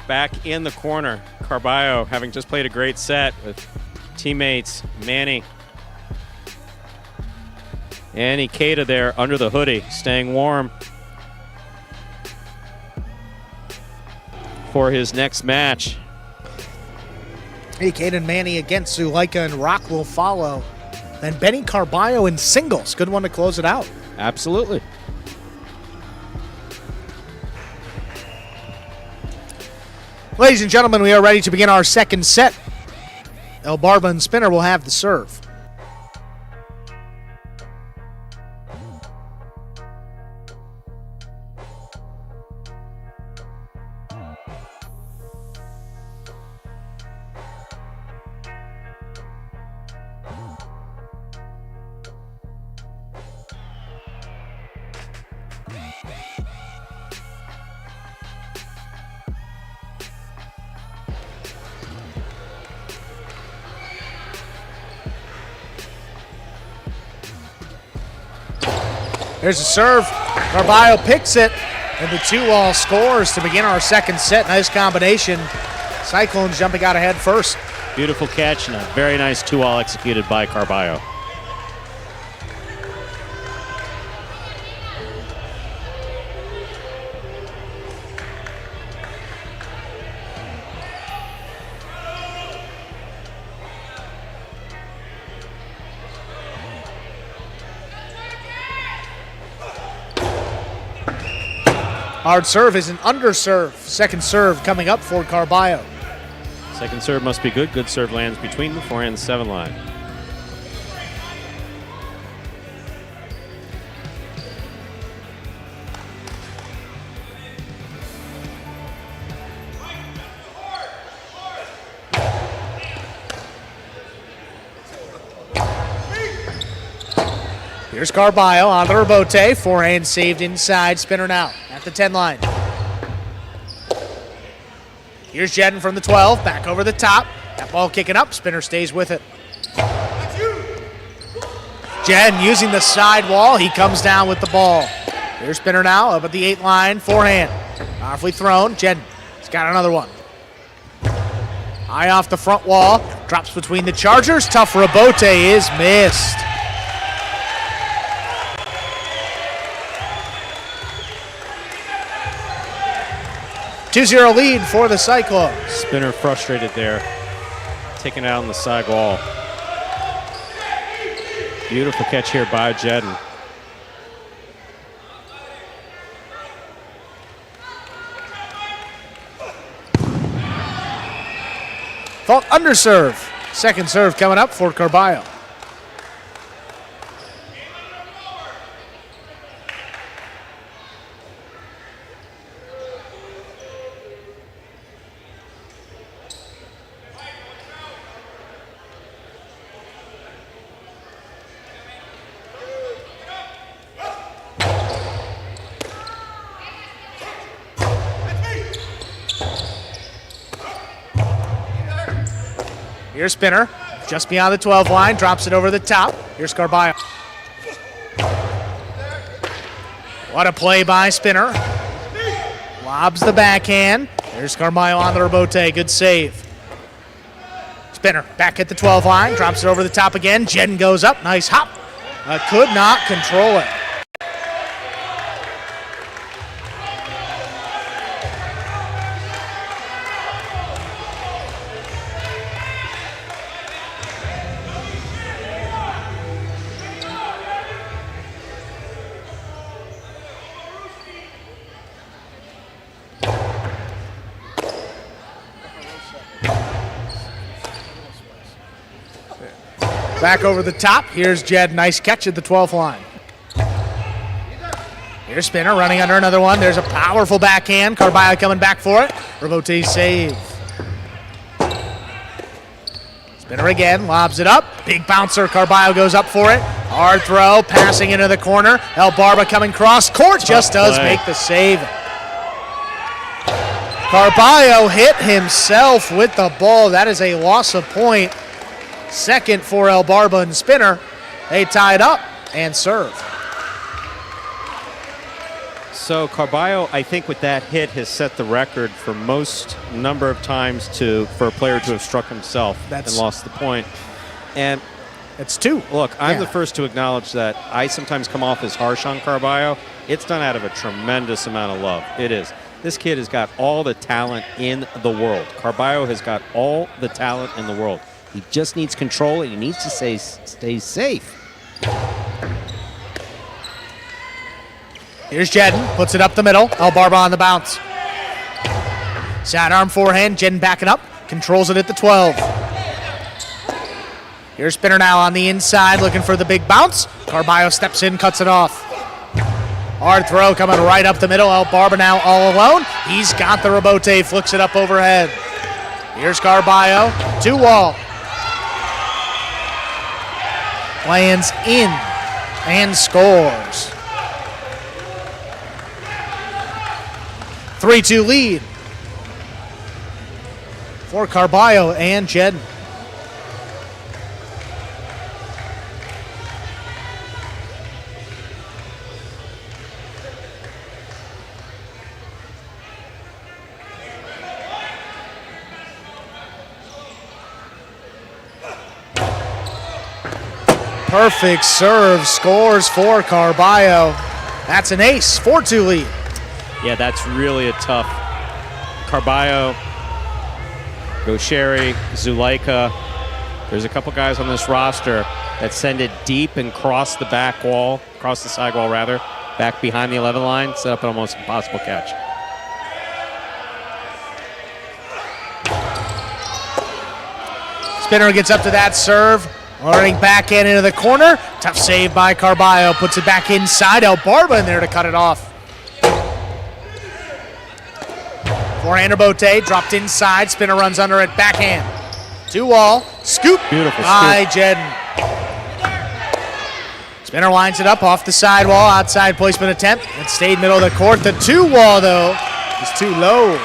Back in the corner, Carballo having just played a great set with teammates Manny and Ikeda there under the hoodie, staying warm for his next match. Ikeda and Manny against Zuleika and Rock will follow. Then Benny Carballo in singles. Good one to close it out. Absolutely. Ladies and gentlemen, we are ready to begin our second set. Elbarba and Spinner will have the serve. There's a serve. Carballo picks it, and the 2-all scores to begin our second set. Nice combination. Cyclones jumping out ahead first. Beautiful catch and a very nice 2-all executed by Carballo. Hard serve is an underserve. Second serve coming up for Carballo. Second serve must be good. Good serve lands between the forehand and 7 line. Here's Carballo on the rebote. Forehand saved inside. Spinner now at the 10 line. Here's Jedden from the 12. Back over the top. That ball kicking up. Spinner stays with it. Jedden using the side wall. He comes down with the ball. Here's Spinner now up at the 8 line. Forehand. Powerfully thrown. Jedden has got another one. High off the front wall. Drops between the Chargers. Tough rebote is missed. 2-0 lead for the Cyclones. Spinner frustrated there. Taken out on the side wall. Beautiful catch here by Jedden. Fault underserve. Second serve coming up for Carballo. Here's Spinner, just beyond the 12 line, drops it over the top. Here's Carballo. What a play by Spinner. Lobs the backhand. There's Carballo on the rebote, good save. Spinner back at the 12 line, drops it over the top again. Jedden goes up, nice hop. Could not control it. Back over the top. Here's Jed. Nice catch at the 12th line. Here's Spinner running under another one. There's a powerful backhand. Carballo coming back for it. Rebote save. Spinner again. Lobs it up. Big bouncer. Carballo goes up for it. Hard throw. Passing into the corner. El Barba coming cross. Court just does make the save. Carballo hit himself with the ball. That is a loss of point. Second for El Barba and Spinner. They tie it up and serve. So Carballo, I think with that hit, has set the record for most number of times for a player to have struck himself and lost the point. And it's 2. Look, I'm the first to acknowledge that I sometimes come off as harsh on Carballo. It's done out of a tremendous amount of love. It is. This kid has got all the talent in the world. Carballo has got all the talent in the world. He just needs control, and he needs to stay safe. Here's Jedden, puts it up the middle. El Barba on the bounce. Sidearm forehand, Jedden backing up, controls it at the 12. Here's Spinner now on the inside, looking for the big bounce. Carballo steps in, cuts it off. Hard throw coming right up the middle. El Barba now all alone. He's got the rebote, flicks it up overhead. Here's Carballo, 2-wall. Lands in and scores. 3-2 lead for Carballo and Jedden. Perfect serve, scores for Carballo. That's an ace, 4-2 lead. Yeah, that's really a tough. Carballo, Gosheri, Zuleika. There's a couple guys on this roster that send it deep and cross the back wall, cross the side wall rather, back behind the 11 line, set up an almost impossible catch. Spinner gets up to that serve, running backhand into the corner. Tough save by Carballo, puts it back inside. El Barba in there to cut it off. Forehand Bote dropped inside. Spinner runs under it, backhand. 2-wall, scoop. Beautiful by Jedden. Spinner lines it up off the sidewall, outside placement attempt. It stayed middle of the court. The 2-wall, though, is too low.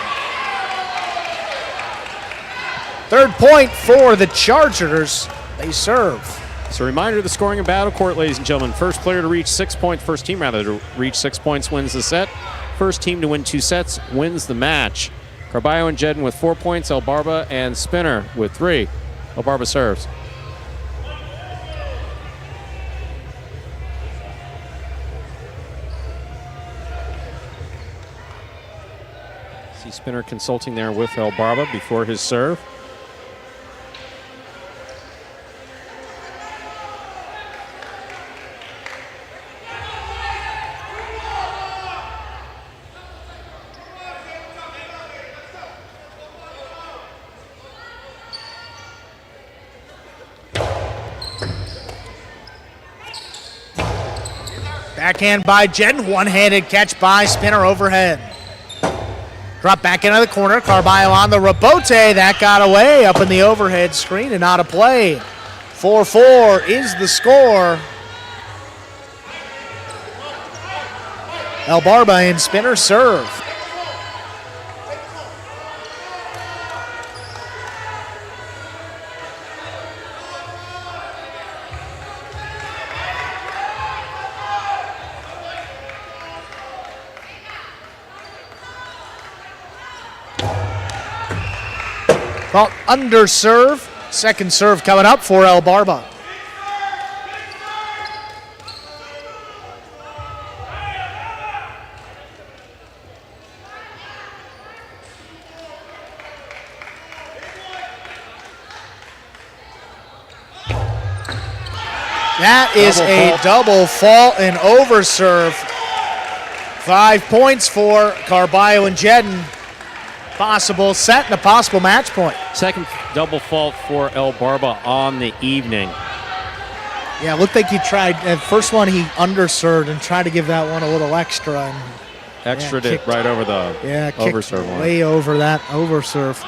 Third point for the Chargers. They serve. So a reminder of the scoring in Battle Court, ladies and gentlemen. First player to reach 6 points, first team rather to reach 6 points wins the set. First team to win 2 sets wins the match. Carballo and Jedden with 4 points, El Barba and Spinner with 3. El Barba serves. See Spinner consulting there with El Barba before his serve. Backhand by Jedden, one-handed catch by Spinner overhead. Drop back into the corner, Carballo on the rebote, that got away up in the overhead screen and out of play. 4-4 is the score. El Barba and Spinner serve. Well, under serve. Second serve coming up for El Barba. That is a double fault and over serve. 5 points for Carballo and Jedden. Possible set and a possible match point. Second double fault for El Barba on the evening. Yeah, it looked like he tried. At first one, he underserved and tried to give that one a little extra. And Extra it right over the overserve line. Way over that overserve.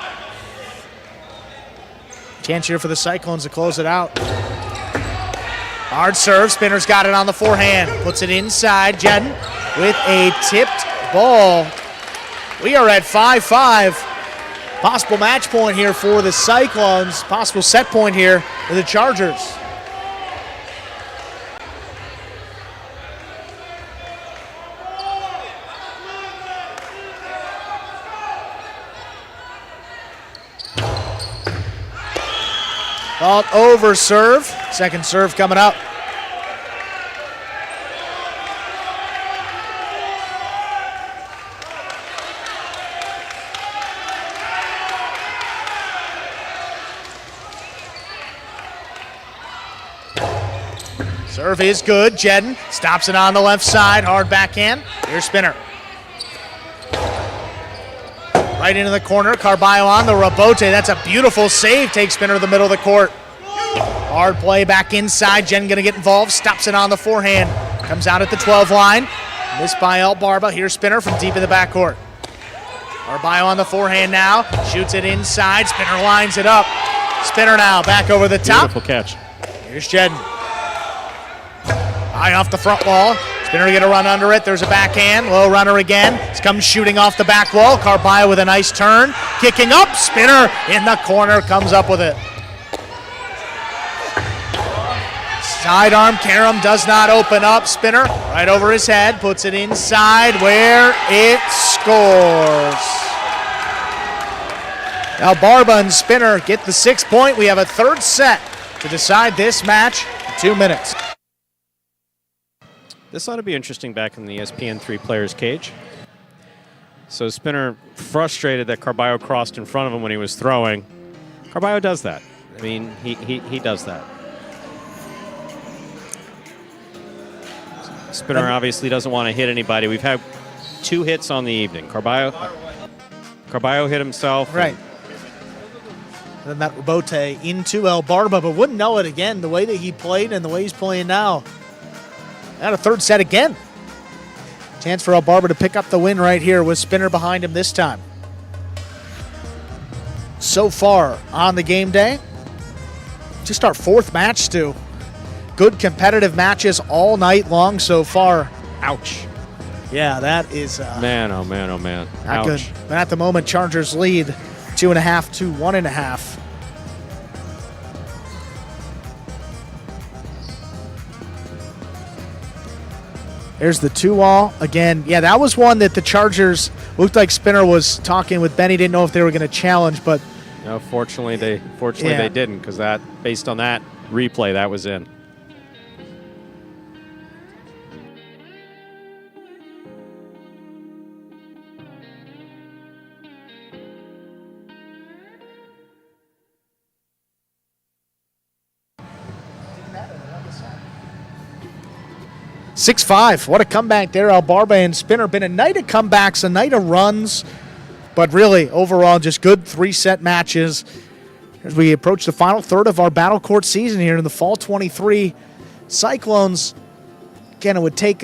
Chance here for the Cyclones to close it out. Hard serve. Spinner's got it on the forehand. Puts it inside. Jedden with a tipped ball. We are at 5-5. Possible match point here for the Cyclones. Possible set point here for the Chargers. Fault over serve. Second serve coming up. Serve is good. Jedden stops it on the left side. Hard backhand. Here's Spinner. Right into the corner. Carballo on the rebote. That's a beautiful save. Takes Spinner to the middle of the court. Hard play back inside. Jedden going to get involved. Stops it on the forehand. Comes out at the 12 line. Missed by El Barba. Here's Spinner from deep in the backcourt. Carballo on the forehand now. Shoots it inside. Spinner lines it up. Spinner now back over the top. Beautiful catch. Here's Jedden. High off the front wall. Spinner going to run under it. There's a backhand. Low runner again. It's comes shooting off the back wall. Carballo with a nice turn. Kicking up. Spinner in the corner. Comes up with it. Sidearm. Karam does not open up. Spinner right over his head. Puts it inside where it scores. Now Barba and Spinner get the 6 point. We have a third set to decide this match. 2 minutes. This ought to be interesting back in the ESPN3 players cage. So Spinner frustrated that Carballo crossed in front of him when he was throwing. Carballo does that. I mean, he does that. Spinner obviously doesn't want to hit anybody. We've had 2 hits on the evening. Carballo hit himself. Right. And then that rebote into El Barba, but wouldn't know it again, the way that he played and the way he's playing now. And a third set again. Chance for El Barba to pick up the win right here with Spinner behind him this time. So far on the game day, just our 4th match, Stu. Good competitive matches all night long so far. Ouch. Yeah, that is... man, oh man, oh man. Not Ouch. good. But at the moment, Chargers lead 2.5 to 1.5. There's the 2-all. Again, yeah, that was one that the Chargers looked like Spinner was talking with Benny. Didn't know if they were going to challenge, but... No, fortunately they didn't, because that, based on that replay, that was in. Six-5. What a comeback there, El Barba and Spinner. Been a night of comebacks, a night of runs, but really, overall, just good 3-set matches as we approach the final third of our Battle Court season here in the Fall 23. Cyclones, again, it would take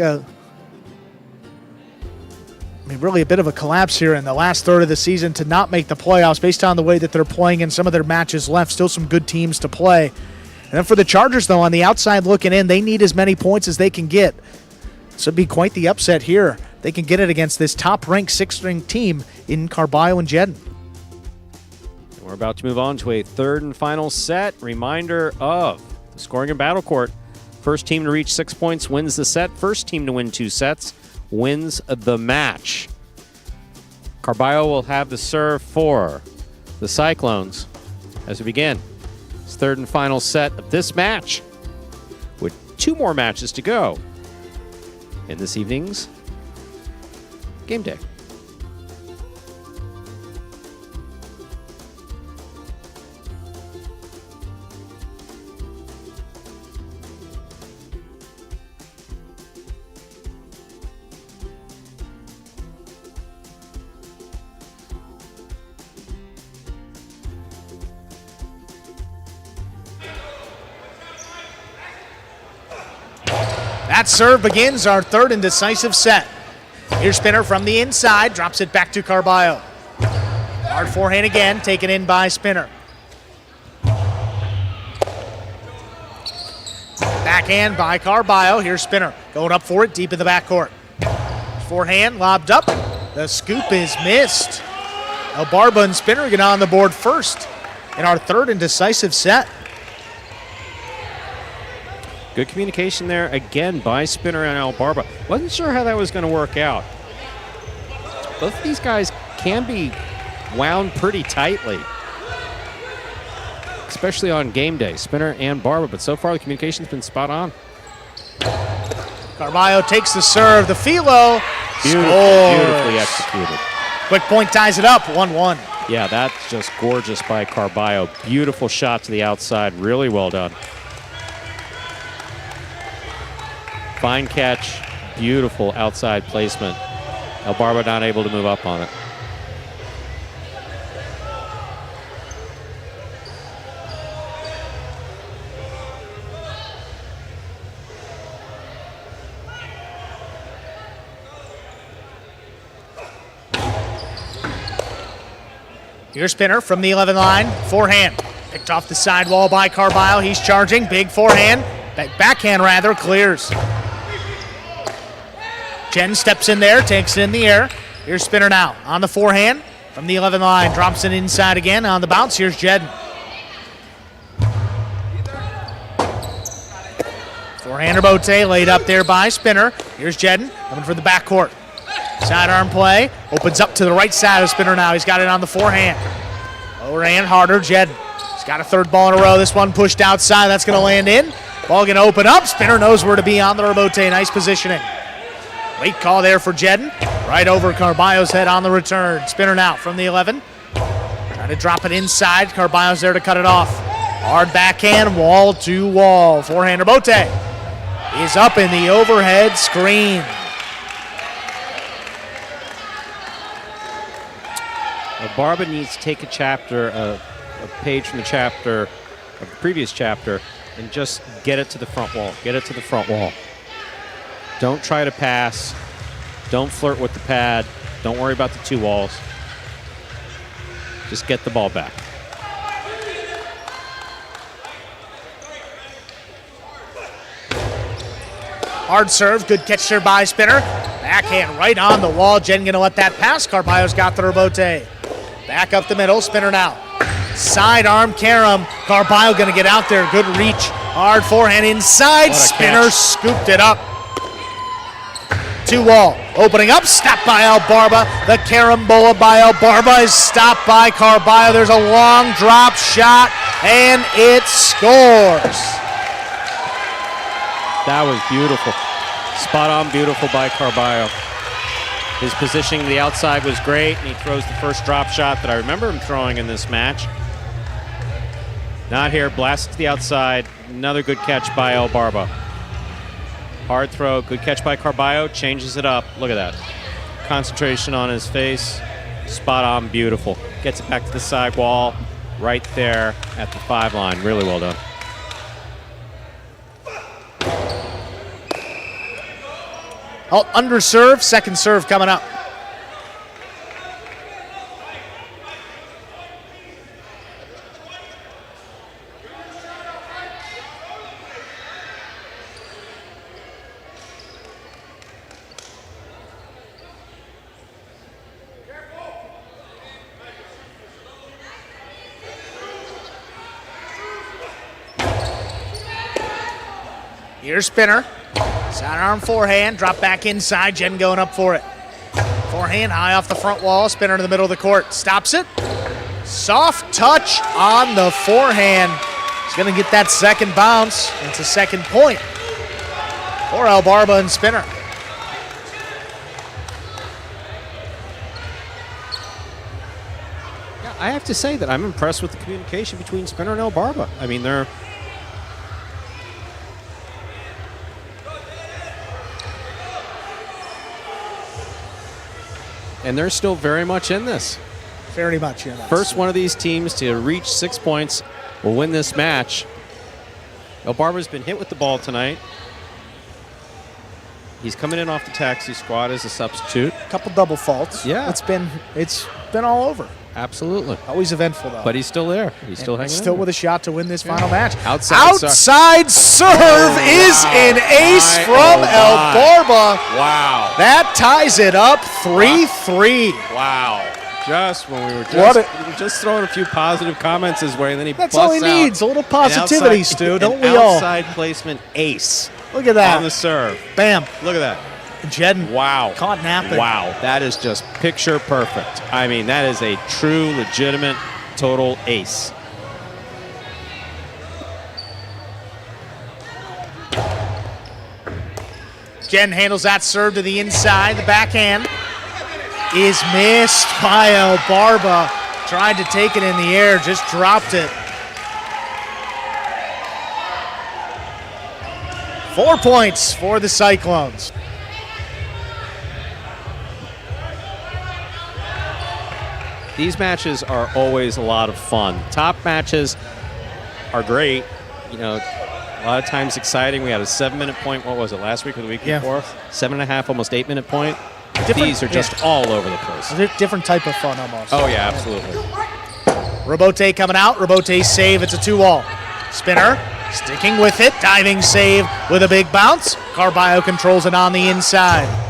really a bit of a collapse here in the last third of the season to not make the playoffs based on the way that they're playing and some of their matches left. Still some good teams to play. And then for the Chargers, though, on the outside looking in, they need as many points as they can get. So it'd be quite the upset here. They can get it against this top-ranked 6th-string team in Carballo and Jedden. We're about to move on to a 3rd and final set. Reminder of the scoring in Battle Court. First team to reach 6 points wins the set. First team to win 2 sets wins the match. Carballo will have the serve for the Cyclones as we begin. 3rd and final set of this match, with 2 more matches to go in this evening's game day. That serve begins our 3rd and decisive set. Here's Spinner from the inside, drops it back to Carballo. Hard forehand again, taken in by Spinner. Backhand by Carballo. Here's Spinner going up for it, deep in the backcourt. Forehand lobbed up. The scoop is missed. El Barba and Spinner get on the board first in our 3rd and decisive set. Good communication there again by Spinner and El Barba. Wasn't sure how that was going to work out. Both of these guys can be wound pretty tightly, especially on game day, Spinner and Barba, but so far the communication's been spot on. Carballo takes the serve. The Philo Beautifully executed. Quick point ties it up, 1-1. Yeah, that's just gorgeous by Carballo. Beautiful shot to the outside. Really well done. Fine catch. Beautiful outside placement. El Barba not able to move up on it. Here's Spinner from the 11 line. Forehand. Picked off the sidewall by Carballo. He's charging. Big forehand. Backhand, rather. Clears. Jen steps in there. Takes it in the air. Here's Spinner now. On the forehand. From the 11 line. Drops it inside again. On the bounce. Here's Jedden. Forehand bote laid up there by Spinner. Here's Jedden. Coming for the backcourt. Sidearm play. Opens up to the right side of Spinner now. He's got it on the forehand. Lower and harder. Jedden. He's got a third ball in a row. This one pushed outside. That's going to land in. Ball gonna open up. Spinner knows where to be on the rebote. Nice positioning. Late call there for Jedden. Right over Carballo's head on the return. Spinner now from the 11. Trying to drop it inside. Carballo's there to cut it off. Hard backhand, wall to wall. Forehand rebote is up in the overhead screen. Barba needs to take a chapter, a page from the chapter, of the previous chapter, and just get it to the front wall. Get it to the front wall. Don't try to pass. Don't flirt with the pad. Don't worry about the two walls. Just get the ball back. Hard serve, good catch there by Spinner. Backhand right on the wall. Jen gonna let that pass. Carballo's got the rebote. Back up the middle, Spinner now. Sidearm, Karam. Carballo gonna get out there, good reach. Hard forehand inside, Spinner catch. scooped it up. Two wall, opening up, stopped by El Barba. The carambola by El Barba is stopped by Carballo. There's a long drop shot, and it scores. That was beautiful. Spot on beautiful by Carballo. His positioning to the outside was great, and he throws the first drop shot that I remember him throwing in this match. Not here, blast to the outside. Another good catch by El Barba. Hard throw, good catch by Carballo, changes it up. Look at that. Concentration on his face. Spot on beautiful. Gets it back to the side wall, right there at the 5 line. Really well done. Under serve, second serve coming up. Here's Spinner. Sidearm forehand, drop back inside, Jen going up for it. Forehand high off the front wall, Spinner in the middle of the court. Stops it. Soft touch on the forehand. He's going to get that second bounce. It's a second point for El Barba and Spinner. Yeah, I have to say that I'm impressed with the communication between Spinner and El Barba. I mean, they're still very much in this. Very much, yeah. First one of these teams to reach 6 points will win this match. El Barba's been hit with the ball tonight. He's coming in off the taxi squad as a substitute. Couple double faults. Yeah. It's been all over. Absolutely. Always eventful, though. But he's still there. He's still hanging Still in with a shot to win this final match. Outside serve is an ace from El Barba. Wow. That ties it up 3-3. Wow. Just when we were just throwing a few positive comments his way, and then he That's all he needs, a little positivity, Stu, don't we all? Outside placement ace. Look at that. On the serve. Bam. Look at that. Jedden. Wow. Caught napping. Wow. That is just picture perfect. I mean, that is a true, legitimate, total ace. Jen handles that serve to the inside. The backhand is missed by El Barba. Tried to take it in the air, just dropped it. 4 points for the Cyclones. These matches are always a lot of fun. Top matches are great. You know, a lot of times exciting. We had a 7-minute point. What was it, last week or the week before? 7.5, almost 8-minute point. These are just all over the place. Different type of fun almost. Oh, yeah, absolutely. Rebote coming out. Rebote save. It's a 2-wall. Spinner sticking with it. Diving save with a big bounce. Carballo controls it on the inside.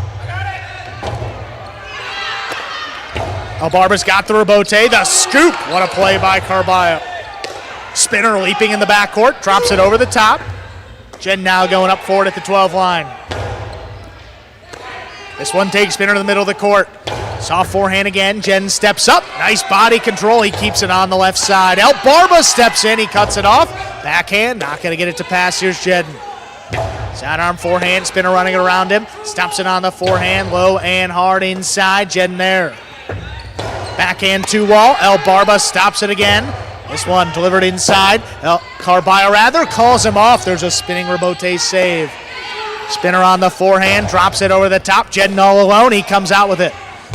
El Barba's got the rebote. The scoop. What a play by Carballo. Spinner leaping in the backcourt. Drops it over the top. Jen now going up for it at the 12 line. This one takes Spinner to the middle of the court. Soft forehand again. Jen steps up. Nice body control. He keeps it on the left side. El Barba steps in. He cuts it off. Backhand, not going to get it to pass. Here's Jedden. Sidearm forehand, spinner running around him. Stops it on the forehand, low and hard inside. Jedden there. Backhand 2-wall. El Barba stops it again. This one delivered inside. Carballo rather calls him off. There's a spinning rebote save. Spinner on the forehand, drops it over the top. Jedden all alone, he comes out with it.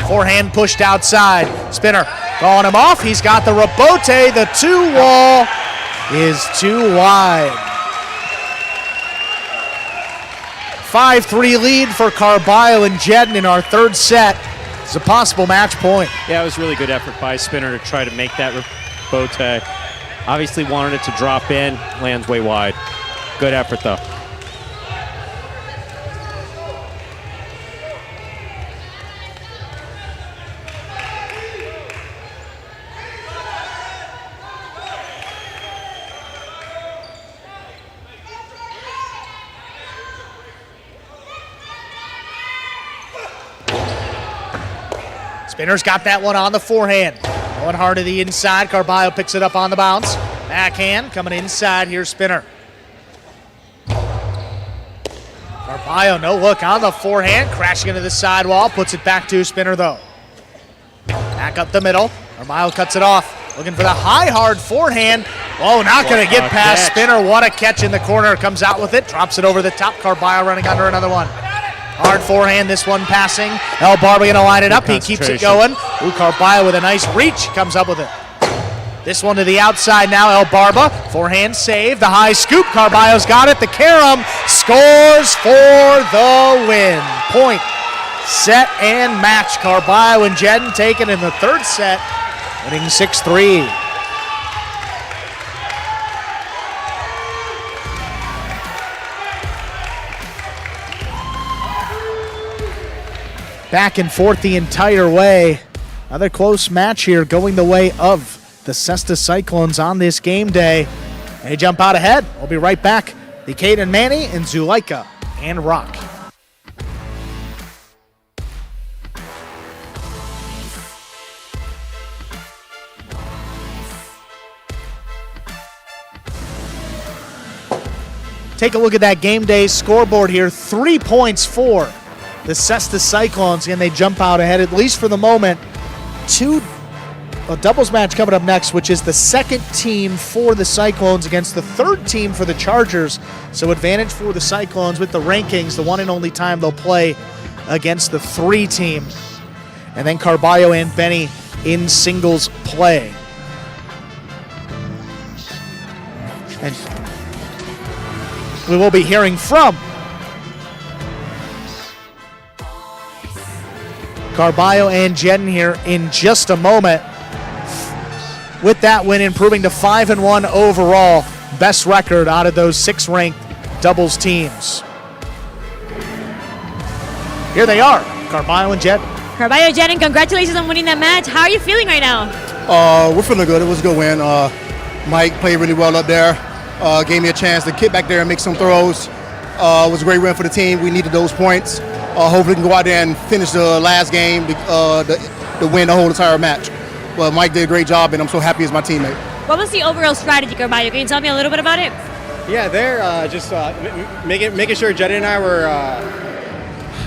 Forehand pushed outside. Spinner calling him off. He's got the rebote. The 2-wall is too wide. 5-3 lead for Carballo and Jedden in our third set. It's a possible match point. Yeah, it was really good effort by Spinner to try to make that rebote. Obviously wanted it to drop in, lands way wide. Good effort though. Spinner's got that one on the forehand. Going hard to the inside. Carballo picks it up on the bounce. Backhand coming inside. Here's Spinner. Carballo, no look on the forehand. Crashing into the sidewall. Puts it back to Spinner though. Back up the middle. Carballo cuts it off. Looking for the high hard forehand. Oh, not going to get past catch. Spinner. What a catch in the corner. Comes out with it. Drops it over the top. Carballo running under another one. Hard forehand, this one passing. El Barba going to line it up. He keeps it going. Ooh, Carballo with a nice reach comes up with it. This one to the outside now, El Barba. Forehand save. The high scoop. Carballo's got it. The carom scores for the win. Point, set, and match. Carballo and Jedden taken in the third set, winning 6-3. Back and forth the entire way. Another close match here going the way of the Cesta Cyclones on this game day. They jump out ahead. We'll be right back. The Kate and Manny and Zuleika and Rock. Take a look at that game day scoreboard here. 3 points for the Cesta Cyclones, and they jump out ahead, at least for the moment. A doubles match coming up next, which is the second team for the Cyclones against the third team for the Chargers. So advantage for the Cyclones with the rankings, the one and only time they'll play against the 3 team. And then Carballo and Benny in singles play. And we will be hearing from Carballo and Jedden here in just a moment. With that win, improving to 5-1 overall, best record out of those 6 ranked doubles teams. Here they are, Carballo and Jedden. Carballo, Jedden, congratulations on winning that match. How are you feeling right now? We're feeling good. It was a good win. Mike played really well up there. Gave me a chance to get back there and make some throws. It was a great win for the team. We needed those points. Hopefully we can go out there and finish the last game to win the whole entire match. But Mike did a great job, and I'm so happy as my teammate. What was the overall strategy, Carballo? Can you tell me a little bit about it? Yeah, they're just making sure Jedden and I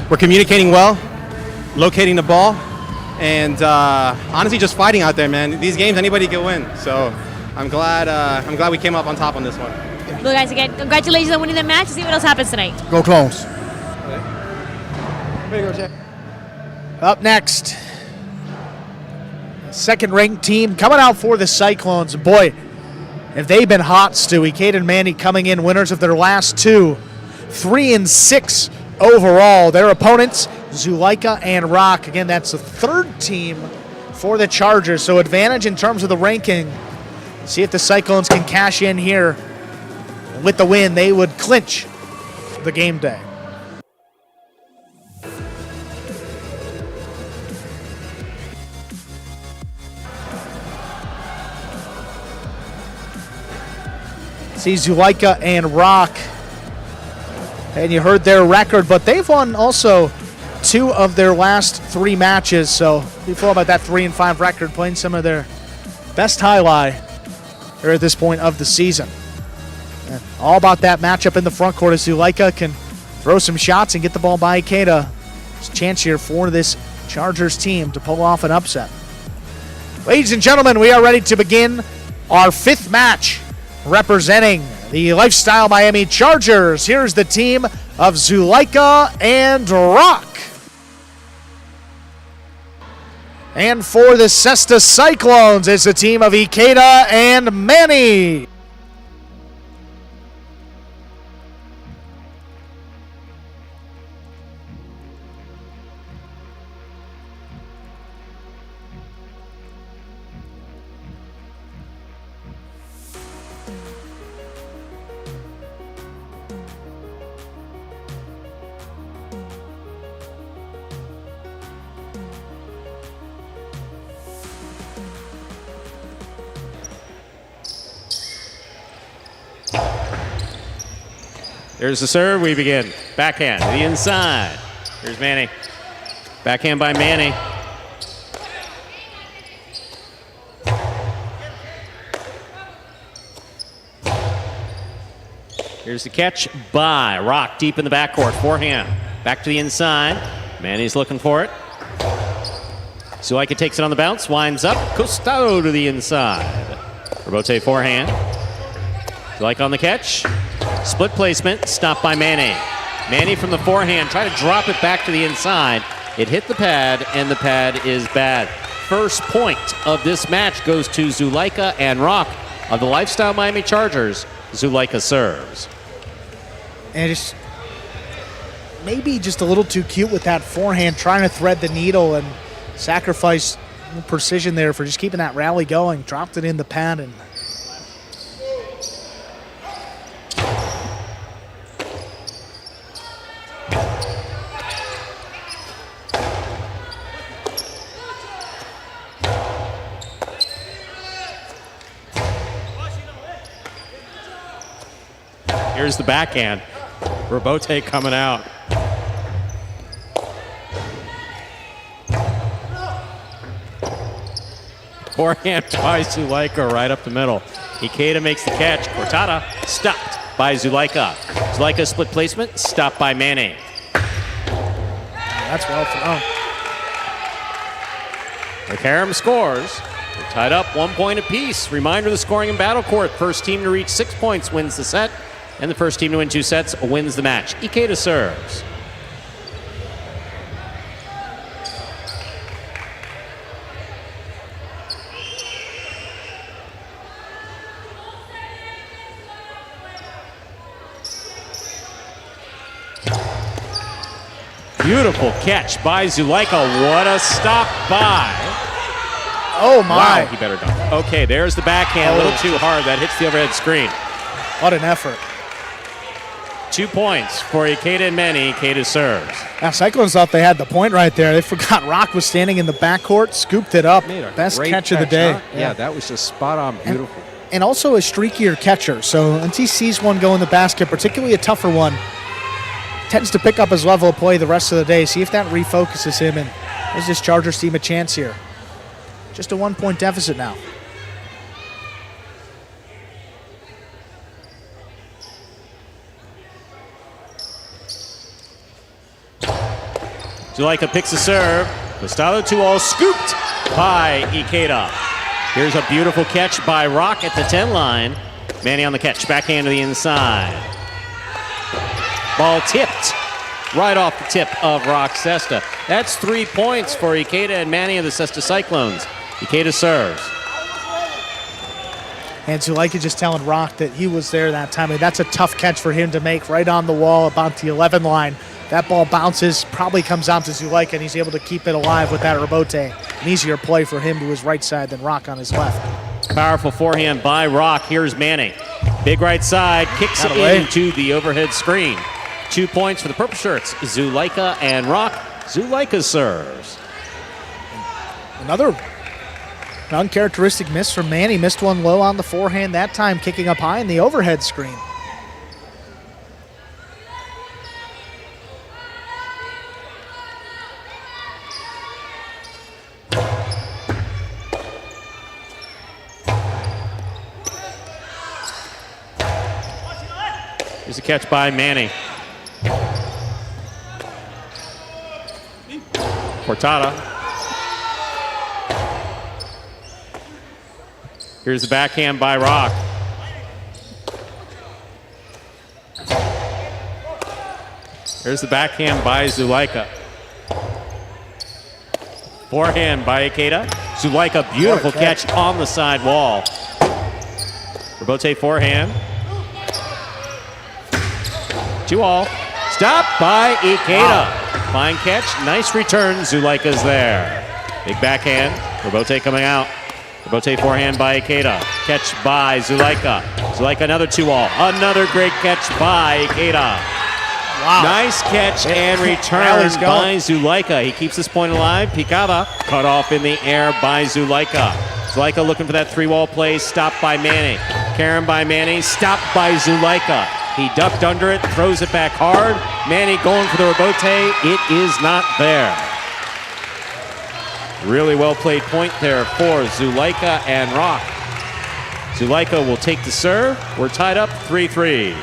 were communicating well, locating the ball, and honestly just fighting out there, man. These games, anybody can win. So I'm glad we came up on top on this one. Well, guys, again, congratulations on winning the match. Let's see what else happens tonight. Go Clones. Up next, second-ranked team coming out for the Cyclones. Boy, have they been hot, Stewie. Kate and Manny coming in winners of their last 2. 3-6 overall. Their opponents, Zuleika and Rock. Again, that's the third team for the Chargers, so advantage in terms of the ranking. See if the Cyclones can cash in here. With the win, they would clinch the game day. See Zuleika and Rock. And you heard their record, but they've won also 2 of their last 3 matches. So we feel about that 3-5 record, playing some of their best highlight here at this point of the season. And all about that matchup in the front court as Zuleika can throw some shots and get the ball by Ikeda. There's a chance here for this Chargers team to pull off an upset. Ladies and gentlemen, we are ready to begin our 5th match representing the Lifestyle Miami Chargers. Here's the team of Zuleika and Rock. And for the Cesta Cyclones, it's the team of Ikeda and Manny. Here's the serve. We begin. Backhand to the inside. Here's Manny. Backhand by Manny. Here's the catch by Rock deep in the backcourt. Forehand. Back to the inside. Manny's looking for it. Zuleika takes it on the bounce. Winds up. Costado to the inside. Robote forehand. Zuleika on the catch. Split placement, stopped by Manny. Manny from the forehand, try to drop it back to the inside. It hit the pad, and the pad is bad. First point of this match goes to Zuleika and Rock of the Lifestyle Miami Chargers. Zuleika serves. And just maybe just a little too cute with that forehand, trying to thread the needle and sacrifice precision there for just keeping that rally going. Dropped it in the pad and here's the backhand. Robote coming out. Forehand by Zuleika right up the middle. Ikeda makes the catch. Cortada stopped by Zuleika. Zuleika split placement, stopped by Manny. that's well thrown. The Karam scores. They're tied up 1 point apiece. Reminder of the scoring in Battle Court. First team to reach 6 points wins the set, and the first team to win 2 sets wins the match. Ikeda serves. Beautiful catch by Zuleika. What a stop by. Oh, my. Wow, he better dunk. Okay, there's the backhand. A little too hard. That hits the overhead screen. What an effort. 2 points for Ikeda and Manny. Ikeda serves. Now, Cyclones thought they had the point right there. They forgot Rock was standing in the backcourt, scooped it up. Best catch of the day. Huh? Yeah, that was just spot on. Beautiful. And also a streakier catcher. So once he sees one go in the basket, particularly a tougher one, tends to pick up his level of play the rest of the day. See if that refocuses him, and gives this Chargers team a chance here. Just a 1 point deficit now. Zuleika picks a serve. Costado 2-all scooped by Ikeda. Here's a beautiful catch by Rock at the 10 line. Manny on the catch, backhand to the inside. Ball tipped right off the tip of Rock Cesta. That's 3 points for Ikeda and Manny of the Cesta Cyclones. Ikeda serves. And Zuleika just telling Rock that he was there that time. I mean, that's a tough catch for him to make right on the wall about the 11 line. That ball bounces, probably comes out to Zuleika, and he's able to keep it alive with that Robote. An easier play for him to his right side than Rock on his left. Powerful forehand by Rock. Here's Manny. Big right side, kicks it into the overhead screen. 2 points for the purple shirts, Zuleika and Rock. Zuleika serves. Another uncharacteristic miss from Manny. Missed one low on the forehand that time, kicking up high in the overhead screen. Here's a catch by Manny. Portada. Here's the backhand by Rock. Here's the backhand by Zulaika. Forehand by Ikeda. Zulaika, beautiful catch on the side wall. Robote forehand. 2-all. Stop by Ikeda. Fine catch, nice return. Zulaika's there. Big backhand. Robote coming out. Robote forehand by Ikeda. Catch by Zulaika. Zulaika another 2-all. Another great catch by Ikeda. Wow. Nice catch and return by Zulaika. He keeps this point alive. Picada cut off in the air by Zulaika. Zulaika looking for that 3-wall play. Stopped by Manny. Karen by Manny. Stopped by Zulaika. He ducked under it, throws it back hard. Manny going for the rebote. It is not there. Really well played point there for Zulaika and Rock. Zulaika will take the serve. We're tied up 3-3.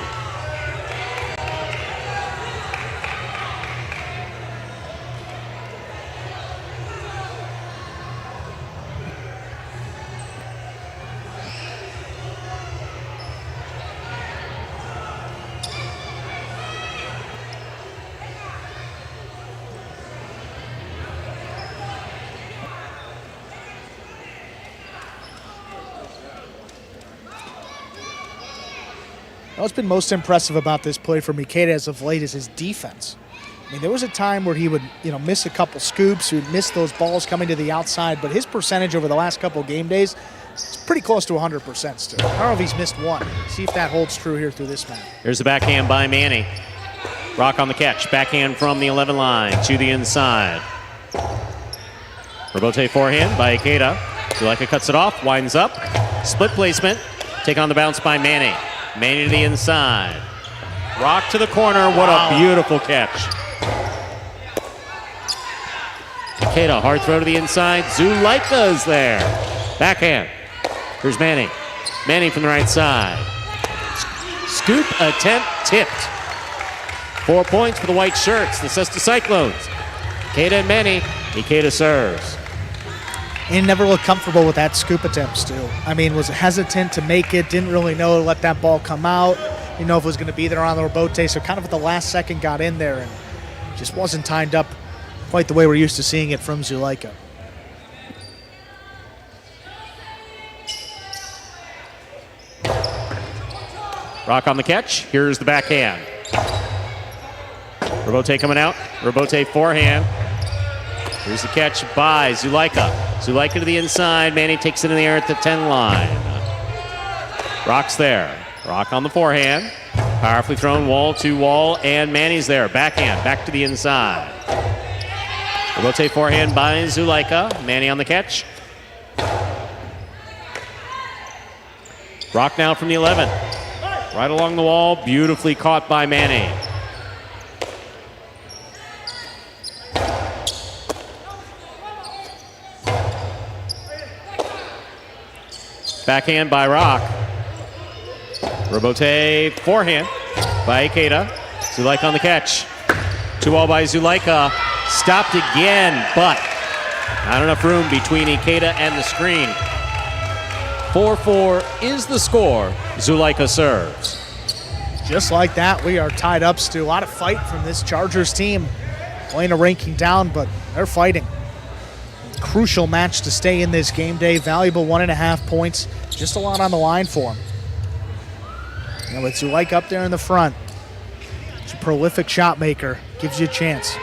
What's been most impressive about this play for Ikeda as of late is his defense. I mean, there was a time where he would, miss a couple scoops, he would miss those balls coming to the outside, but his percentage over the last couple game days is pretty close to 100% still. I don't know if he's missed one. See if that holds true here through this match. Here's the backhand by Manny. Rock on the catch. Backhand from the 11 line to the inside. Robote forehand by Ikeda. Zulaika cuts it off, winds up. Split placement. Take on the bounce by Manny. Manny to the inside. Rock to the corner. What a beautiful catch. Ikeda, hard throw to the inside. Zulaika's there. Backhand. Here's Manny. Manny from the right side. Scoop attempt tipped. 4 points for the white shirts, the Cesta Cyclones. Ikeda and Manny. Ikeda serves. And never looked comfortable with that scoop attempt, Stu. I mean, was hesitant to make it, didn't really know to let that ball come out. Didn't know if it was going to be there on the rebote, so kind of at the last second got in there and just wasn't timed up quite the way we're used to seeing it from Zulaika. Rock on the catch. Here's the backhand. Robote coming out. Robote forehand. Here's the catch by Zulaika. Zulaika to the inside. Manny takes it in the air at the 10 line. Rock's there. Rock on the forehand. Powerfully thrown wall to wall, and Manny's there. Backhand, back to the inside. Robote forehand by Zulaika. Manny on the catch. Rock now from the 11. Right along the wall, beautifully caught by Manny. Backhand by Rock. Robote forehand by Ikeda. Zulaika on the catch. 2-all by Zulaika. Stopped again, but not enough room between Ikeda and the screen. 4-4 is the score. Zulaika serves. Just like that, we are tied up, Stu. A lot of fight from this Chargers team. Playing a ranking down, but they're fighting. Crucial match to stay in this game day. Valuable 1.5 points. Just a lot on the line for him. And with Zulaika up there in the front, he's a prolific shot maker. Gives you a chance.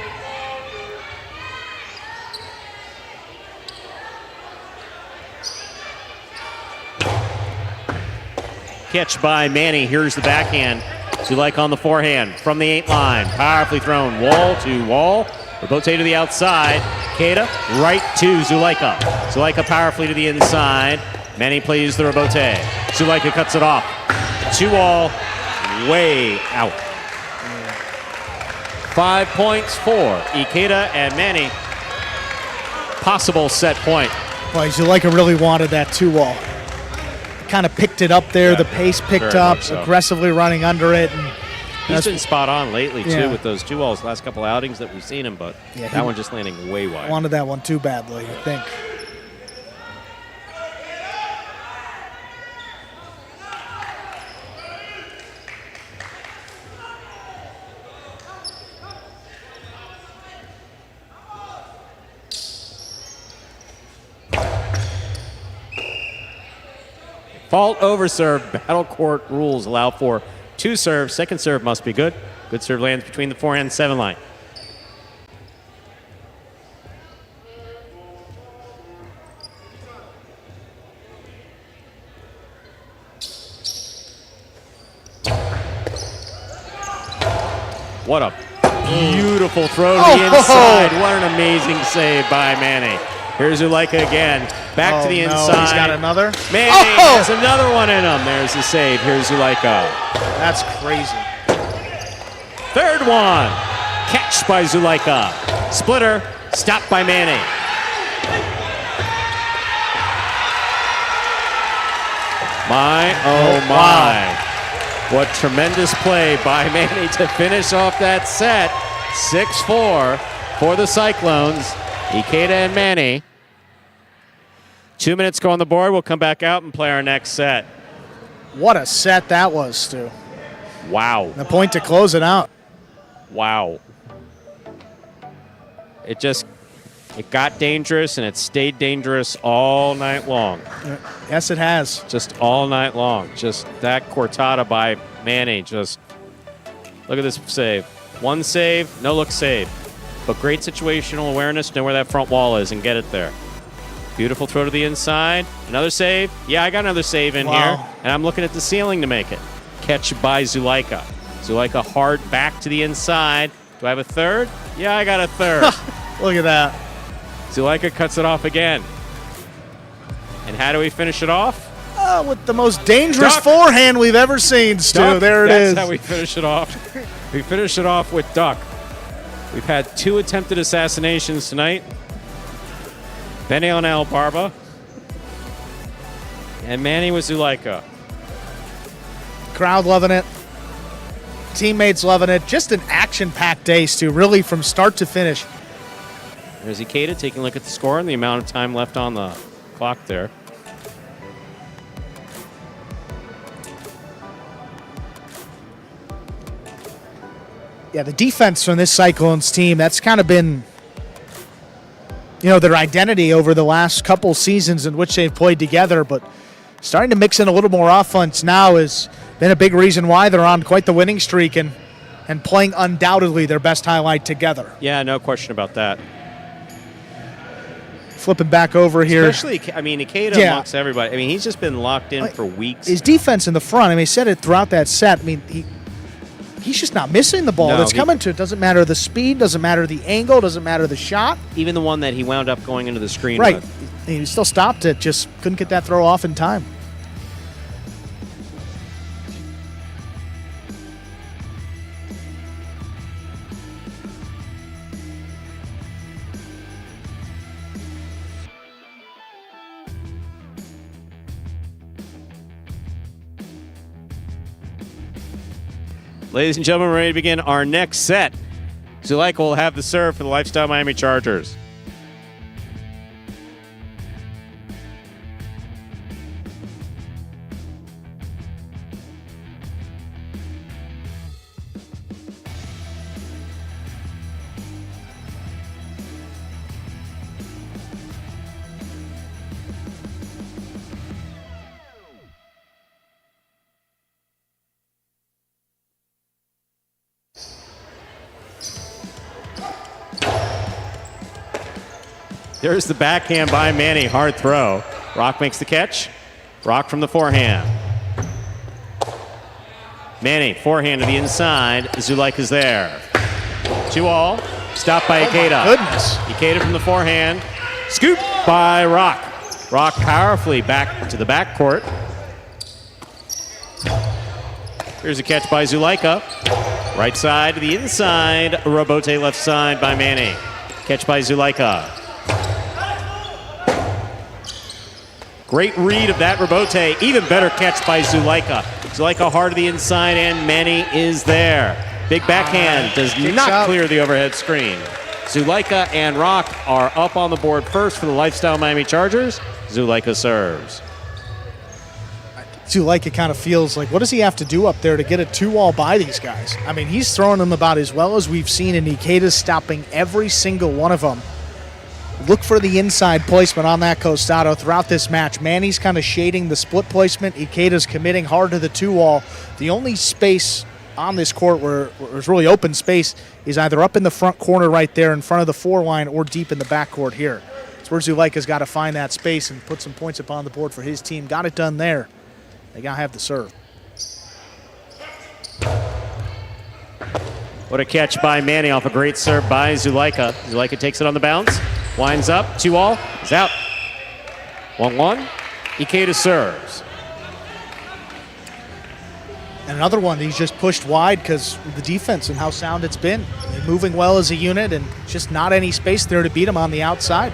Catch by Manny. Here's the backhand. Zulaika on the forehand from the 8 line. Powerfully thrown wall to wall. Robote to the outside. Ikeda right to Zulaika. Zulaika powerfully to the inside. Manny plays the Robote. Zulaika cuts it off. 2-all, way out. 5 points for Ikeda and Manny. Possible set point. Boy, Zulaika really wanted that 2-wall. Kind of picked it up there. Yeah, the pace picked very up, much so. aggressively running under it. And He's been spot on lately, too, Yeah. with those 2-balls last couple outings that we've seen him, but Yeah, that one just landing way wide. Wanted that one too badly, I think. Fault over serve. Battle court rules allow for 2 serves. Second serve must be good. Good serve lands between the forehand and 7 line. What a beautiful throw to the inside. What an amazing save by Manny. Here's Zulaika again. Back to the inside. He's got another. Manny has another one in him. There's the save. Here's Zulaika. That's crazy. Third one. Catch by Zulaika. Splitter. Stopped by Manny. My, oh my. What tremendous play by Manny to finish off that set. 6-4 for the Cyclones. Ikeda and Manny. 2 minutes go on the board. We'll come back out and play our next set. What a set that was, Stu. Wow. The point to close it out. Wow. It got dangerous, and it stayed dangerous all night long. Yes, it has. Just all night long. Just that cortada by Manny. Just look at this save. One save, no look save. But great situational awareness, know where that front wall is and get it there. Beautiful throw to the inside. Another save. Yeah, I got another save in here. And I'm looking at the ceiling to make it. Catch by Zulaika. Zulaika hard back to the inside. Do I have a third? Yeah, I got a third. Look at that. Zulaika cuts it off again. And how do we finish it off? With the most dangerous forehand we've ever seen, Stu. Duck. There it is. That's how we finish it off. We finish it off with duck. We've had 2 attempted assassinations tonight. Benny Barba and Manny with Zulaika. Crowd loving it. Teammates loving it. Just an action-packed day, Stu, really from start to finish. There's Ikeda taking a look at the score and the amount of time left on the clock there. Yeah, the defense from this Cyclones team, that's kind of been, their identity over the last couple seasons in which they've played together, but starting to mix in a little more offense now has been a big reason why they're on quite the winning streak and playing undoubtedly their best highlight together. Yeah, no question about that. Flipping back over here. Especially, Ikeda amongst everybody. He's just been locked in for weeks. His defense in the front, he said it throughout that set. He's just not missing the ball. That's coming to it. Doesn't matter the speed, doesn't matter the angle, doesn't matter the shot. Even the one that he wound up going into the screen right. with. He still stopped it, just couldn't get that throw off in time. Ladies and gentlemen, we're ready to begin our next set. Zulaika will have the serve for the Lifestyle Miami Chargers. There's the backhand by Manny. Hard throw. Rock makes the catch. Rock from the forehand. Manny, forehand to the inside. Zulaika's there. 2-all. Stopped by Ikeda. Goodness. Ikeda from the forehand. Scoop by Rock. Rock powerfully back to the backcourt. Here's a catch by Zulaika. Right side to the inside. Robote left side by Manny. Catch by Zulaika. Great read of that Robote. Even better catch by Zulaika. Zuleika hard to the inside, and Manny is there. Big backhand does Kicks not out. clear the overhead screen. Zuleika and Rock are up on the board first for the Lifestyle Miami Chargers. Zuleika serves. Zuleika kind of feels like, what does he have to do up there to get a 2-all by these guys? I mean, he's throwing them about as well as we've seen, and Ikeda's stopping every single one of them. Look for the inside placement on that Costado throughout this match. Manny's kind of shading the split placement. Ikeda's committing hard to the 2-all. The only space on this court where there's really open space is either up in the front corner right there in front of the 4 line or deep in the backcourt here. It's where Zuleika's got to find that space and put some points up on the board for his team. Got it done there. They got to have the serve. What a catch by Manny off a great serve by Zuleika. Zuleika takes it on the bounce, winds up, 2-all, is out. 1-1, Ikeda serves. And another one, he's just pushed wide because of the defense and how sound it's been. They're moving well as a unit and just not any space there to beat him on the outside.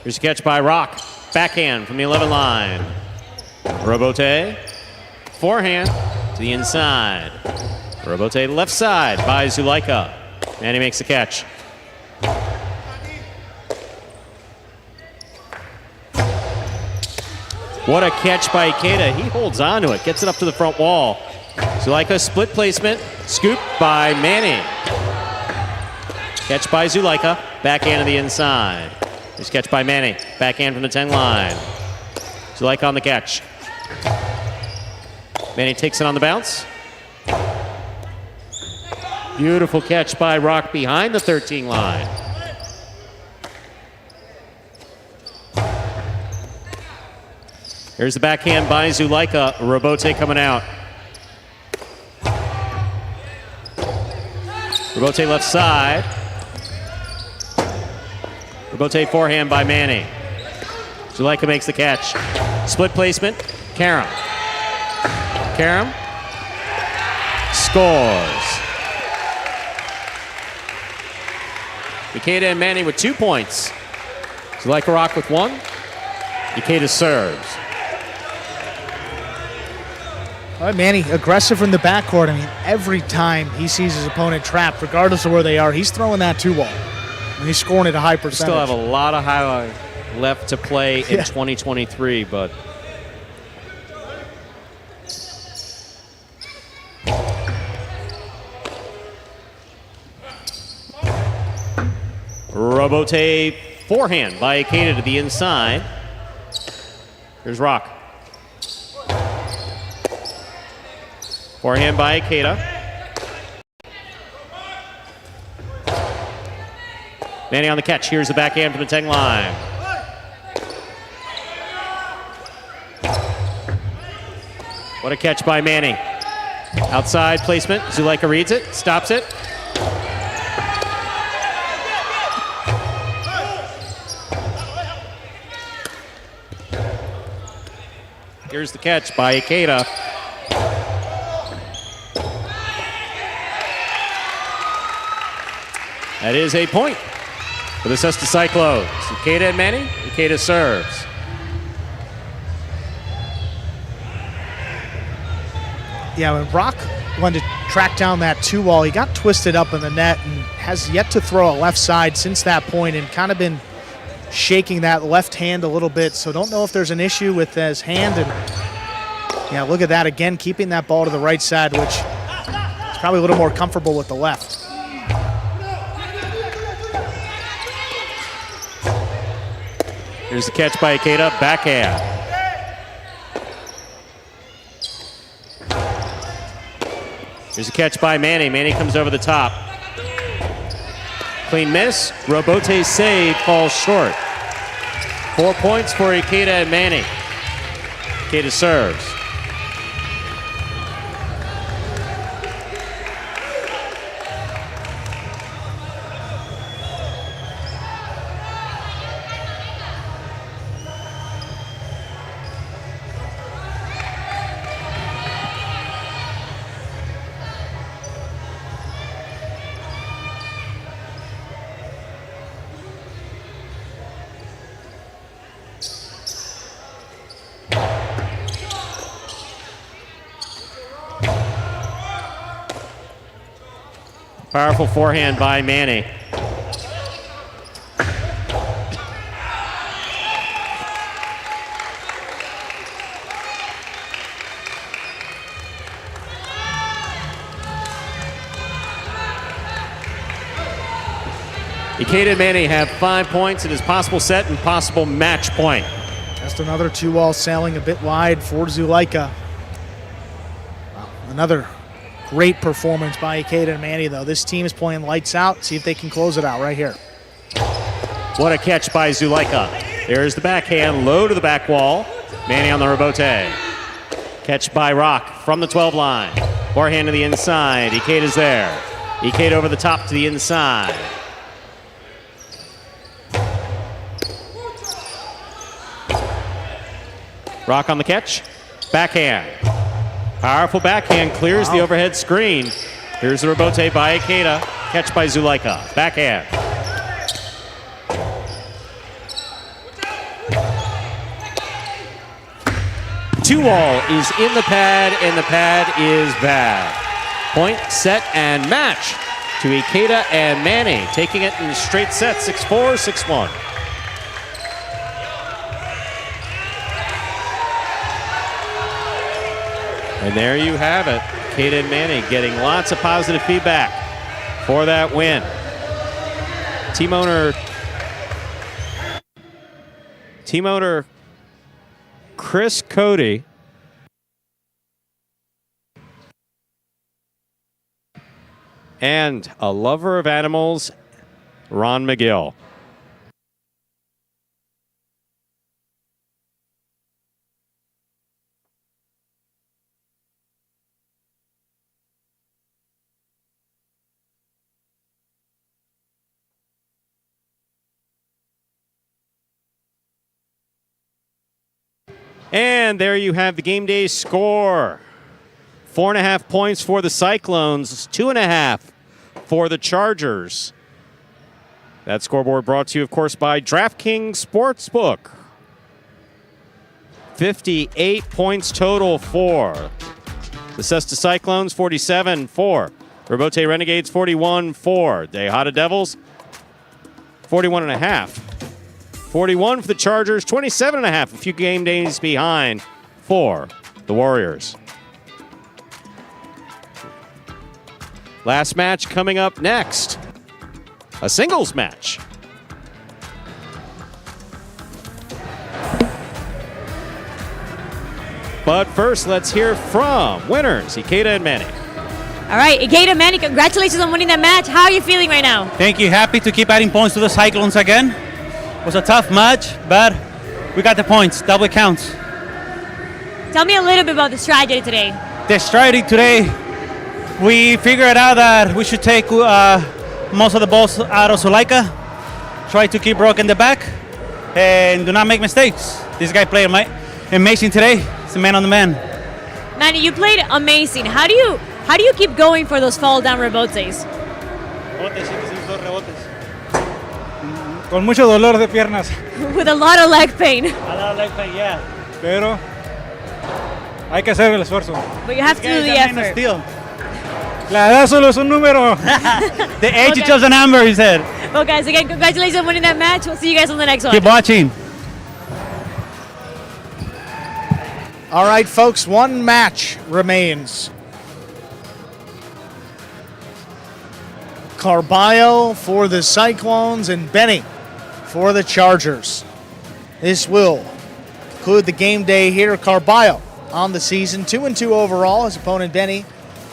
Here's a catch by Rock. Backhand from the 11 line. Robote. Forehand to the inside. Robote left side by Zuleika. And he makes the catch. What a catch by Ikeda. He holds on to it, gets it up to the front wall. Zuleika split placement. Scoop by Manny. Catch by Zuleika. Backhand to the inside. Here's catch by Manny. Backhand from the 10 line. Zuleika on the catch. Manny takes it on the bounce. Beautiful catch by Rock behind the 13 line. Here's the backhand by Zuleika. Robote coming out. Robote left side. Robote forehand by Manny. Zuleika makes the catch. Split placement. Karam. Karam scores. Ikeda and Manny with 2 points. Zuleika Rock with 1. Ikeda serves. All right, Manny, aggressive from the backcourt. I mean, every time he sees his opponent trapped, regardless of where they are, he's throwing that 2-ball. And he's scoring at a high percentage. Still have a lot of highlight left to play in 2023, but Robote forehand by Ikeda to the inside. Here's Rock. Forehand by Ikeda. Manny on the catch. Here's the backhand from the 10 line. What a catch by Manny. Outside placement. Zuleika reads it, stops it. Here's the catch by Ikeda. That is a point for the Cesta Cyclones. Ikeda and Manny. Ikeda serves. Yeah, when Rock wanted to track down that 2-ball, he got twisted up in the net and has yet to throw a left side since that point and kind of been shaking that left hand a little bit. So don't know if there's an issue with his hand. And yeah, look at that again, keeping that ball to the right side, which is probably a little more comfortable with the left. Here's the catch by Ikeda, backhand. Here's a catch by Manny. Manny comes over the top. Clean miss. Robote's save falls short. 4 points for Ikeda and Manny. Ikeda serves. Powerful forehand by Manny. Ikeda and Manny have 5 points. It is possible set and possible match point. Just another 2-all sailing a bit wide for Zuleika. Wow, another great performance by Ikeda and Manny, though. This team is playing lights out. See if they can close it out right here. What a catch by Zuleika. There's the backhand, low to the back wall. Manny on the rebote. Catch by Rock from the 12 line. Forehand to the inside. Ikeda's there. Ikeda over the top to the inside. Rock on the catch. Backhand. Powerful backhand clears the overhead screen. Here's the rebote by Ikeda. Catch by Zuleika. Backhand. Two-all is in the pad, and the pad is bad. Point, set, and match to Ikeda and Manny, taking it in straight sets, 6-4, 6-1. And there you have it. Ikeda and Manny getting lots of positive feedback for that win. Team owner Chris Cody and a lover of animals, Ron McGill. And there you have the game day score. 4.5 points for the Cyclones, 2.5 for the Chargers. That scoreboard brought to you, of course, by DraftKings Sportsbook. 58 points total for the Cesta Cyclones, 47 for Robote Renegades, 41 for Dejada Devils, 41.5. 41 for the Chargers, 27.5, a few game days behind for the Warriors. Last match coming up next, a singles match. But first, let's hear from winners, Ikeda and Manny. All right, Ikeda and Manny, congratulations on winning that match. How are you feeling right now? Thank you. Happy to keep adding points to the Cyclones again. It was a tough match, but we got the points. Double counts. Tell me a little bit about the strategy today. The strategy today, we figured out that we should take most of the balls out of Zuleika, try to keep Rock in the back, and do not make mistakes. This guy played amazing today. It's a man on the man. Manny, you played amazing. How do you keep going for those fall down rebotes? Con mucho dolor de piernas. With a lot of leg pain. A lot of leg pain, yeah. Pero hay que hacer el esfuerzo. But you have to do the effort. La edad solo es un número. The age is just a number, he said. Well, guys, again, congratulations on winning that match. We'll see you guys on the next one. Keep watching. All right, folks, one match remains. Carballo for the Cyclones and Benny for the Chargers. This will conclude the game day here. Carballo on the season, 2-2 overall. His opponent Benny,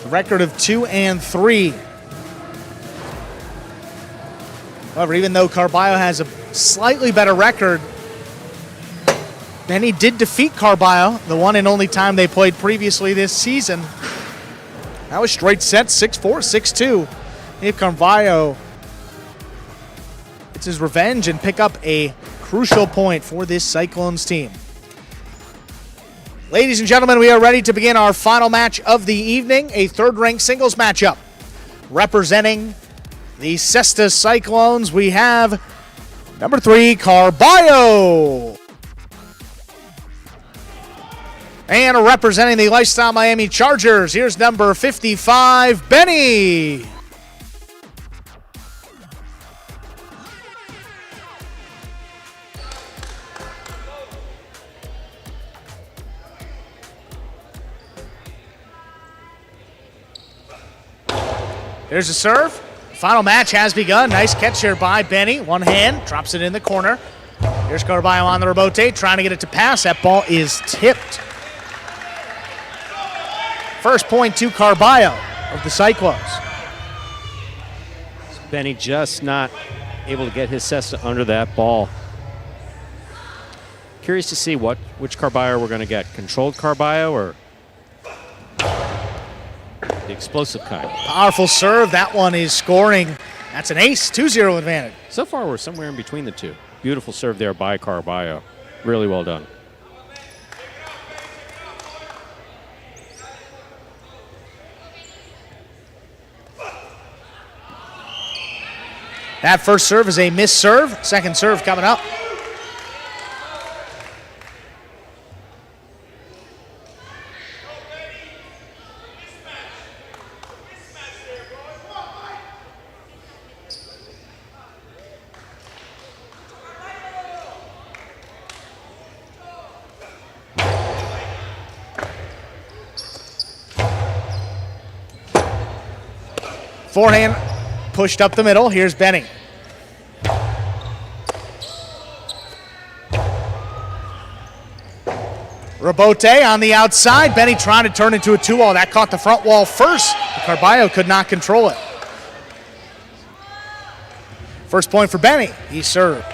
a record of 2-3. However, even though Carballo has a slightly better record, Benny did defeat Carballo, the one and only time they played previously this season. That was straight sets, 6-4, 6-2. If Carballo gets his revenge and pick up a crucial point for this Cyclones team. Ladies and gentlemen, we are ready to begin our final match of the evening, a third-ranked singles matchup. Representing the Cesta Cyclones, we have number 3, Carballo. And representing the Lifestyle Miami Chargers, here's number 55, Benny. There's a serve. Final match has begun. Nice catch here by Benny. One hand, drops it in the corner. Here's Carballo on the rebote, trying to get it to pass. That ball is tipped. First point to Carballo of the Cyclones. Benny just not able to get his cesta under that ball. Curious to see which Carballo we're going to get. Controlled Carballo or the explosive kind? Powerful serve. That one is scoring. That's an ace. 2-0 advantage. So far, we're somewhere in between the two. Beautiful serve there by Carballo. Really well done. That first serve is a missed serve. Second serve coming up. Forehand pushed up the middle. Here's Benny. Rebote on the outside. Benny trying to turn into a 2-wall. That caught the front wall first. Carballo could not control it. First point for Benny. He served.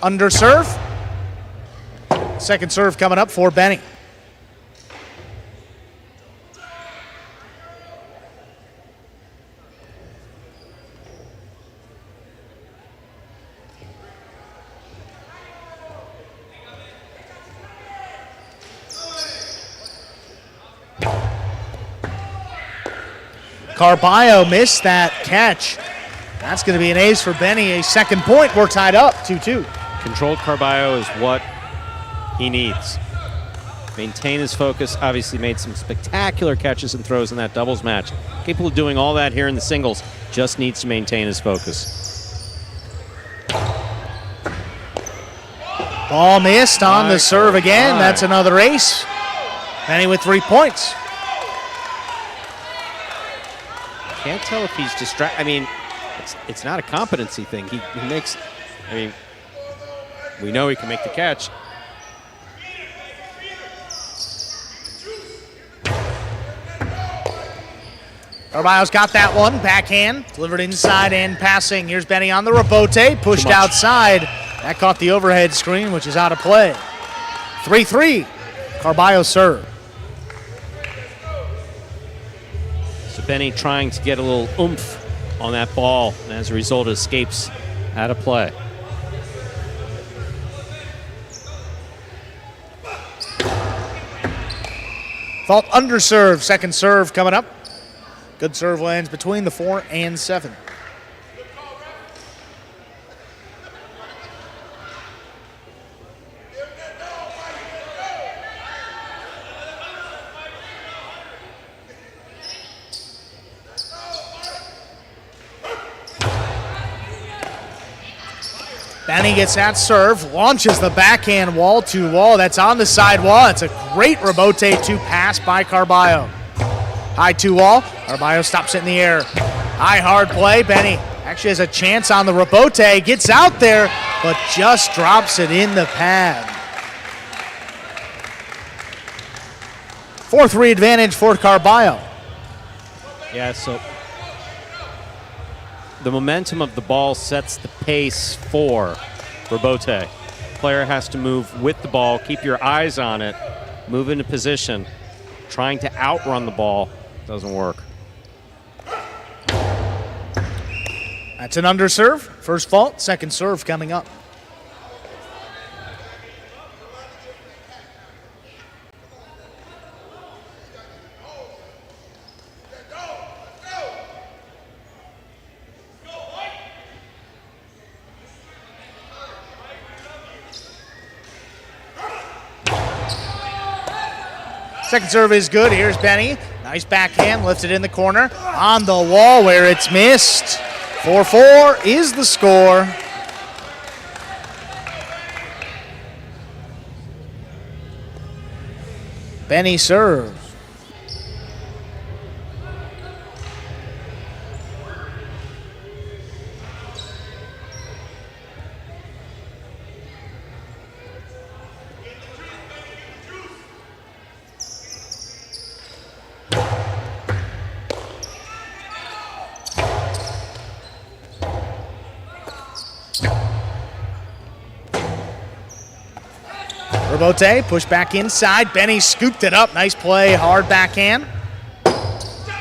Under serve. Second serve coming up for Benny. Carballo missed that catch. That's going to be an ace for Benny. A second point. We're tied up 2-2. Controlled Carballo is what he needs. Maintain his focus. Obviously made some spectacular catches and throws in that doubles match. Capable of doing all that here in the singles. Just needs to maintain his focus. Ball missed on the serve again. That's another ace. Benny with 3 points. Can't tell if he's distracted. I mean, it's not a competency thing. He makes, I mean, we know he can make the catch. Carballo's got that one. Backhand. Delivered inside and passing. Here's Benny on the rebote. Pushed outside. That caught the overhead screen, which is out of play. 3-3. Carballo serve. So Benny trying to get a little oomph on that ball, and as a result, escapes out of play. Fault under serve. Second serve coming up. Good serve lands between the 4 and 7. Benny gets that serve, launches the backhand wall to wall. That's on the side wall. It's a great rebote to pass by Carballo. High 2-wall. Carballo stops it in the air. High hard play. Benny actually has a chance on the rebote. Gets out there, but just drops it in the pad. 4-3 advantage for Carballo. Yeah, so the momentum of the ball sets the pace for rebote. Player has to move with the ball, keep your eyes on it, move into position. Trying to outrun the ball doesn't work. That's an under serve. First fault, second serve coming up. Second serve is good. Here's Benny. Nice backhand, lifted in the corner. On the wall where it's missed. 4-4 is the score. Benny serves. Robote pushed back inside. Benny scooped it up. Nice play. Hard backhand.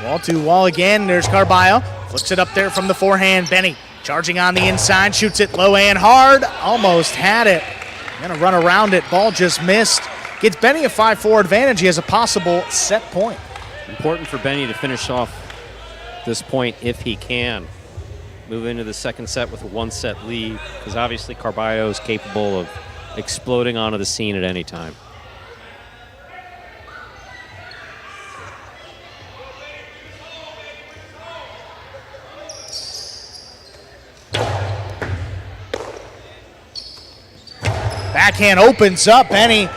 Wall to wall again. There's Carballo. Flips it up there from the forehand. Benny charging on the inside. Shoots it low and hard. Almost had it. Gonna run around it. Ball just missed. Gets Benny a 5-4 advantage. He has a possible set point. Important for Benny to finish off this point if he can. Move into the second set with a 1-set lead, because obviously Carballo is capable of exploding onto the scene at any time. Backhand opens up. Benny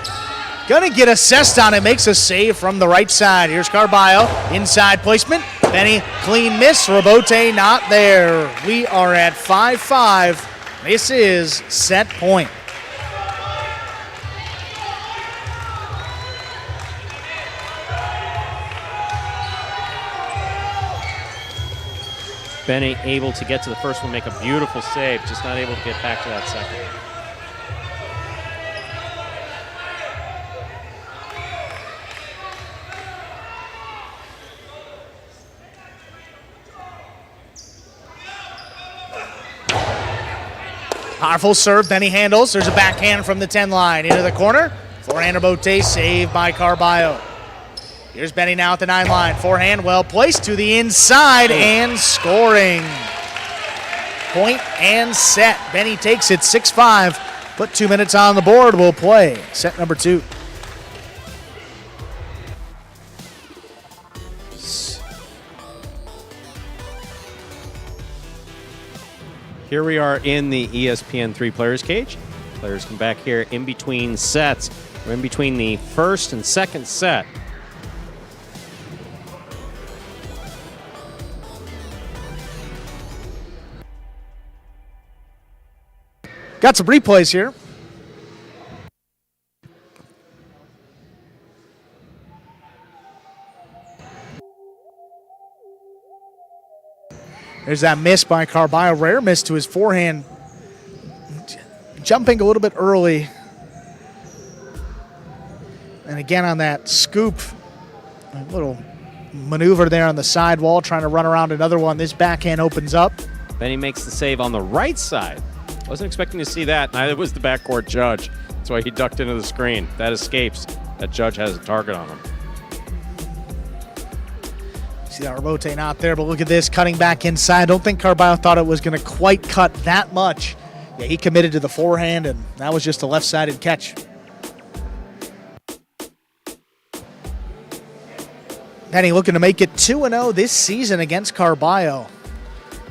gonna get assessed on it. Makes a save from the right side. Here's Carballo. Inside placement. Benny clean miss. Robote not there. We are at 5-5. This is set point. Benny able to get to the first one, make a beautiful save, just not able to get back to that second. Powerful serve, Benny handles. There's a backhand from the 10 line into the corner. Forehand Robote, saved by Carballo. Here's Benny now at the 9 line. Forehand well placed to the inside and scoring. Point and set. Benny takes it 6-5. Put 2 minutes on the board. We'll play set number 2. Here we are in the ESPN 3 Players Cage. Players come back here in between sets. We're in between the first and second set. Got some replays here. There's that miss by Carballo. Rare miss to his forehand. Jumping a little bit early. And again on that scoop, a little maneuver there on the side wall, trying to run around another one. This backhand opens up. Benny makes the save on the right side. Wasn't expecting to see that. Neither was the backcourt judge. That's why he ducked into the screen. That escapes. That judge has a target on him. See that Robote not there, but look at this, cutting back inside. I don't think Carballo thought it was going to quite cut that much. Yeah, he committed to the forehand, and that was just a left-sided catch. Benny looking to make it 2-0 this season against Carballo.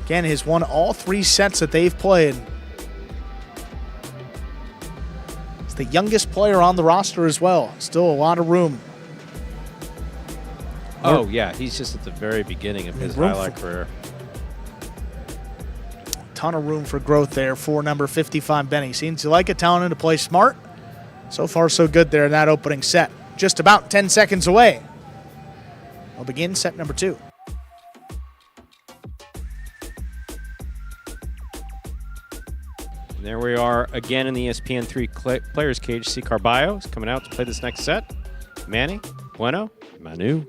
Again, he's won all 3 sets that they've played. He's the youngest player on the roster as well. Still a lot of room. Oh, yeah, he's just at the very beginning of his highlight career. Ton of room for growth there for number 55, Benny. Seems to like it, telling him to play smart. So far, so good there in that opening set. Just about 10 seconds away. We'll begin set number 2. And there we are again in the ESPN 3 Players Cage. See Carballo is coming out to play this next set. Manny, Bueno, Manu.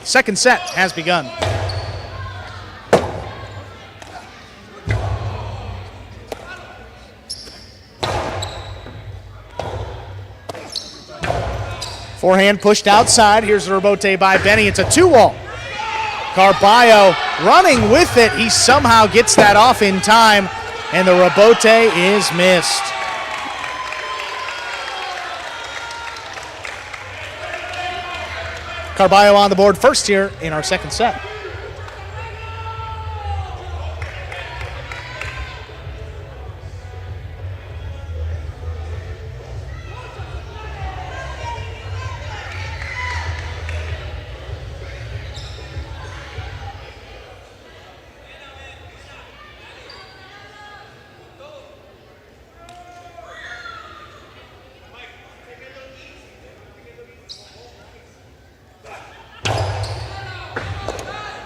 Second set has begun. Forehand pushed outside. Here's the rebote by Benny. It's a 2-wall. Carballo running with it. He somehow gets that off in time, and the rebote is missed. Carballo on the board first here in our second set.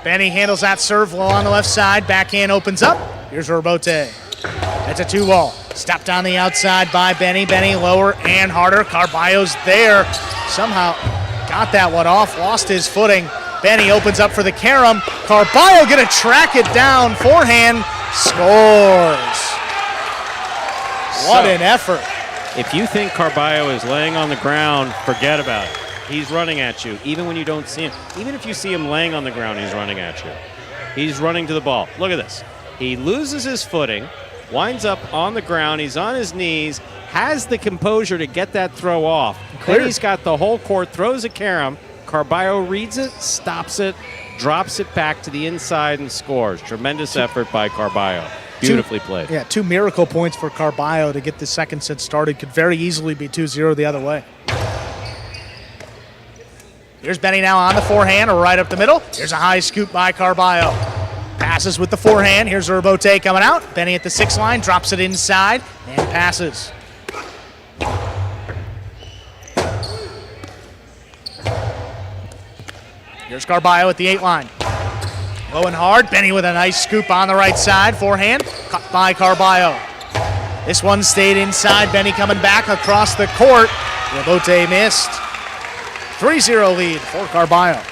Benny handles that serve low on the left side. Backhand opens up. Here's Robote. That's a 2-wall. Stopped on the outside by Benny. Benny lower and harder. Carballo's there. Somehow got that one off. Lost his footing. Benny opens up for the carom. Carballo gonna track it down. Forehand scores. What an effort. If you think Carballo is laying on the ground, forget about it. He's running at you, even when you don't see him. Even if you see him laying on the ground, he's running at you. He's running to the ball. Look at this. He loses his footing, winds up on the ground. He's on his knees, has the composure to get that throw off. Then he's got the whole court, throws a carom. Carballo reads it, stops it, drops it back to the inside and scores. Tremendous effort by Carballo. Beautifully played. Yeah, 2 miracle points for Carballo to get the second set started. Could very easily be 2-0 the other way. Here's Benny now on the forehand, right up the middle. Here's a high scoop by Carballo. Passes with the forehand. Here's a rebote coming out. Benny at the 6 line, drops it inside, and passes. Here's Carballo at the 8 line. Low and hard. Benny with a nice scoop on the right side. Forehand, caught by Carballo. This one stayed inside. Benny coming back across the court. Rebote missed. 3-0 lead for Carballo.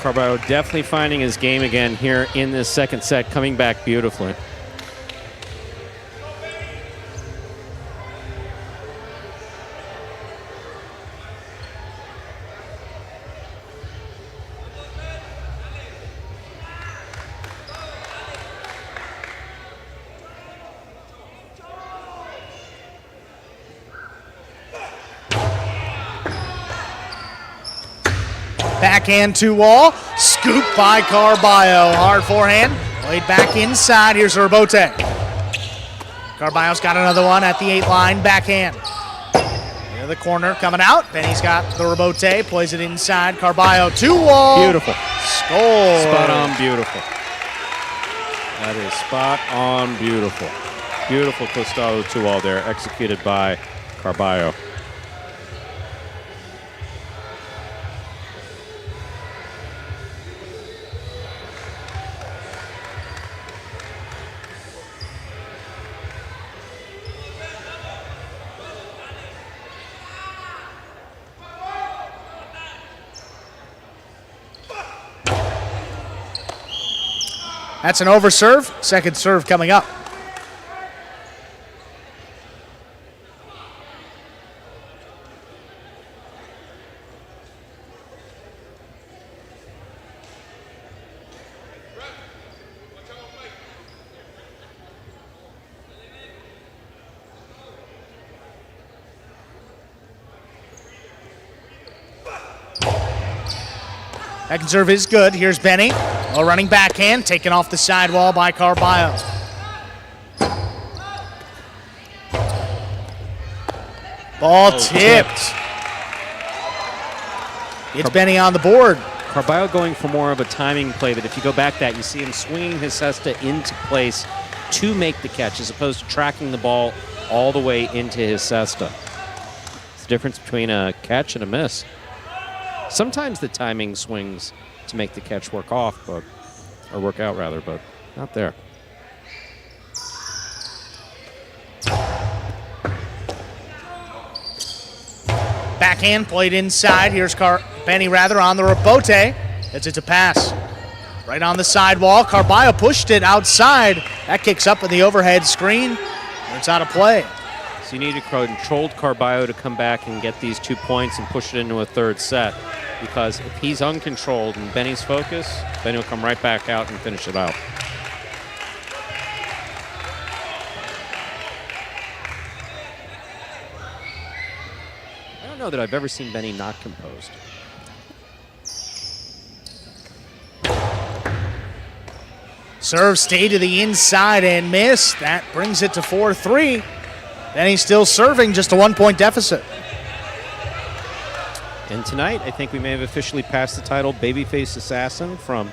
Carballo definitely finding his game again here in this second set, coming back beautifully. Backhand 2-wall, scoop by Carballo. Hard forehand, played back inside. Here's Rebote. Carballo's got another one at the 8 line, backhand. Near the corner, coming out. Benny's got the Rebote, plays it inside. Carballo 2-wall. Beautiful. Score. Spot on beautiful. That is spot on beautiful. Beautiful costado 2-wall there, executed by Carballo. That's an overserve. Second serve coming up. Second serve is good. Here's Benny. A running backhand, taken off the sidewall by Carballo. Ball tipped. It's Benny on the board. Carballo going for more of a timing play, that if you go back that, you see him swinging his cesta into place to make the catch, as opposed to tracking the ball all the way into his cesta. It's the difference between a catch and a miss. Sometimes the timing swings to make the catch work off, or work out rather, but not there. Backhand played inside. Here's Benny on the rebote. It's a pass. Right on the sidewall. Carballo pushed it outside. That kicks up in the overhead screen. It's out of play. So you need a controlled Carballo to come back and get these 2 points and push it into a third set. Because if he's uncontrolled and Benny's focus, Benny will come right back out and finish it out. I don't know that I've ever seen Benny not composed. Serve stayed to the inside and missed. That brings it to 4-3. Benny still serving, just a 1-point deficit. And tonight, I think we may have officially passed the title Babyface Assassin from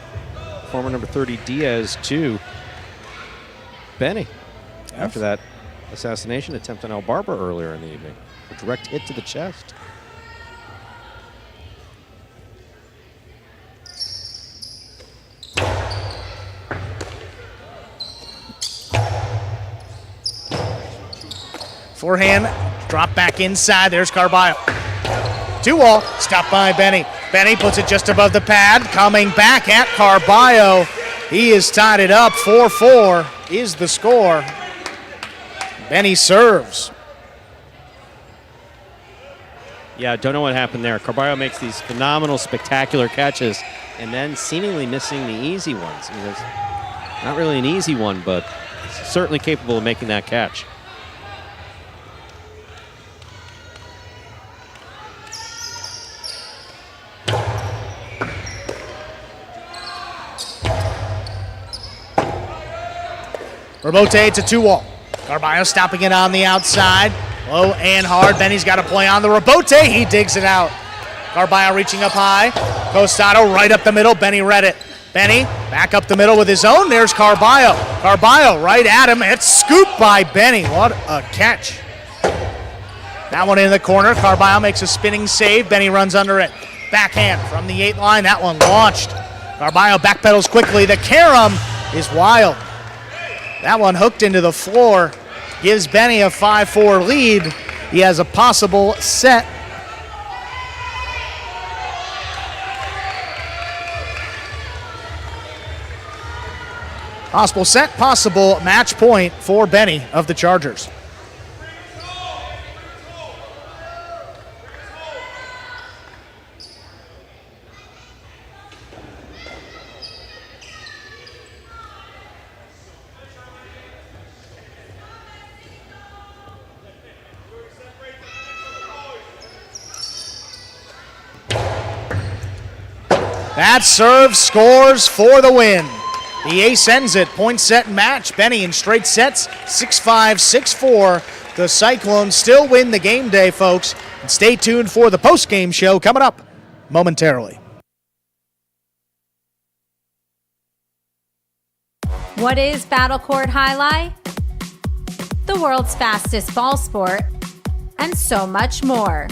former number 30 Diaz to Benny. After that assassination attempt on El Barber earlier in the evening. A direct hit to the chest. Forehand, drop back inside. There's Carballo. 2-all, stopped by Benny. Benny puts it just above the pad. Coming back at Carballo. He has tied it up. 4-4 is the score. Benny serves. Yeah, don't know what happened there. Carballo makes these phenomenal, spectacular catches and then seemingly missing the easy ones. I mean, there's not really an easy one, but certainly capable of making that catch. Rebote, it's a 2-all. Carballo stopping it on the outside. Low and hard. Benny's got to play on the rebote. He digs it out. Carballo reaching up high. Costado right up the middle. Benny read it. Benny back up the middle with his own. There's Carballo. Carballo right at him. It's scooped by Benny. What a catch. That one in the corner. Carballo makes a spinning save. Benny runs under it. Backhand from the 8 line. That one launched. Carballo backpedals quickly. The carom is wild. That one hooked into the floor. Gives Benny a 5-4 lead. He has a possible set. Possible set, possible match point for Benny of the Chargers. That serve scores for the win. The ace ends it. Point set match. Benny in straight sets. 6-5, 6-4. The Cyclones still win the game day, folks. And stay tuned for the post-game show coming up momentarily. What is Battle Court Jai-Alai? The world's fastest ball sport, and so much more.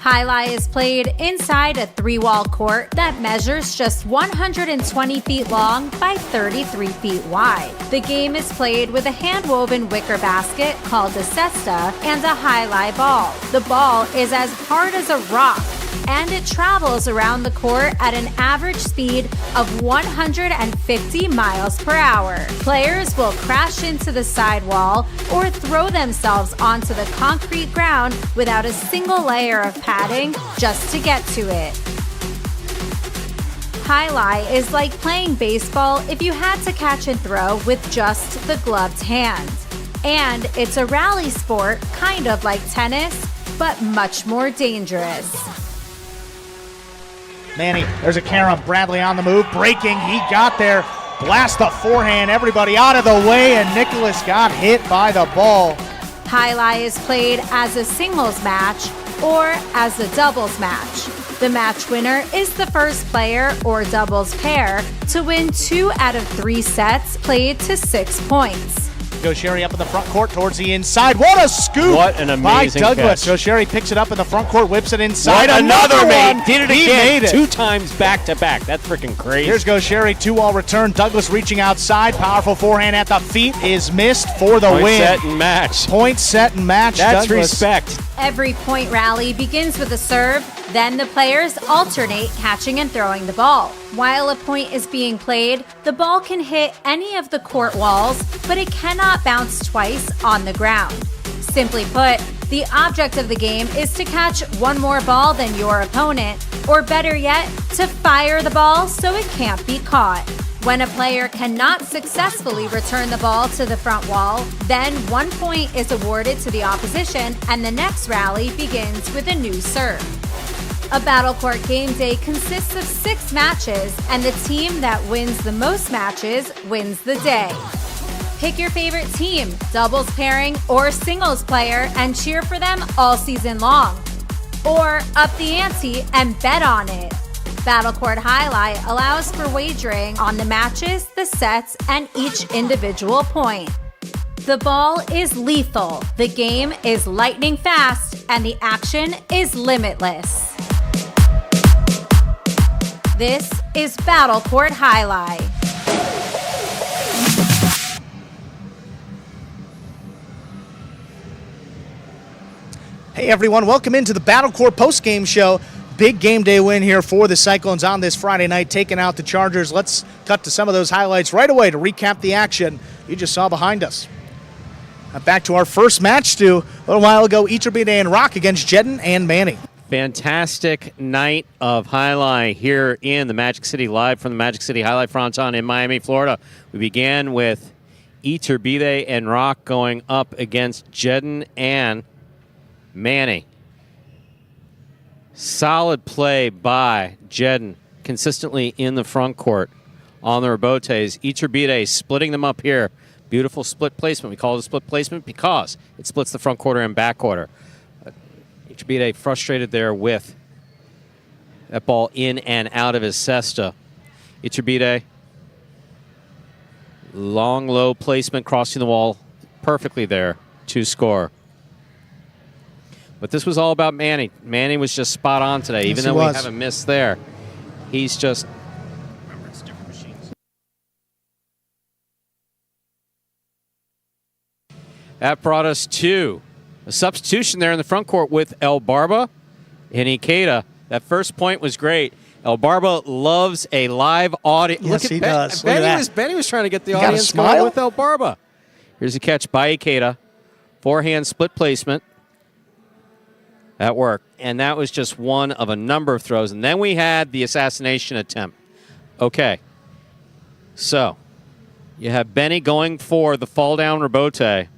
Jai-Alai is played inside a 3-wall court that measures just 120 feet long by 33 feet wide. The game is played with a hand-woven wicker basket called a cesta and a Jai-Alai ball. The ball is as hard as a rock, and it travels around the court at an average speed of 150 miles per hour. Players will crash into the sidewall or throw themselves onto the concrete ground without a single layer of padding just to get to it. Jai-Alai is like playing baseball if you had to catch and throw with just the gloved hand. And it's a rally sport, kind of like tennis, but much more dangerous. Manny, there's a carom. Bradley on the move, breaking. He got there. Blast the forehand. Everybody out of the way, and Nicholas got hit by the ball. Jai-Alai is played as a singles match or as a doubles match. The match winner is the first player or doubles pair to win 2 out of 3 sets played to 6 points. Gaucheri up in the front court towards the inside. What a scoop! What an amazing by Douglas. catch. Gaucheri picks it up in the front court, whips it inside. What another one. mate. Did it He again. made it. 2 times back to back. That's freaking crazy. Here's Gaucheri, 2-all return. Douglas reaching outside. Powerful forehand at the feet is missed for the Point win. set and match. Point set and match. That's Douglas. respect. Every point rally begins with a serve, then the players alternate catching and throwing the ball. While a point is being played, the ball can hit any of the court walls, but it cannot bounce twice on the ground. Simply put, the object of the game is to catch one more ball than your opponent, or better yet, to fire the ball so it can't be caught. When a player cannot successfully return the ball to the front wall, then 1 point is awarded to the opposition and the next rally begins with a new serve. A Battle Court Game Day consists of 6 matches, and the team that wins the most matches wins the day. Pick your favorite team, doubles pairing, or singles player and cheer for them all season long. Or up the ante and bet on it. Battle Court Jai-Alai allows for wagering on the matches, the sets, and each individual point. The ball is lethal, the game is lightning fast, and the action is limitless. This is Battle Court Jai-Alai. Hey everyone, welcome into the Battle Court post-game show. Big game day win here for the Cyclones on this Friday night, taking out the Chargers. Let's cut to some of those highlights right away to recap the action you just saw behind us. Back to our first match, Stu. A little while ago, Iturbide and Rock against Jedden and Manny. Fantastic night of Jai-Alai here in the Magic City, live from the Magic City Jai-Alai Fronton in Miami, Florida. We began with Iturbide and Rock going up against Jedden and Manny. Solid play by Jedden, consistently in the front court on the rebotes. Iturbide splitting them up here. Beautiful split placement. We call it a split placement because it splits the front quarter and back quarter. Iturbide frustrated there with that ball in and out of his cesta. Iturbide, long low placement, crossing the wall perfectly there to score. But this was all about Manny. Manny was just spot on today, even though we have a miss there. He's just... Remember, it's different machines. That brought us to a substitution there in the front court with El Barba and Ikeda. That first point was great. El Barba loves a live audience. Yes, he does. Benny was trying to get the audience going with El Barba. Here's a catch by Ikeda. Forehand split placement. That worked. And that was just one of a number of throws. And then we had the assassination attempt. Okay. So, you have Benny going for the fall-down rebote.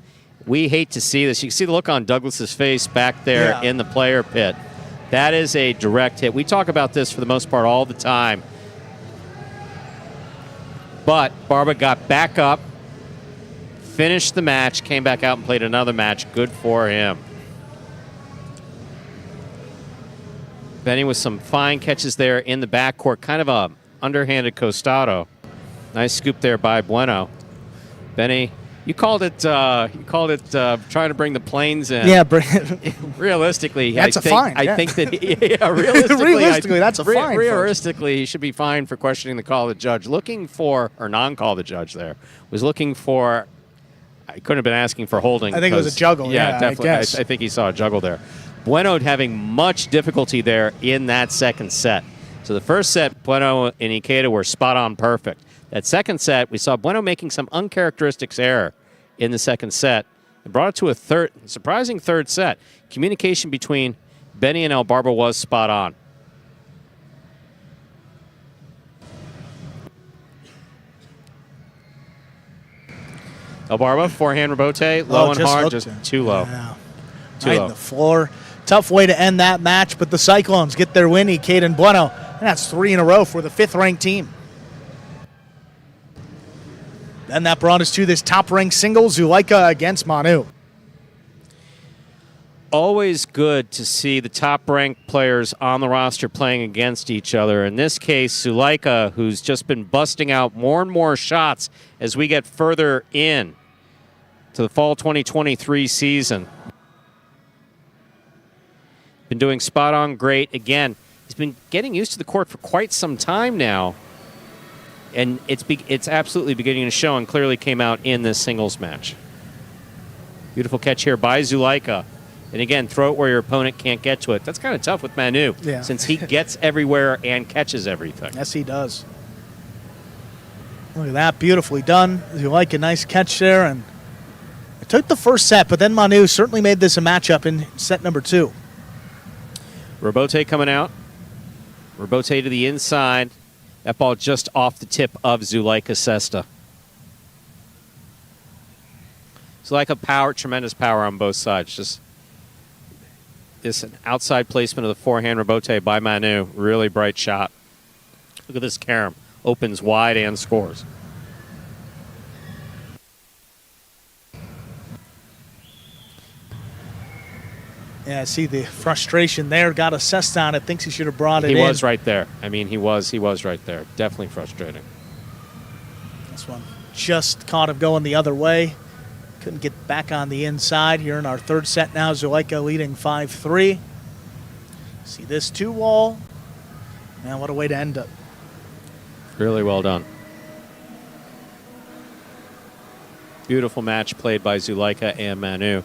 We hate to see this. You can see the look on Douglas's face back there in the player pit. That is a direct hit. We talk about this for the most part all the time. But Barba got back up, finished the match, came back out and played another match. Good for him. Benny with some fine catches there in the backcourt. Kind of a underhanded costado. Nice scoop there by Bueno. Benny, you called it trying to bring the planes in. Yeah, realistically, that's a fine. I think that realistically, that's a fine. Realistically, he should be fined for questioning the call of the judge. Looking for, or non-call of the judge there, was looking for, I couldn't have been asking for holding. I think it was a juggle. Yeah, definitely. I think he saw a juggle there. Bueno having much difficulty there in that second set. So the first set, Bueno and Ikeda were spot on perfect. That second set, we saw Bueno making some uncharacteristic error in the second set. It brought it to a surprising third set. Communication between Benny and El Barba was spot on. El Barba, forehand rebote, low and hard, just too low. Yeah. Right on the floor. Tough way to end that match, but the Cyclones get their win, Ikeda and Bueno. And that's 3 in a row for the 5th-ranked team. Then that brought us to this top-ranked single, Zulaika against Manu. Always good to see the top-ranked players on the roster playing against each other. In this case, Zulaika, who's just been busting out more and more shots as we get further in to the fall 2023 season. Been doing spot on great. Again, he's been getting used to the court for quite some time now. And it's absolutely beginning to show and clearly came out in this singles match. Beautiful catch here by Zulaika. And again, throw it where your opponent can't get to it. That's kind of tough with Manu, since he gets everywhere and catches everything. Yes, he does. Look at that, beautifully done. You like a nice catch there, and it took the first set, but then Manu certainly made this a matchup in set number 2. Robote coming out. Robote to the inside. That ball just off the tip of Zulaika Sesta. Zulaika power, tremendous power on both sides. Just this an outside placement of the forehand Robote by Manu. Really bright shot. Look at this carom. Opens wide and scores. Yeah, I see the frustration there. Got a Sesta on it. Thinks he should have brought it in. He was right there. I mean, he was right there. Definitely frustrating. This one just caught him going the other way. Couldn't get back on the inside here in our third set now. Zulaika leading 5-3. See this 2-wall. Man, what a way to end up. Really well done. Beautiful match played by Zulaika and Manu.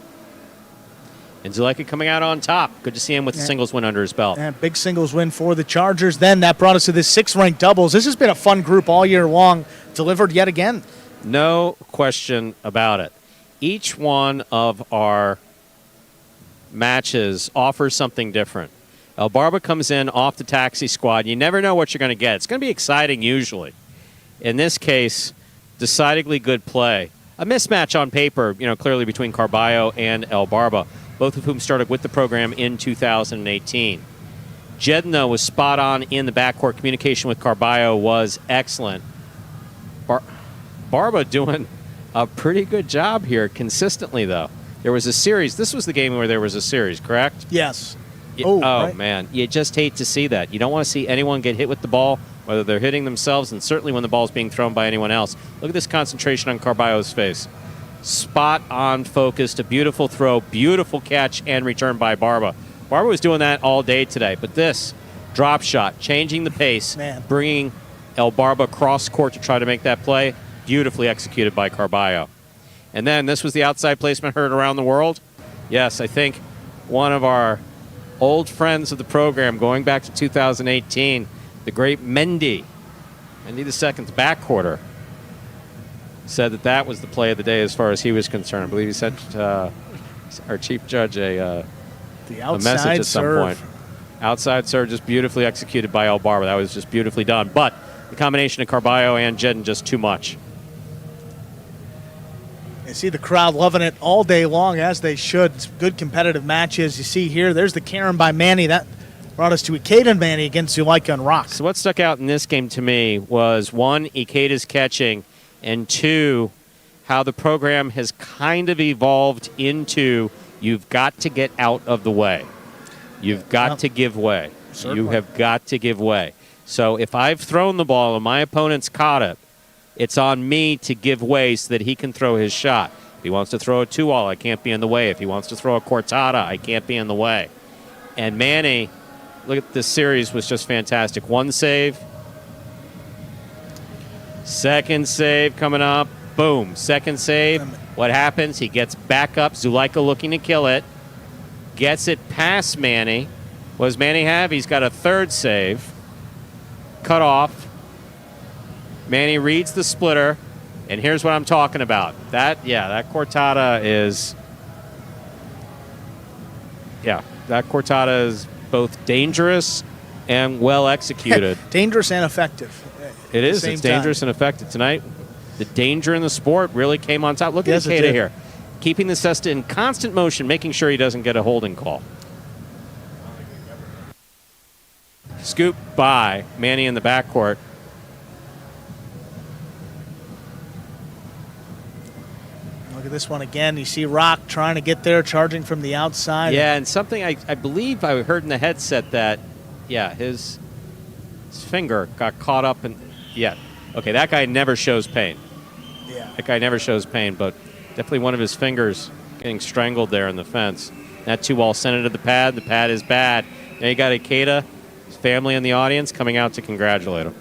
And Zulaika coming out on top. Good to see him with the singles win under his belt. Yeah, big singles win for the Chargers. Then that brought us to this 6th-ranked doubles. This has been a fun group all year long. Delivered yet again. No question about it. Each one of our matches offers something different. El Barba comes in off the taxi squad. You never know what you're going to get. It's going to be exciting usually. In this case, decidedly good play. A mismatch on paper, clearly between Carballo and El Barba, both of whom started with the program in 2018. Jedno was spot on in the backcourt. Communication with Carballo was excellent. Barba doing a pretty good job here consistently, though. There was a series. This was the game where there was a series, correct? Yes. Right. Man. You just hate to see that. You don't want to see anyone get hit with the ball, whether they're hitting themselves, and certainly when the ball is being thrown by anyone else. Look at this concentration on Carballo's face. Spot on focused, a beautiful throw, beautiful catch, and return by Barba. Barba was doing that all day today, but this drop shot, changing the pace, bringing El Barba cross court to try to make that play, beautifully executed by Carballo. And then this was the outside placement heard around the world. Yes, I think one of our old friends of the program going back to 2018, the great Mendy the second's backcourter, said that was the play of the day as far as he was concerned. I believe he sent our chief judge a message at some point. Outside serve, just beautifully executed by El Barba. That was just beautifully done. But the combination of Carballo and Jedden just too much. You see the crowd loving it all day long, as they should. It's good competitive matches. You see here, there's the carom by Manny. That brought us to Ikeda and Manny against Zulaika and Rock. So what stuck out in this game to me was, one, Ikeda's catching, and two, how the program has kind of evolved into you've got to get out of the way. You've got to give way. Certainly. You have got to give way. So if I've thrown the ball and my opponent's caught it, it's on me to give way so that he can throw his shot. If he wants to throw a 2-all, I can't be in the way. If he wants to throw a cortada, I can't be in the way. And Manny, look at this series, was just fantastic. One save. Second save coming up. Boom. Second save. What happens? He gets back up. Zulaika looking to kill it. Gets it past Manny. What does Manny have? He's got a third save. Cut off. Manny reads the splitter, and here's what I'm talking about. That cortada is... that cortada is both dangerous and well executed. Dangerous and effective. It is. It's dangerous and effective. Tonight, the danger in the sport really came on top. Look at Ikeda here. Keeping the Sesta in constant motion, making sure he doesn't get a holding call. Scoop by Manny in the backcourt. Look at this one again. You see Rock trying to get there, charging from the outside. Yeah, and something I believe I heard in the headset that, his finger got caught up in... Yeah. Okay, that guy never shows pain. Yeah. That guy never shows pain, but definitely one of his fingers getting strangled there in the fence. That 2-ball sent it to the pad. The pad is bad. Now you got Ikeda, his family in the audience, coming out to congratulate him.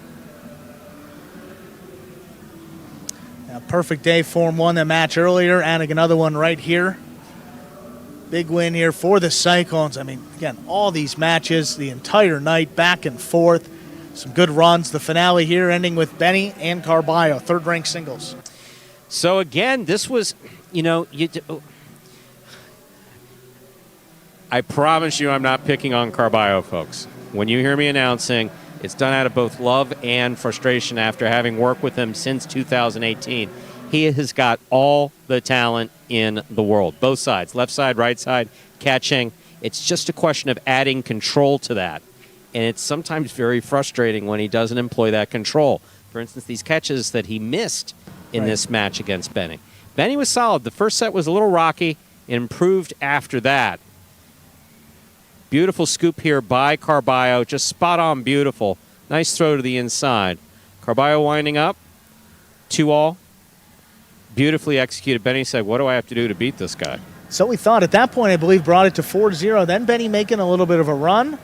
Perfect day. Form won that match earlier, adding another one right here. Big win here for the Cyclones. I mean, again, all these matches, the entire night, back and forth. Some good runs. The finale here ending with Benny and Carballo, third-ranked singles. So again, this was, I promise you I'm not picking on Carballo, folks. When you hear me announcing, it's done out of both love and frustration after having worked with him since 2018. He has got all the talent in the world, both sides, left side, right side, catching. It's just a question of adding control to that. And it's sometimes very frustrating when he doesn't employ that control. For instance, these catches that he missed in this match against Benny. Benny was solid. The first set was a little rocky, improved after that. Beautiful scoop here by Carballo, just spot on beautiful. Nice throw to the inside. Carballo winding up, 2-all. Beautifully executed. Benny said, what do I have to do to beat this guy? So we thought at that point, I believe, brought it to 4-0. Then Benny making a little bit of a run.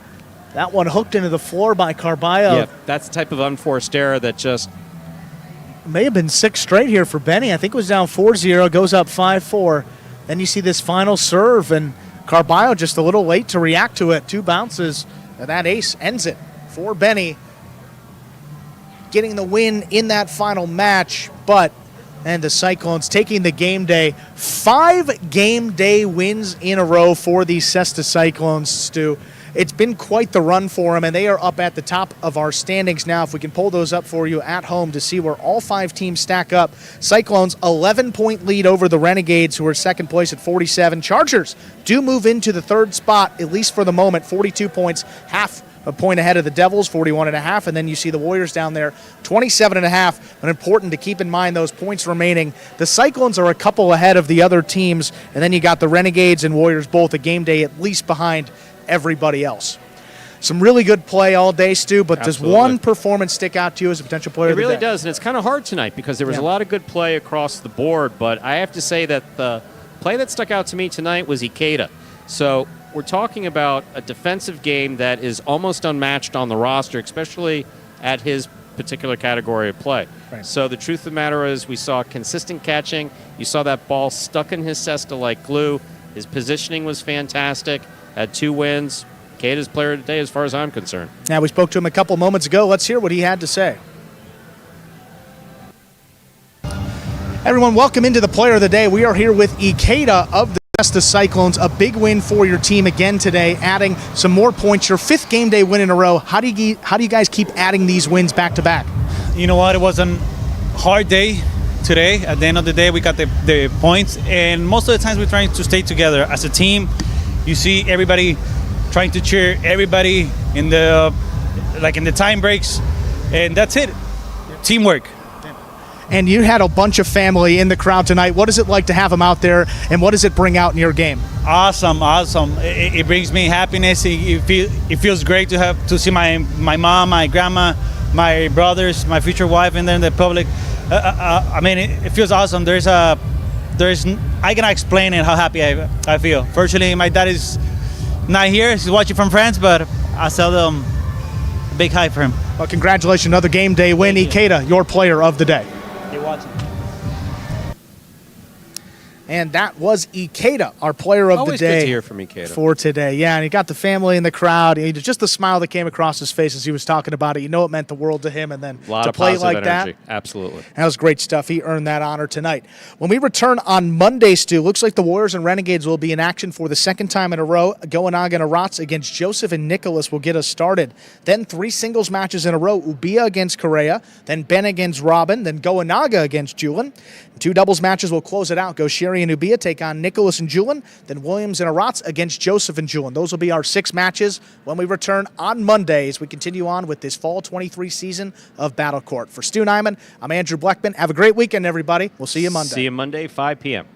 That one hooked into the floor by Carballo. Yeah, that's the type of unforced error that just... May have been 6 straight here for Benny. I think it was down 4-0, goes up 5-4. Then you see this final serve, and Carballo just a little late to react to it. 2 bounces, and that ace ends it for Benny. Getting the win in that final match, and the Cyclones taking the game day. 5 game day wins in a row for the Cesta Cyclones, Stu. It's been quite the run for them, and they are up at the top of our standings now. If we can pull those up for you at home to see where all 5 teams stack up. Cyclones, 11-point lead over the Renegades, who are second place at 47. Chargers do move into the 3rd spot, at least for the moment, 42 points, half a point ahead of the Devils, 41.5, and then you see the Warriors down there, 27.5. But important to keep in mind those points remaining. The Cyclones are a couple ahead of the other teams, and then you got the Renegades and Warriors both a game day at least behind everybody else. Some really good play all day, Stu, but does one performance stick out to you as a potential player of the day? It really does, and it's kind of hard tonight because there was a lot of good play across the board, but I have to say that the play that stuck out to me tonight was Ikeda. So we're talking about a defensive game that is almost unmatched on the roster, especially at his particular category of play. Right. So the truth of the matter is we saw consistent catching. You saw that ball stuck in his cesta like glue. His positioning was fantastic. Had 2 wins. Ikeda's player of the day as far as I'm concerned. Now, we spoke to him a couple moments ago. Let's hear what he had to say. Everyone, welcome into the player of the day. We are here with Ikeda of the Cesta Cyclones. A big win for your team again today, adding some more points. Your 5th game day win in a row. How do you guys keep adding these wins back to back? You know what? It was a hard day today. At the end of the day, we got the points, and most of the times we're trying to stay together as a team. You see everybody trying to cheer everybody in the time breaks, and that's it. Teamwork. And you had a bunch of family in the crowd tonight. What is it like to have them out there, and what does it bring out in your game? Awesome. It brings me happiness. It feels great to see my mom, my grandma, my brothers, my future wife, and then the public. I mean, it feels awesome. I cannot explain it how happy I feel. Fortunately, my dad is not here. He's watching from France, but I tell them a big hi for him. Well, congratulations, another game day win. Ikeda, your player of the day. You're watching. And that was Ikeda, our player of Always the day. good to hear from Ikeda. For today. Yeah, and he got the family in the crowd. Just the smile that came across his face as he was talking about it. You know it meant the world to him. And then a lot to of play positive like energy. that. Absolutely. That was great stuff. He earned that honor tonight. When we return on Monday, Stu, looks like the Warriors and Renegades will be in action for the 2nd time in a row. Goanaga and Arats against Joseph and Nicholas will get us started. Then 3 singles matches in a row. Ubia against Correa, then Ben against Robin, then Goanaga against Julian. 2 doubles matches will close it out. Goshiri and Ubia take on Nicholas and Julian, then Williams and Arats against Joseph and Julian. Those will be our 6 matches when we return on Monday as we continue on with this Fall 23 season of Battle Court. For Stu Nyman, I'm Andrew Bleckman. Have a great weekend, everybody. We'll see you Monday. See you Monday, 5 p.m.